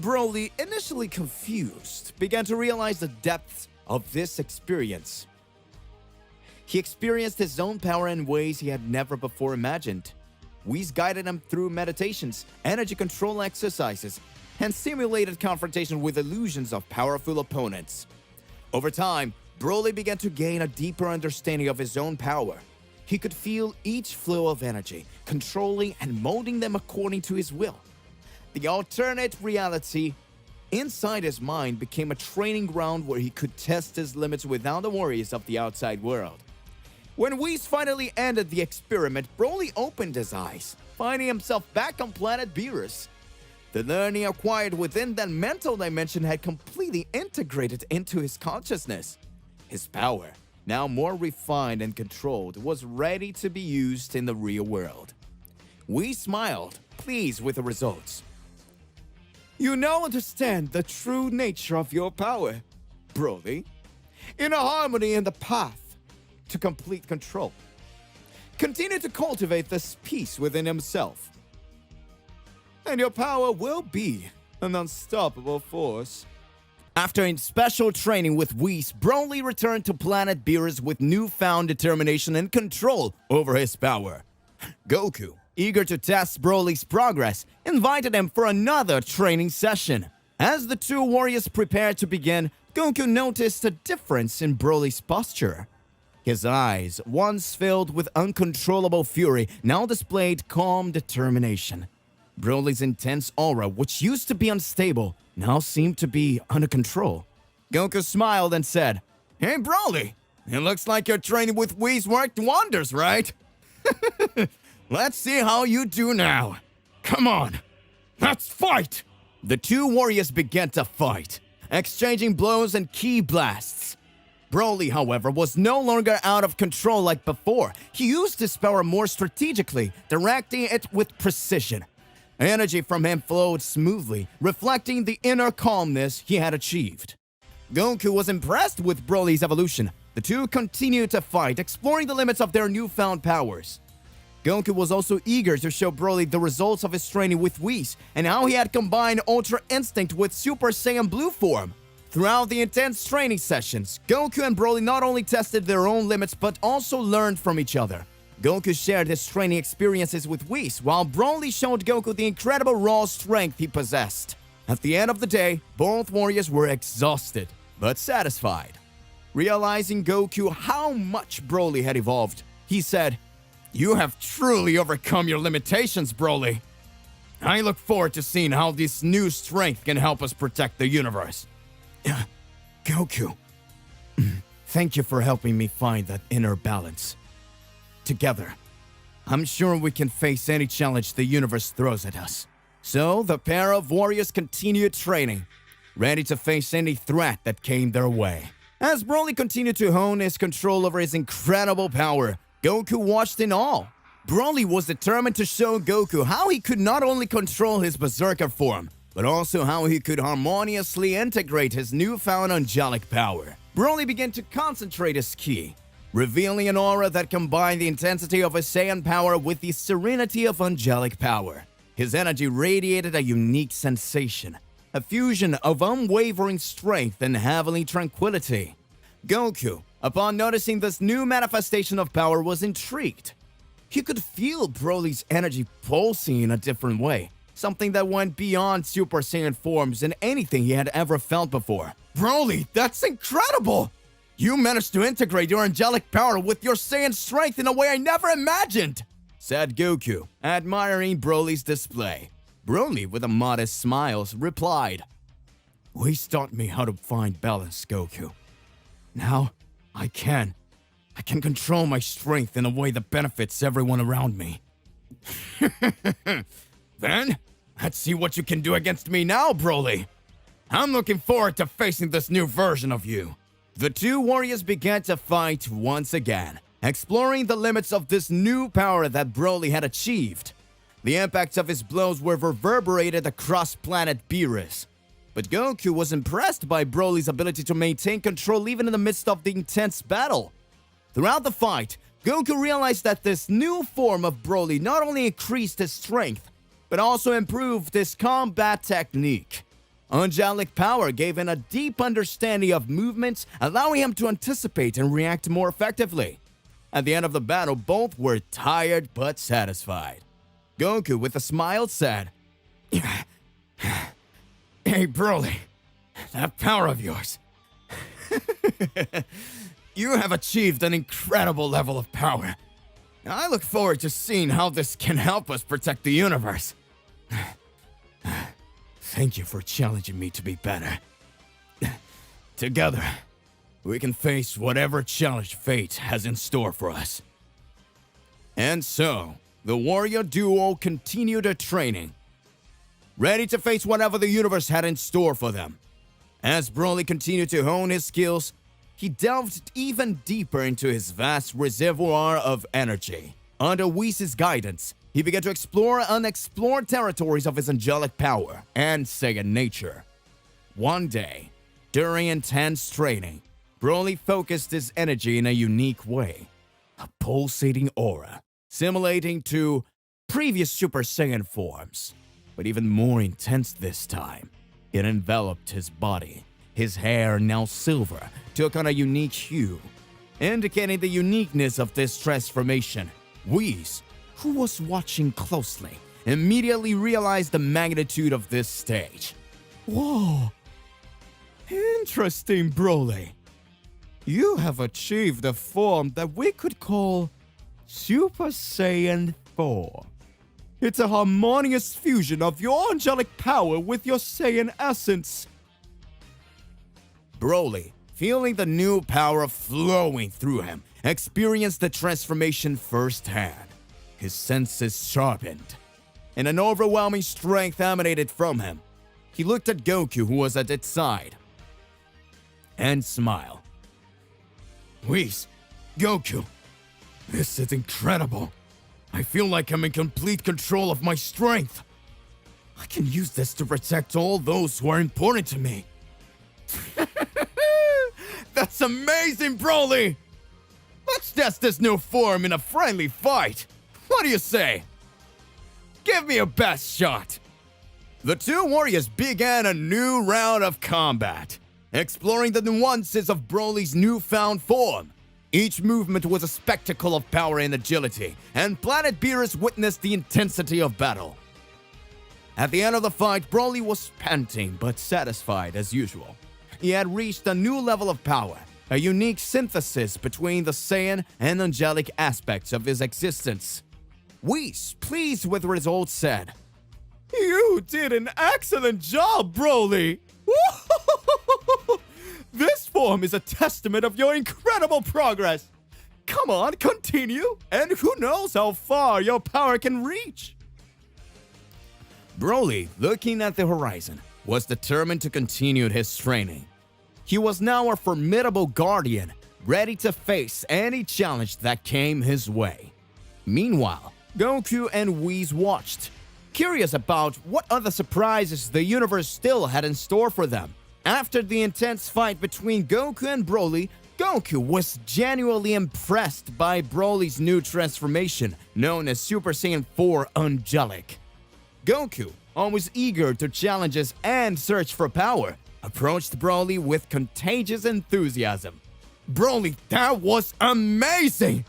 Broly, initially confused, began to realize the depths of this experience. He experienced his own power in ways he had never before imagined. Whis guided him through meditations, energy control exercises, and simulated confrontation with illusions of powerful opponents. Over time, Broly began to gain a deeper understanding of his own power. He could feel each flow of energy, controlling and molding them according to his will. The alternate reality inside his mind became a training ground where he could test his limits without the worries of the outside world. When Whis finally ended the experiment, Broly opened his eyes, finding himself back on planet Beerus. The learning acquired within that mental dimension had completely integrated into his consciousness. His power, now more refined and controlled, was ready to be used in the real world. Whis smiled, pleased with the results. You now understand the true nature of your power, Broly. In a harmony in the path to complete control. Continue to cultivate this peace within himself, and your power will be an unstoppable force. After special training with Whis, Broly returned to planet Beerus with newfound determination and control over his power. Goku, eager to test Broly's progress, invited him for another training session. As the two warriors prepared to begin, Goku noticed a difference in Broly's posture. His eyes, once filled with uncontrollable fury, now displayed calm determination. Broly's intense aura, which used to be unstable, now seemed to be under control. Goku smiled and said, Hey Broly, it looks like your training with Whis worked wonders, right? Let's see how you do now. Come on, let's fight! The two warriors began to fight, exchanging blows and ki blasts. Broly, however, was no longer out of control like before. He used his power more strategically, directing it with precision. Energy from him flowed smoothly, reflecting the inner calmness he had achieved. Goku was impressed with Broly's evolution. The two continued to fight, exploring the limits of their newfound powers. Goku was also eager to show Broly the results of his training with Whis, and how he had combined Ultra Instinct with Super Saiyan Blue form. Throughout the intense training sessions, Goku and Broly not only tested their own limits but also learned from each other. Goku shared his training experiences with Whis, while Broly showed Goku the incredible raw strength he possessed. At the end of the day, both warriors were exhausted, but satisfied. Realizing Goku how much Broly had evolved, he said, "You have truly overcome your limitations, Broly. I look forward to seeing how this new strength can help us protect the universe." Goku, thank you for helping me find that inner balance. Together, I'm sure we can face any challenge the universe throws at us. So the pair of warriors continued training, ready to face any threat that came their way. As Broly continued to hone his control over his incredible power, Goku watched in awe. Broly was determined to show Goku how he could not only control his berserker form, but also how he could harmoniously integrate his newfound angelic power. Broly began to concentrate his ki, revealing an aura that combined the intensity of his Saiyan power with the serenity of angelic power. His energy radiated a unique sensation, a fusion of unwavering strength and heavenly tranquility. Goku, upon noticing this new manifestation of power, was intrigued. He could feel Broly's energy pulsing in a different way, something that went beyond Super Saiyan forms and anything he had ever felt before. "Broly, that's incredible! You managed to integrate your angelic power with your Saiyan strength in a way I never imagined," said Goku, admiring Broly's display. Broly, with a modest smile, replied, "Whis taught me how to find balance, Goku. Now, I can control my strength in a way that benefits everyone around me." "Then, let's see what you can do against me now, Broly. I'm looking forward to facing this new version of you." The two warriors began to fight once again, exploring the limits of this new power that Broly had achieved. The impacts of his blows were reverberated across planet Beerus. But Goku was impressed by Broly's ability to maintain control even in the midst of the intense battle. Throughout the fight, Goku realized that this new form of Broly not only increased his strength, but also improved his combat technique. Angelic power gave him a deep understanding of movements, allowing him to anticipate and react more effectively. At the end of the battle, both were tired but satisfied. Goku, with a smile, said, "Hey, Broly, that power of yours. You have achieved an incredible level of power. I look forward to seeing how this can help us protect the universe. Thank you for challenging me to be better. Together, we can face whatever challenge fate has in store for us." And so, the warrior duo continued their training, ready to face whatever the universe had in store for them. As Broly continued to hone his skills, he delved even deeper into his vast reservoir of energy. Under Whis' guidance, he began to explore unexplored territories of his angelic power and Saiyan nature. One day, during intense training, Broly focused his energy in a unique way, a pulsating aura, simulating to previous Super Saiyan forms, but even more intense this time. It enveloped his body. His hair, now silver, took on a unique hue, indicating the uniqueness of this transformation. Whis, who was watching closely, immediately realized the magnitude of this stage. "Whoa! Interesting, Broly. You have achieved a form that we could call Super Saiyan 4. It's a harmonious fusion of your angelic power with your Saiyan essence." Broly, feeling the new power flowing through him, experienced the transformation firsthand. His senses sharpened, and an overwhelming strength emanated from him. He looked at Goku, who was at his side, and smiled. "Whis, Goku, this is incredible. I feel like I'm in complete control of my strength. I can use this to protect all those who are important to me." "That's amazing, Broly! Let's test this new form in a friendly fight. What do you say? Give me your best shot." The two warriors began a new round of combat, exploring the nuances of Broly's newfound form. Each movement was a spectacle of power and agility, and Planet Beerus witnessed the intensity of battle. At the end of the fight, Broly was panting but satisfied as usual. He had reached a new level of power, a unique synthesis between the Saiyan and angelic aspects of his existence. Whis, pleased with the results, said, You did an excellent job, Broly! This form is a testament of your incredible progress. Come on, continue, and who knows how far your power can reach. Broly, looking at the horizon, was determined to continue his training. He was now a formidable guardian, ready to face any challenge that came his way. Meanwhile, Goku and Whis watched, curious about what other surprises the universe still had in store for them. After the intense fight between Goku and Broly, Goku was genuinely impressed by Broly's new transformation, known as Super Saiyan 4 Angelic. Goku, always eager to challenges and search for power, approached Broly with contagious enthusiasm. Broly, that was amazing!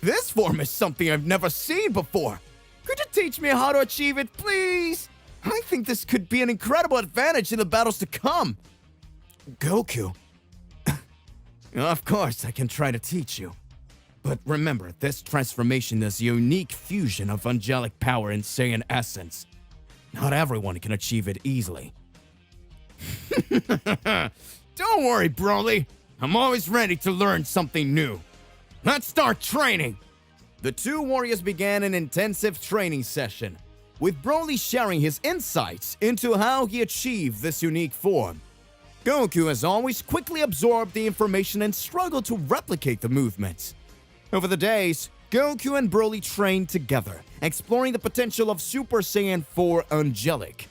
This form is something I've never seen before. Could you teach me how to achieve it, please? I think this could be an incredible advantage in the battles to come. Goku. Of course, I can try to teach you. But remember, this transformation is a unique fusion of angelic power and Saiyan essence. Not everyone can achieve it easily. Don't worry, Broly. I'm always ready to learn something new. Let's start training. The two warriors began an intensive training session, with Broly sharing his insights into how he achieved this unique form. Goku, as always, quickly absorbed the information and struggled to replicate the movements. Over the days, Goku and Broly trained together, exploring the potential of Super Saiyan 4 Angelic.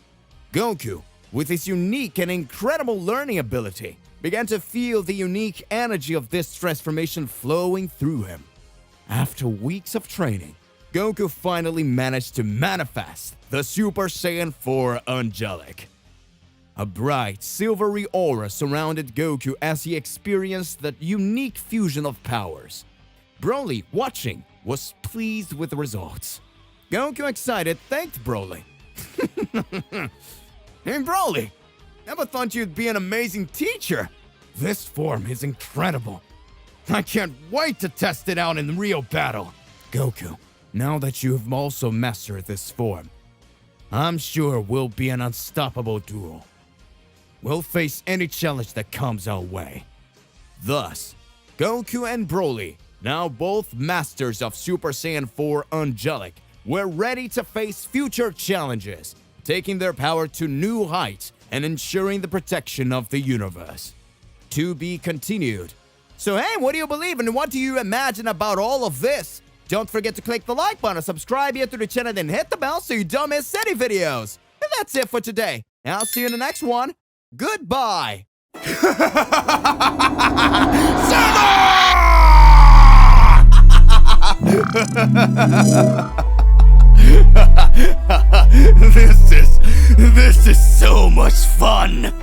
Goku, with his unique and incredible learning ability, began to feel the unique energy of this transformation flowing through him. After weeks of training, Goku finally managed to manifest the Super Saiyan 4 Angelic. A bright, silvery aura surrounded Goku as he experienced that unique fusion of powers. Broly, watching, was pleased with the results. Goku, excited, thanked Broly. Hey Broly, never thought you'd be an amazing teacher. This form is incredible. I can't wait to test it out in real battle. Goku, now that you've also mastered this form, I'm sure we'll be an unstoppable duo. We'll face any challenge that comes our way. Thus, Goku and Broly, now both masters of Super Saiyan 4 Angelic, were ready to face future challenges, taking their power to new heights and ensuring the protection of the universe. To be continued. So hey, what do you believe and what do you imagine about all of this? Don't forget to click the like button, subscribe here to the channel, and hit the bell so you don't miss any videos. And that's it for today. I'll see you in the next one. Goodbye. This is so much fun!